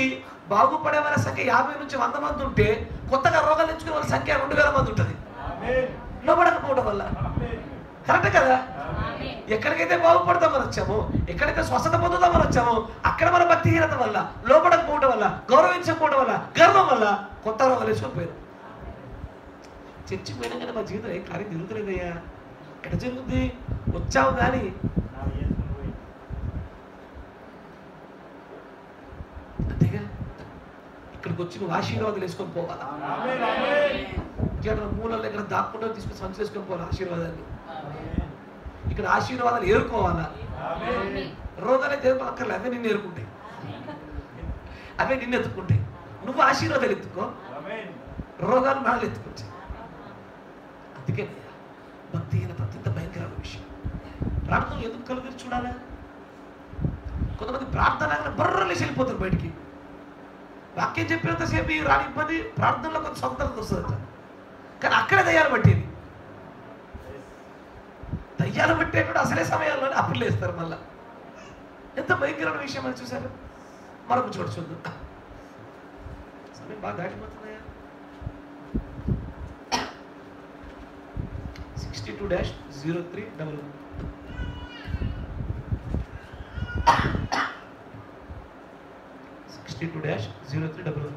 Speaker 1: బాగుపడే వాళ్ళ సంఖ్య 50 నుంచి 100 మంది ఉంటే కొత్తగా రోగాలు తెచ్చుకునే వాళ్ళ సంఖ్య 2000 మంది ఉంటుంది. లోపడకపోవడం వల్ల. కరెక్ట్ కదా? ఎక్కడికైతే బాగుపడతామని వచ్చామో, ఎక్కడైతే స్వస్థత పొందుతామని వచ్చామో, అక్కడ మన భక్తిహీనత వల్ల, లోపడకపోవడం వల్ల, గౌరవించకపోవడం వల్ల, గర్వం వల్ల కొత్త రోగాలు వేసుకొని పోయారు. చర్చికి పోయినా కానీ మా జీవితం ఏం కార్యం జరుగుతులేదయ్యా. ఎక్కడ జరుగుద్ది? వచ్చావు కానీ అంతేగా. ఇక్కడికి వచ్చి నువ్వు ఆశీర్వాదాలు వేసుకొని పోవాలా. మూలలో ఎక్కడ దాక్కుండా తీసుకుని సంచి వేసుకొని పోవాలి ఆశీర్వాదాన్ని. ఇక్కడ ఆశీర్వాదాలు ఏరుకోవాలా. రోగాలే జరపక్కర్లే, అవే నిన్ను ఏరుకుంటాయి, అవే నిన్ను ఎత్తుకుంటాయి. నువ్వు ఆశీర్వాదాలు ఎత్తుకో, రోగాలు మనల్ని ఎత్తుకొచ్చాయి. అందుకే భక్తిహీనత అత్యంత భయంకరమైన విషయం. ప్రార్థనలు ఎందుకు కలుగురు చూడాలా? కొంతమంది ప్రార్థన బర్రలేసి వెళ్ళిపోతారు బయటికి. వాక్యం చెప్పినంతసేపు రాని ఇబ్బంది, ప్రార్థనలో కొంత సొంతత వస్తుందట. కానీ అక్కడే దయ్యాలు పట్టేది. దయ్యాలు పట్టేటప్పుడు అసలే సమయాల్లోనే అప్పులు వేస్తారు. మళ్ళా ఎంత భయంకరమైన విషయం అని చూసారు. మరొక చోటు చూద్దాం. సమయం బాగా దాటిపోతున్నాయా? 62-03 62-03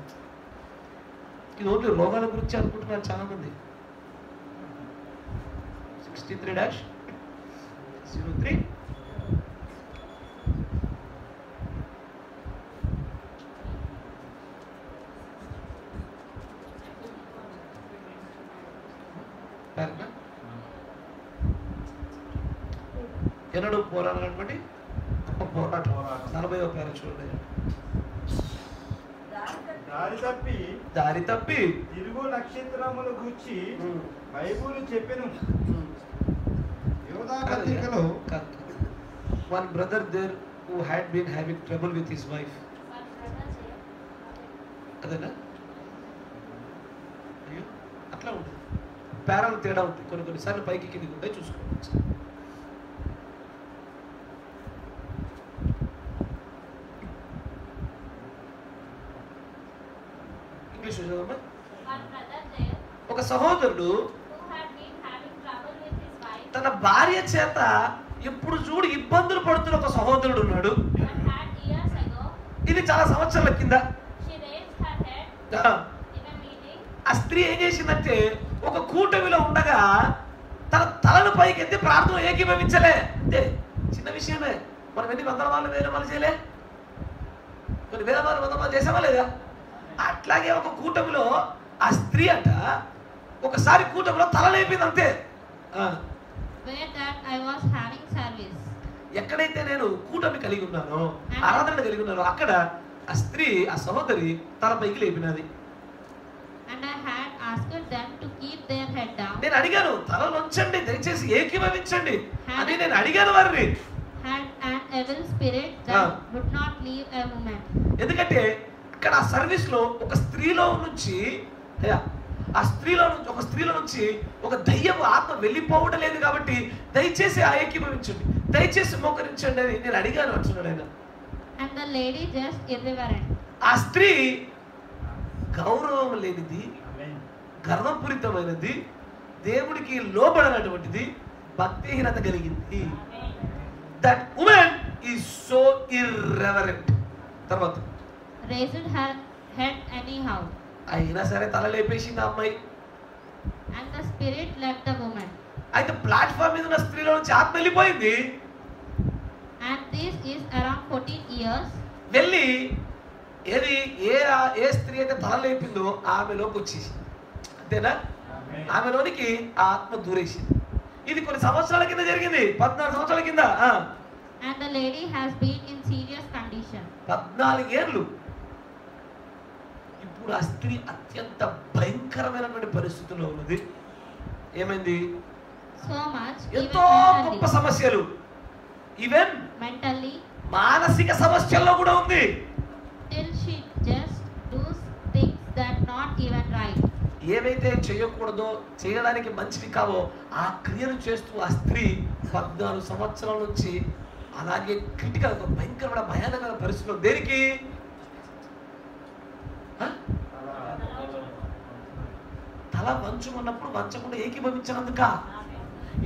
Speaker 1: ఇది ఓన్లీ రోగాల గురించి అనుకుంటున్నారు చాలా మంది. 63-03 ఎన్నడూ పోరాడాలనుకోండి పోరాటం. 40వ పేరు చూడండి. దారి తప్పి
Speaker 4: తిరుగు నక్షత్రములు గూర్చి బైబిల్ చెప్పెను. యోధా పత్రికలో
Speaker 1: one brother there who had been having trouble with his wife. అదేనా? అయ్యో అట్లా ఉంటుంది. పేరాలు తేడా ఉంటుంది. కొన్నిసార్లు పైకి కిందికి ఉంటాయి, చూసుకోవచ్చు. ఇంగ్లీష్ చదవమ్మా. ఒక సహోదరుడు తన భార్య చేత ఎప్పుడు చూడు ఇబ్బందులు పడుతున్న ఒక సహోదరుడు ఉన్నాడు. ఇది చాలా సంవత్సరాల కింద. ఆ స్త్రీ ఏం చేసిందంటే ఒక కూటమిలో ఉండగా తన తలను పైకి ఎత్తి ప్రార్థన ఏకీభవించలే. అంతే, చిన్న విషయమే. మనం ఎన్ని వందల వాళ్ళు వేరే వాళ్ళు చేయలే, కొన్ని వేల వాళ్ళు వందల వాళ్ళు చేసామా లేదా? అట్లాగే ఒక కూటమిలో ఆ స్త్రీ అంట ఒకసారి కూటమిలో తల లేపింది. అంతే. ఎక్కడైతే నేను కూటమి కలిగి ఉన్నానో, ఆరాధన కలిగి ఉన్నానో, అక్కడ ఆ స్త్రీ, ఆ సహోదరి తల పైకి లేపినది. నేను అడిగాను, తలలోంచండి, దయచేసి ఏకీభవించండి అని నేను అడిగాను వారిని. ఎందుకంటే ఇక్కడ ఆ సర్వీస్ లో ఒక స్త్రీలో నుంచి ఒక దయ్యపు ఆత్మ వెళ్ళిపోవడం లేదు. కాబట్టి దయచేసి ఆ ఏకీభవించండి, దయచేసి మోకరించండి అని నేను అడిగాను అంటున్నాడు ఆయన. ఆ స్త్రీ గౌరవం లేనిది, గర్వపూరితమైనది, దేవుడికి లోబడనటువంటిది, భక్తిహీనత కలిగింది. That woman is so irreverent. తర్వాత అయినా సరే తల లేపేసింది ఆ అమ్మాయి. అయితే ప్లాట్ఫామ్ మీద ఉన్న స్త్రీలో నుంచి ఆత్మ వెళ్ళిపోయింది. వెళ్ళి ఏది ఏ స్త్రీ అయితే తల లేపిందో ఆమెలోకి వచ్చేసి, అంతేనా? ఆమెలోనికి ఆ ఆత్మ దూరేసింది. ఇది కొన్ని సంవత్సరాల కింద జరిగింది, 14 సంవత్సరాల కింద. 14 ఏళ్ళు. ఇప్పుడు ఆ స్త్రీ అత్యంత భయంకరమైనటువంటి పరిస్థితుల్లో ఉన్నది. ఏమైంది? ఎంతో గొప్ప సమస్యలు, ఈవెన్ మానసిక సమస్యల్లో కూడా ఉంది. ఏవైతే చేయకూడదో, చేయడానికి మంచివి కావో ఆ క్రియలు చేస్తూ ఆ స్త్రీ 14 సంవత్సరాల నుంచి అలాగే క్రిటికల్, భయంకరమైన భయానకమైన పరిస్థితుల్లో. దేనికి? తల వంచుకున్నప్పుడు వంచకుండా ఏకీభవించినందుక.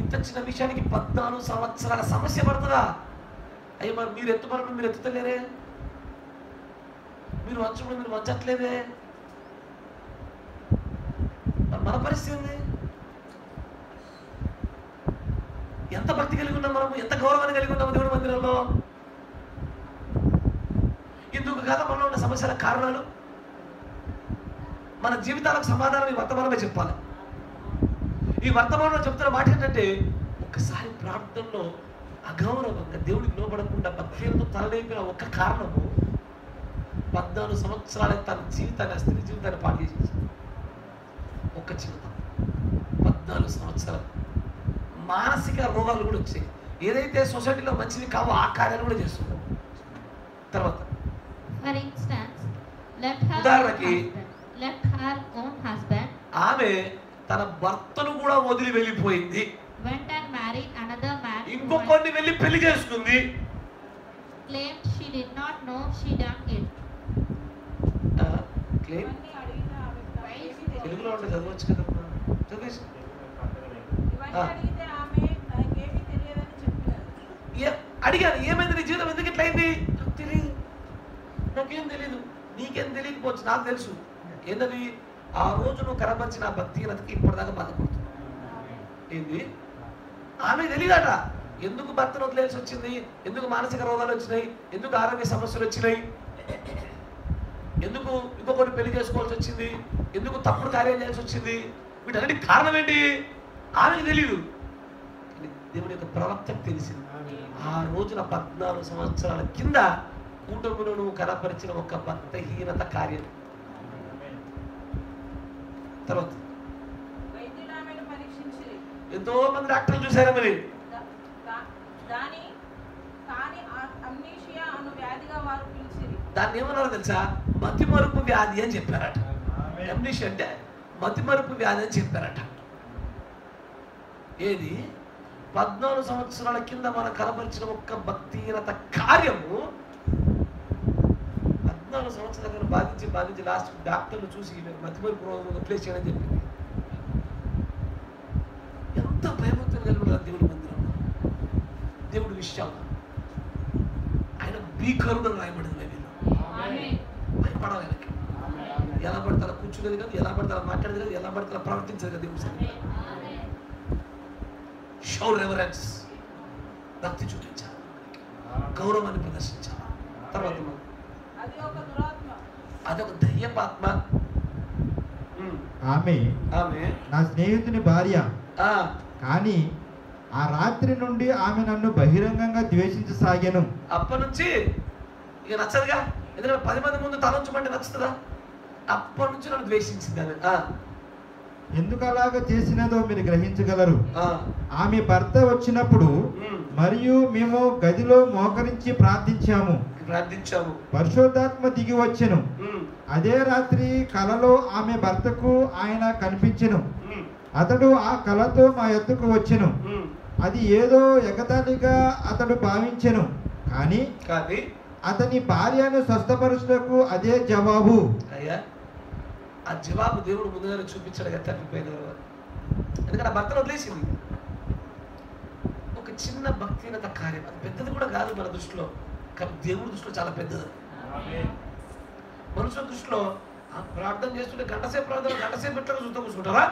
Speaker 1: ఇంత చిన్న విషయానికి 14 సంవత్సరాల సమస్య పడుతుందా? అయ్యో మరి మీరు ఎత్తుపడినప్పుడు మీరు ఎత్తుతలేరే, మీరు వంచకుండా మీరు వంచట్లేదే, మన పరిస్థితి ఉంది. ఎంత భక్తి కలిగి ఉన్నాం మనము, ఎంత గౌరవాన్ని కలిగి ఉన్నాము దేవుడి మందిరంలో. ఇందుకు కదా మనలో ఉన్న సమస్యల కారణాలు. మన జీవితాలకు సమాధానం ఈ వర్తమానమే చెప్పాలి. ఈ వర్తమానంలో చెప్తున్న మాట ఏంటంటే, ఒక్కసారి ప్రార్థనలో అగౌరవంగా దేవుడికి లోబడకుండా భక్తితో తలలేపిన ఒక్క కారణము 14 సంవత్సరాల తన జీవితాన్ని, స్త్రీ జీవితాన్ని పాటు చేసేసి ఒక్క జీవితం 14 సంవత్సరాలు. మానసిక రోగాలు కూడా వచ్చాయి. ఏదైతే సొసైటీలో మంచివి కావో ఆ కార్యాలు కూడా చేస్తున్నాం. తర్వాత
Speaker 3: For instance, let her own husband
Speaker 1: ఆమె తన భర్తను కూడా వదిలి వెళ్ళిపోయింది.
Speaker 3: went and married another man.
Speaker 1: ఇంకొకరిని వెళ్ళి పెళ్లి చేసుకుంది.
Speaker 3: Claimed she did not know she done it.
Speaker 1: Claim తెలుగులో ఉంటే చదవచ్చు కదా. చదివేసి అడిగాను, ఏమైంది నీ జీవితం, ఎందుకు ఇట్లా అయింది? నాకు తెలియదు, నాకేం తెలియదు. నీకేం తెలియకపోవచ్చు, నాకు తెలుసు. ఏంటది? ఆ రోజు నువ్వు కనపరిచిన భక్తిహీనతకి ఇప్పటిదాకా బాధపడుతుంది. ఏంది? ఆమె తెలియదట ఎందుకు భర్తను వదిలేసి వచ్చింది, ఎందుకు మానసిక రోగాలు వచ్చినాయి, ఎందుకు ఆరోగ్య సమస్యలు వచ్చినాయి, ఎందుకు ఇంకొకరిని పెళ్లి చేసుకోవాల్సి వచ్చింది, ఎందుకు తప్పుడు కార్యం చేయాల్సి వచ్చింది. వీటన్నిటి కారణం ఏంటి? ఆమెకు తెలియదు. దేవుని యొక్క ప్రవక్తకు తెలిసింది. ఆ రోజున 14 సంవత్సరాల కింద కుటుంబంలో నువ్వు కనపరిచిన ఒక భక్తహీనత కార్యం. తర్వాత ఎంతో మంది డాక్టర్లు చూసారా మరి, దాన్ని ఏమన్నారు తెలుసా? మతిమరుపు వ్యాధి అని చెప్పారట. అమ్నీషియా అంటే మతిమరుపు వ్యాధి అని చెప్పారట. ఏది? 14 సంవత్సరాల కింద మనం కనపరిచిన ఒక్క భక్తిహీనత కార్యము 14 సంవత్సరాల దగ్గర బాధించి లాస్ట్ డాక్టర్లు చూసి మతిమరుపు రోగం రిప్లేస్ చేయడం చెప్పింది. ఎంత భయభక్తులు కలిగి దేవుడి మందిరంలో, దేవుడి విషయాల్లో ఆయన భీకరుడు రాయబడింది. భయపడాలి. ఎలా పడతారా కూర్చునేది కాదు, ఎలా పడతారా మాట్లాడేది కాదు, ఎలా పడతారా ప్రవర్తించేది కదా. దేవుడి సన్నిధిలో షో రెవరెన్స్, భక్తి చూపించాలి, గౌరవాన్ని ప్రదర్శించాలి. తర్వాత అదొక దయ్యపాత్మ.
Speaker 5: ఆమె నా స్నేహితుని భార్య, కానీ ఆ రాత్రి నుండి ఆమె నన్ను బహిరంగంగా ద్వేషించసాగాను.
Speaker 1: అప్పటి నుంచి ఇక నచ్చదుగా, ఎందుకంటే 10 మంది ముందు తలంచమంటే నచ్చుతుందా? అప్పటి నుంచి నన్ను ద్వేషించింది.
Speaker 5: ఎందుకు అలాగ చేసినదో మీరు గ్రహించగలరు. ఆమె భర్త వచ్చినప్పుడు మరియు మేము గదిలో మోకరించి ప్రార్థించాము. పరిశుద్ధాత్మ దిగి వచ్చెను. అదే రాత్రి కలలో ఆమె భర్తకు ఆయన కనిపించెను. అతడు ఆ కలతో మా యొద్దకు వచ్చెను. అది ఏదో ఎగతాళిగా అతడు భావించెను, కానీ అతని భార్యను స్వస్థపరుచుటకు అదే జవాబు.
Speaker 1: అయ్యా, ఆ జవాబు దేవుడు ముందుగానే చూపించాడు కదా తప్పిపోయిన తర్వాత. ఎందుకంటే ఆ భర్తను వదిలేసింది. ఒక చిన్న భక్తిహీనత కార్యం, అది పెద్దది కూడా కాదు మన దృష్టిలో, కానీ దేవుడి దృష్టిలో చాలా పెద్దది. మనుషుల దృష్టిలో ప్రార్థన చేస్తుంటే గంటసేపు ప్రార్థన, గంటసేపు ఎట్లా చూస్తూ కూర్చుంటారా?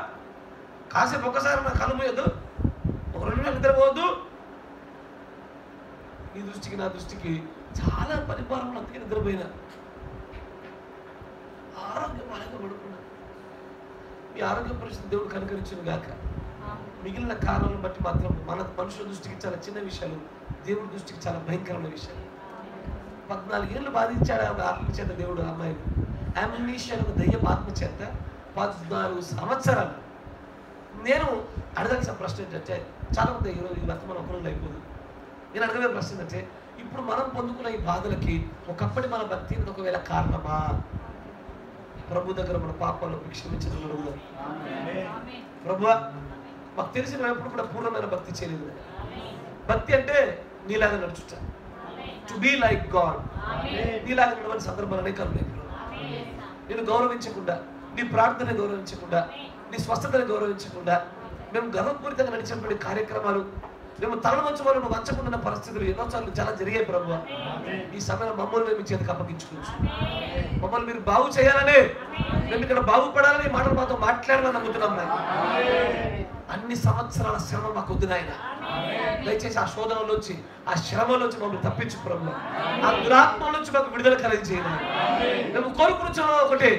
Speaker 1: కాసేపు ఒక్కసారి నా కళ్ళు పోయొద్దు, ఒక 2 నిమిషాలు నిద్రపోవద్దు. ఈ దృష్టికి నా దృష్టికి చాలా పరిపాలన, అందుకే నిద్రపోయినా. ఆరోగ్యం బాగా పడుకున్నా. మీ ఆరోగ్య పరిస్థితి దేవుడు కనుకరించును గాక. మిగిలిన కారణాలను బట్టి మాత్రం మన మనుషుల దృష్టికి చాలా చిన్న విషయాలు, దేవుడి దృష్టికి చాలా భయంకరమైన విషయాలు. 14 ఏళ్ళు బాధించాడు ఆమె ఆత్మ చేత దేవుడు అమ్మాయిని. అమ్నీషియా దయ్యం ఆత్మ చేత 14 సంవత్సరాలు. నేను అడగాల్సిన ప్రశ్న ఏంటంటే, చాలా మంది ఈరోజు ఈ వర్తమానం ఒకరోజు అయిపోదు. నేను అడగలే ప్రశ్న ఏంటంటే, ఇప్పుడు మనం పొందుకున్న ఈ బాధలకి ఒకప్పటి మన భక్తిని ఒకవేళ కారణమా? ప్రభు దగ్గర మన పాపాలను క్షమించడం అడుగుదాం. ప్రభువా, మాకు తెలిసిన ఎప్పుడు కూడా పూర్ణమైన భక్తి చేయలేదు. భక్తి అంటే నీలాగా నడుచుట, టు బీ లైక్ గాడ్. నీలాగా నడవని సందర్భాలు అనేక ఉన్నాయి. నేను గౌరవించకుండా, నీ ప్రార్థనని గౌరవించకుండా, నీ స్వస్థతని గౌరవించకుండా, మేము గర్వపూరితంగా నడిచినటువంటి కార్యక్రమాలు, మేము తలను వంచు వాళ్ళు వంచకుండా పరిస్థితులు ఎన్నోసార్లు చాలా జరిగాయి. ప్రభు, ఈ సమయంలో మమ్మల్ని మీ చేతికి అప్పగించుకోవచ్చు. మమ్మల్ని మీరు బాగు చేయాలని, మేము ఇక్కడ బాగుపడాలని మాటలు మాతో మాట్లాడాలని నమ్ముతున్నాం. అన్ని సంవత్సరాల శ్రమ మాకు వద్దు నాయన. దయచేసి ఆ శోధనలోంచి, ఆ శ్రమలోంచి మమ్మల్ని తప్పించు ప్రభు. ఆ దురాత్మ నుంచి మాకు విడుదల కలిగించేయాలి. మేము కోరుకున్న ఒకటే,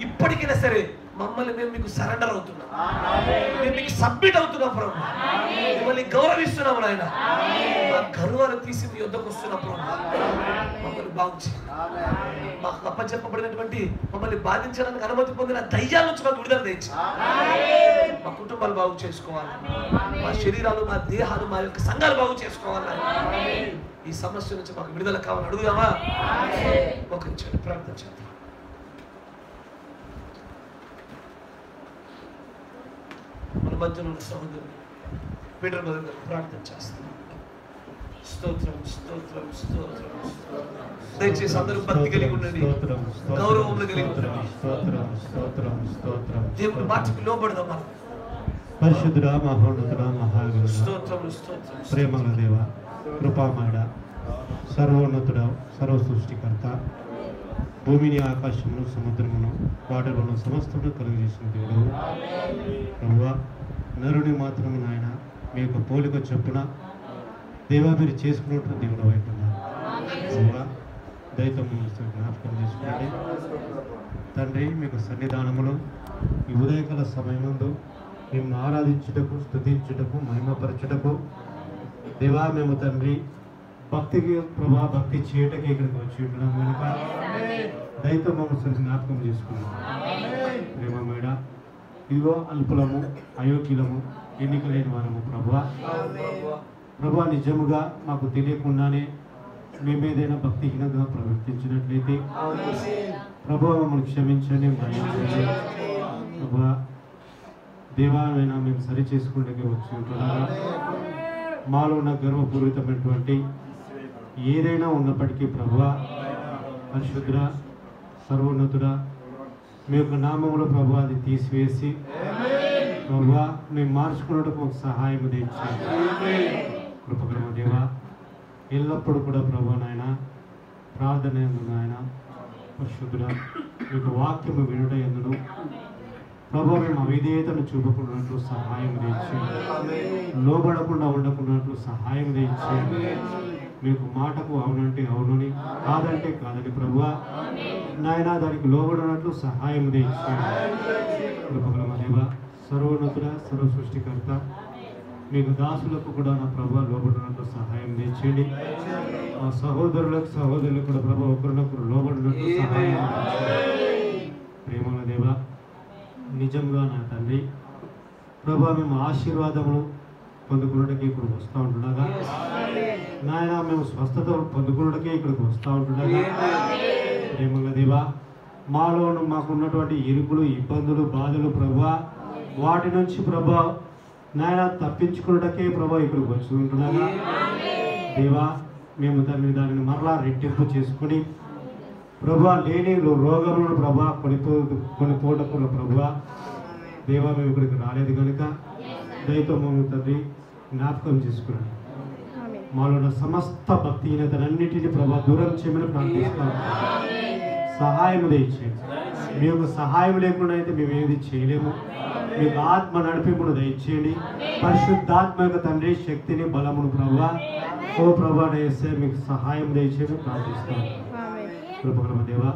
Speaker 1: ఇప్పటికైనా సరే మమ్మల్ని మేము మీకు సరెండర్ అవుతున్నాం, మేము మీకు సబ్మిట్ అవుతున్నాం ప్రభు. మిమ్మల్ని గౌరవిస్తున్నాము నాయన. గర్వాలు తీసి మీ యొద్దకు వస్తున్నప్పుడు మమ్మల్ని బాగు చేయండి. మాకు అప్పచెప్పబడినటువంటి మమ్మల్ని బాధించడానికి అనుమతి పొందిన దయ్యాల నుంచి మాకు విడుదల తెచ్చి మా కుటుంబాలు బాగు చేసుకోవాలి, మా శరీరాలు, మా దేహాలు, మా యొక్క సంఘాలు బాగు చేసుకోవాలి. ఈ సమస్య నుంచి మాకు విడుదల కావాలని అడుగుదామా? ఒక నిమిషం ప్రార్థన చేద్దాం. మన మధ్యలో సహోదరుడు పీటర్ బ్రదర్ ప్రార్థన చేస్తాం. స్తోత్రం స్తోత్రం స్తోత్రం. దయచేసి అందరూ భక్తి కలిగి ఉండండి, గౌరవంలో కలిగి ఉండండి. దేవుడి మాటకు లోబడదామా?
Speaker 2: పరిశుద్ధుడా, మహోన్నతుడా, మహాగణుడా,
Speaker 1: స్తోత్రం స్తోత్రం.
Speaker 2: ప్రేమల దేవ, కృపామయుడ, సర్వోన్నతుడ, సర్వ సృష్టికర్త, భూమిని, ఆకాశమును, సముద్రమును, వాటలను సమస్తమును కలుగజేసిన దేవుడు ప్రభువా, నరుని మాత్రమే నాయన మీ యొక్క పోలిక చొప్పున దేవా మీరు చేసుకున్నట్టు దేవుడు వైపున్నారు. ప్రభువా, దయతో జ్ఞాపకం చేసుకోండి తండ్రి. మీకు సన్నిధానములు ఈ ఉదయకాల సమయమందు మేము ఆరాధించుటకు, స్తుతించుటకు, మహిమపరచుటకు దేవా మేము తండ్రి భక్తికి ప్రభా భక్తి చేయటకి ఇక్కడికి వచ్చి ఉంటున్నాం కనుక దయతో మమ్మల్ని జ్ఞాపకం చేసుకున్నాం. ప్రేమమేడ, ఇదిగో అల్పులము, అయోగ్యులము, ఎన్నికలేని వారము ప్రభువా. ప్రభువా, నిజముగా మాకు తెలియకుండానే మేమేదైనా భక్తిహీనంగా ప్రవర్తించినట్లయితే ప్రభువా మమ్మల్ని క్షమించండి, మన్నించండి. ప్రభువా దేవాలైనా మేము సరి చేసుకుంటే వచ్చి ఉంటున్నారా మాలో ఉన్న గర్వపూరితమైనటువంటి ఏదైనా ఉన్నప్పటికీ ప్రభువా, పరిశుద్ధుడ, సర్వోన్నతుడా, మీ యొక్క నామములో ప్రభు అది తీసివేసి ప్రభువా మేము మార్చుకున్నట్టుకు ఒక సహాయం తెచ్చి కృపకరమ దేవా, ఎల్లప్పుడూ కూడా ప్రభు నాయన ప్రార్థన ఎందును ఆయన పరిశుద్ధుడ మీకు వాక్యము వినుట ఎందును ప్రభు మేము అవిధేయతను చూపకున్నట్లు సహాయం తెచ్చి, లోబడకుండా ఉండకున్నట్లు సహాయం తెచ్చి, మీకు మాటకు అవునంటే అవునని, కాదంటే కాదని ప్రభువా నాయన దానికి లోబడినట్లు సహాయం తెచ్చి కృపగలమ దేవ, సర్వోన్నతుడ, సర్వ సృష్టికర్త, మీకు దాసులకు కూడా నా ప్రభు లోబడినట్లు సహాయం తెచ్చండి. మా సహోదరులకు కూడా ప్రభు ఒకరినొకరు లోబడినట్లు సహాయం ప్రేమల దేవ, నిజంగా నా తండ్రి ప్రభు మేము ఆశీర్వాదములు పొందుకున్నట్టుకి ఇప్పుడు వస్తూ ఉంటుండగా నాయన మేము స్వస్థత పొందుకున్నట్టుకే ఇక్కడికి వస్తూ ఉంటుండగా ప్రేమల దేవ, మాలోను మాకున్నటువంటి ఇరుకులు, ఇబ్బందులు, బాధలు ప్రభా వాటి నుంచి ప్రభా నాయన తప్పించుకున్నట్టుకే ప్రభా ఇక్కడికి వచ్చి ఉంటుండగా దేవా మేము దానిని మరలా రెట్టింపు చేసుకుని ప్రభా లేని రోగములను ప్రభా కొనిపోటకున్న ప్రభా దేవా మేము ఇక్కడికి రాలేదు కనుక దయతో మేము తండ్రి జ్ఞాపకం చేసుకున్నాను. మాలో ఉన్న సమస్త భక్తిహీనతలన్నిటిని ప్రభా దూరం చేయమని ప్రార్థిస్తాం. సహాయం దయచేయండి. మీ యొక్క సహాయం లేకుండా అయితే మేము ఏది చేయలేము. మీకు ఆత్మ నడిపింపును దయచేయండి. పరిశుద్ధాత్మ యొక్క తండ్రి శక్తిని, బలమును ప్రభా ఓ ప్రభా దయచేసి మీకు సహాయం దయచేసి ప్రార్థిస్తాం. కృపగల దేవా,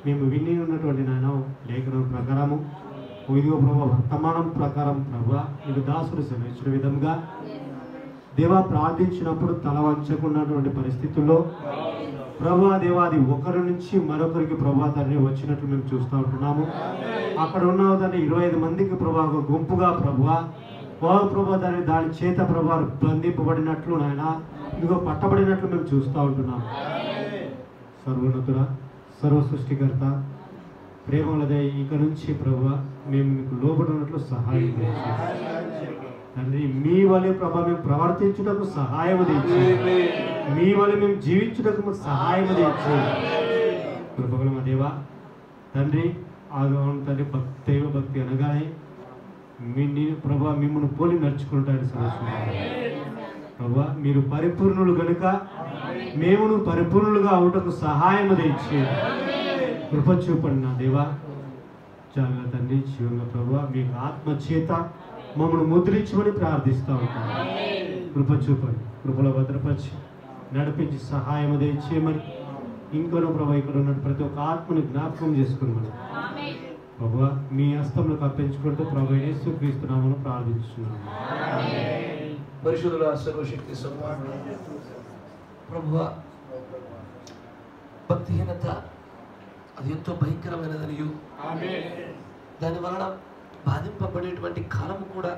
Speaker 2: మేము విని ఉన్నటువంటి నాయన లేఖనం ప్రకారము ఇదిగో ప్రభా వర్తమానం ప్రకారం ప్రభా మీకు దాసుడు సెలవించిన విధంగా దేవా ప్రార్థించినప్పుడు తల వంచకున్నటువంటి పరిస్థితుల్లో ప్రభా దేవా అది ఒకరి నుంచి మరొకరికి ప్రభా తండ్రి వచ్చినట్లు మేము చూస్తూ ఉంటున్నాము. అక్కడ ఉన్న తండ్రి 25 మందికి ప్రభా ఒక గుంపుగా ప్రభా వారు ప్రభా దాని చేత ప్రభా బంధింపబడినట్లు నాయన ఇదిగో పట్టబడినట్లు మేము చూస్తూ ఉంటున్నాము. సర్వోన్నతుడ, సర్వ సృష్టికర్త, ప్రేమలదే ఇక నుంచి ప్రభా మేము మీకు లోబడినట్లు సహాయం చేయండి తండ్రి. మీ వలె ప్రభా మేము ప్రవర్తించుటకు సహాయం తెచ్చి, మీ వలె మేము జీవించుటకు సహాయం తెచ్చి కృపగల మా దేవా తండ్రి. తండ్రి దైవ భక్తి అనగానే ప్రభా మిమ్మల్ని పోలి నడుచుకుంటాడు ప్రభా. మీరు పరిపూర్ణులు కనుక మేమును పరిపూర్ణులుగా అవుటకు సహాయం తెచ్చి కృప చూపండి నా దేవా. చాలా తండ్రి జీవంగా ప్రభా మీకు ఆత్మ చేత మమ్మల్ని ముద్రించమని ప్రార్థిస్తూ ఉంటాను. కృప చూపండి, కృపలో భద్రపరిచి నడిపించి సహాయం దయచేయమని ఇంకొన ప్రభా ఇక్కడ ఉన్నట్టు ప్రతి ఒక్క ఆత్మని జ్ఞాపకం చేసుకున్నామని ప్రభా మీ హస్తంలో కప్పించుకుంటూ ప్రభు యేసుక్రీస్తు నామమున ప్రార్థిస్తున్నాము.
Speaker 1: పరిశుద్ధుల సర్వశక్తి సంపన్నుడా ప్రభువా, భక్తిహీనత అది ఎంతో భయంకరమైనదనియు దాని వలన బాధింపబడేటువంటి కాలం కూడా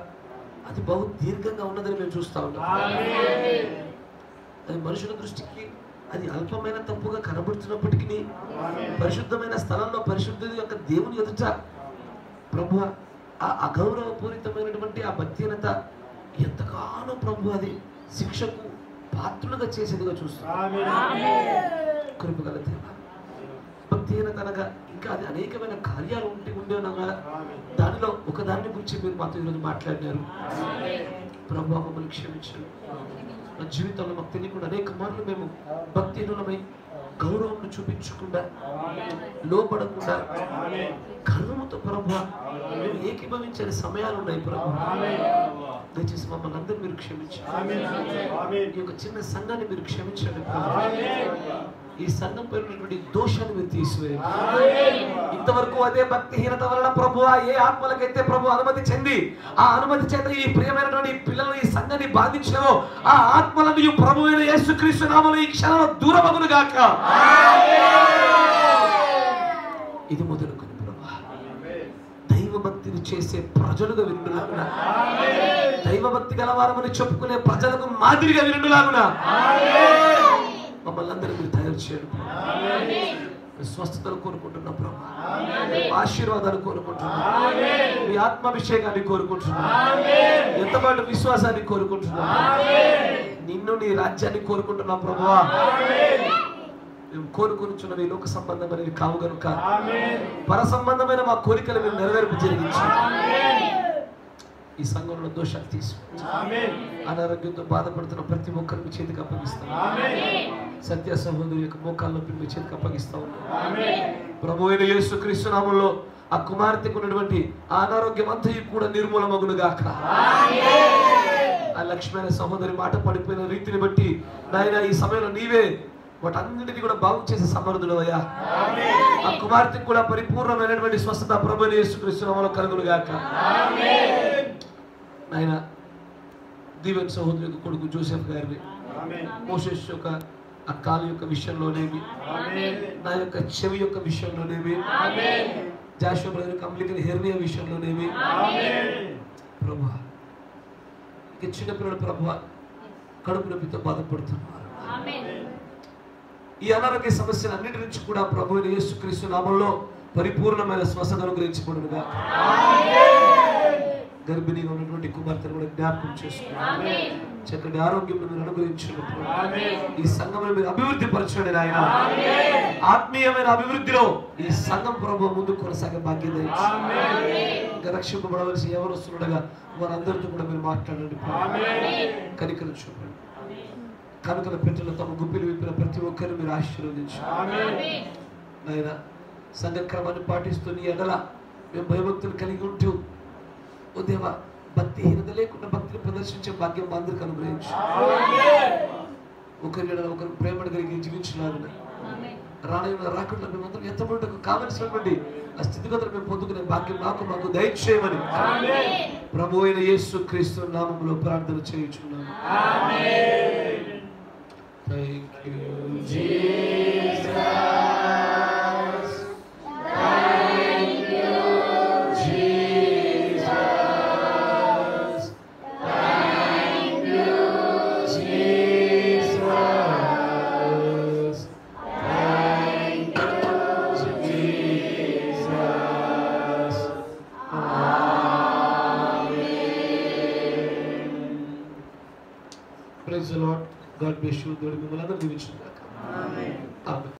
Speaker 1: అది బహు దీర్ఘంగా ఉన్నదని మేము చూస్తా ఉన్నాం. అది మనుషుల దృష్టికి అది అల్పమైన తప్పుగా కనబడుతున్నప్పటికీ పరిశుద్ధమైన స్థలంలో పరిశుద్ధుని యొక్క దేవుని ఎదుట ప్రభు ఆ అగౌరవపూరితమైనటువంటి ఆ భక్తిహీనత ఎంతగానో ప్రభు అది శిక్షకు పాత్రులుగా చేసేదిగా చూస్తాం. కృపగల దేవా, భక్తిహీనత అనగా ఇంకా అది అనేకమైన కార్యాలు ఉండేనగా దానిలో ఒకదాని గురించి మీరు మాతో ఈరోజు మాట్లాడినారు. ప్రభు మమ్మల్ని క్షమించండి. నా జీవితంలో మాకు తెలియకుండా అనేక మార్లు మేము భక్తిహీనులమై గౌరవం చూపించకుండా లోపడకుండా గర్వముతో ప్రభు మేము ఏకీభవించే సమయాలు ఉన్నాయి. ప్రభు దయచేసి మమ్మల్ని అందరూ మీరు క్షమించండి. ఈ యొక్క చిన్న సంఘాన్ని మీరు క్షమించండి. ఈ సంఘం పై ఉన్నటువంటి దోషాన్ని మీరు తీసివేయండి. ఇంతవరకు అదే భక్తిహీనత వలన ప్రభు ఏ ఆత్మలకైతే ప్రభు అనుమతి చెంది ఆ అనుమతి చేత ఈ ప్రియమైనటువంటి పిల్లలు ఈ సంఘాన్ని బాధించారో ఆ ఆత్మలను ప్రభు అయిన యేసుక్రీస్తు నామములో ఈ క్షణంలో దూరమగును గాక. ఇది మొదలుకొని ప్రభు దైవ భక్తిని చేసే ప్రజలుగా వినులాగున, దైవ భక్తి గలవారమని చెప్పుకునే ప్రజలకు మాదిరిగా వినులాగున మమ్మల్ని అందరూ మీరు తయారు చేయండి. స్వస్థతలు కోరుకుంటున్నాం ప్రభు, ఆశీర్వాదాలు కోరుకుంటున్నాం, మీ ఆత్మాభిషేకాన్ని కోరుకుంటున్నాం, ఎంతపాటు విశ్వాసాన్ని కోరుకుంటున్నాం, నిన్ను నీ రాజ్యాన్ని కోరుకుంటున్నాం ప్రభువా. మేము కోరుకుంటున్నవి లోక సంబంధమైనవి కావు గనుక పర సంబంధమైన మా కోరికలు మీరు నెరవేర్పు జరిగించండి. ఈ సంఘంలో దోషాలు తీసుకుంటాం. అనారోగ్యంతో బాధపడుతున్న ప్రతి ఒక్కరు మీ చేతికి అప్పగిస్తాం. సత్య సహోదరు యొక్క మోకాళ్ళ నొప్పి మీ చేతికి అప్పగిస్తా ఉన్నాం. ప్రభు అయిన యేసుక్రీస్తు నామములో ఆ కుమార్తెకు ఉన్నటువంటి అనారోగ్యం అంతా కూడా నిర్మూలమగును గాక. ఆ లక్ష్మణ సహోదరి మాట పడిపోయిన రీతిని బట్టి నాయన ఈ సమయంలో నీవే వాటన్నిటిని కూడా బాగు చేసే సమర్థుడు అయ్యా. ఆ కుమార్తెకు కూడా పరిపూర్ణమైనటువంటి స్వస్థత ప్రభు అయిన యేసుక్రీస్తు నామములో కలుగును గాక. నాయన దీవెన్ సహోదరు యొక్క కొడుకు జోసెఫ్ గారిని, మోషేస్ యొక్క ఆ కాలు యొక్క విషయంలోనేమి, నా యొక్క చెవి యొక్క విషయంలోనేమి, జాషువా బ్రదర్ కంప్లీట్ హెర్నియా విషయంలోనేమి ప్రభు, ఇక చిన్నపిల్లల ప్రభు కడుపు నొప్పితో బాధపడుతున్నారు. ఈ అనారోగ్య సమస్యలు అన్నిటి నుంచి కూడా ప్రభు అయిన యేసుక్రీస్తు నామములో పరిపూర్ణమైన స్వస్థత అనుగ్రహించబడునుగా. గర్భిణీగా ఉన్నటువంటి కుమార్తెను కూడా జ్ఞాపకం చేసుకోండి. చక్కటి ఆరోగ్యం మీరు అనుగ్రహించండి. ఈ సంఘంలో మీరు అభివృద్ధి పరచండి నాయన. ఆత్మీయమైన అభివృద్ధిలో ఈ సంఘం ప్రభు ముందు కొనసాగే భాగ్యం దయచేయండి. ఇంకా రక్షింపబడవలసి ఎవరు వస్తుండగా వారందరితో కూడా మీరు మాట్లాడండి. కనికరం చూపండి. కనుకల పెట్టెలో తమ గుప్పిలు విప్పిన ప్రతి ఒక్కరిని మీరు ఆశీర్వదించండి నాయన. సంఘ క్రమాన్ని పాటిస్తూ నీ ఎడల మేము భయభక్తులు కలిగి ఉంటూ ఓ దేవా భక్తిహీనత లేకుండా భక్తిని ప్రదర్శించే భాగ్యం మా అందరికి అనుగ్రహించు. ఒకరి ఒకరు ప్రేమను కలిగి జీవించలాగిన రానయ్య రాకుండా మేమందరం ఎత్తబడుటకు కావలసినటువంటి ఆ స్థితిగతులు మేము పొందుకునే భాగ్యం మాకు దయచేయమని ప్రభు అయిన యేసుక్రీస్తు నామములో ప్రార్థన చేయుచున్నాము. Thank you, Jesus. Thank you, Jesus. Thank you, Jesus. Thank you, Jesus. Amen. Praise the Lord. God bless you. God be with you. Amen.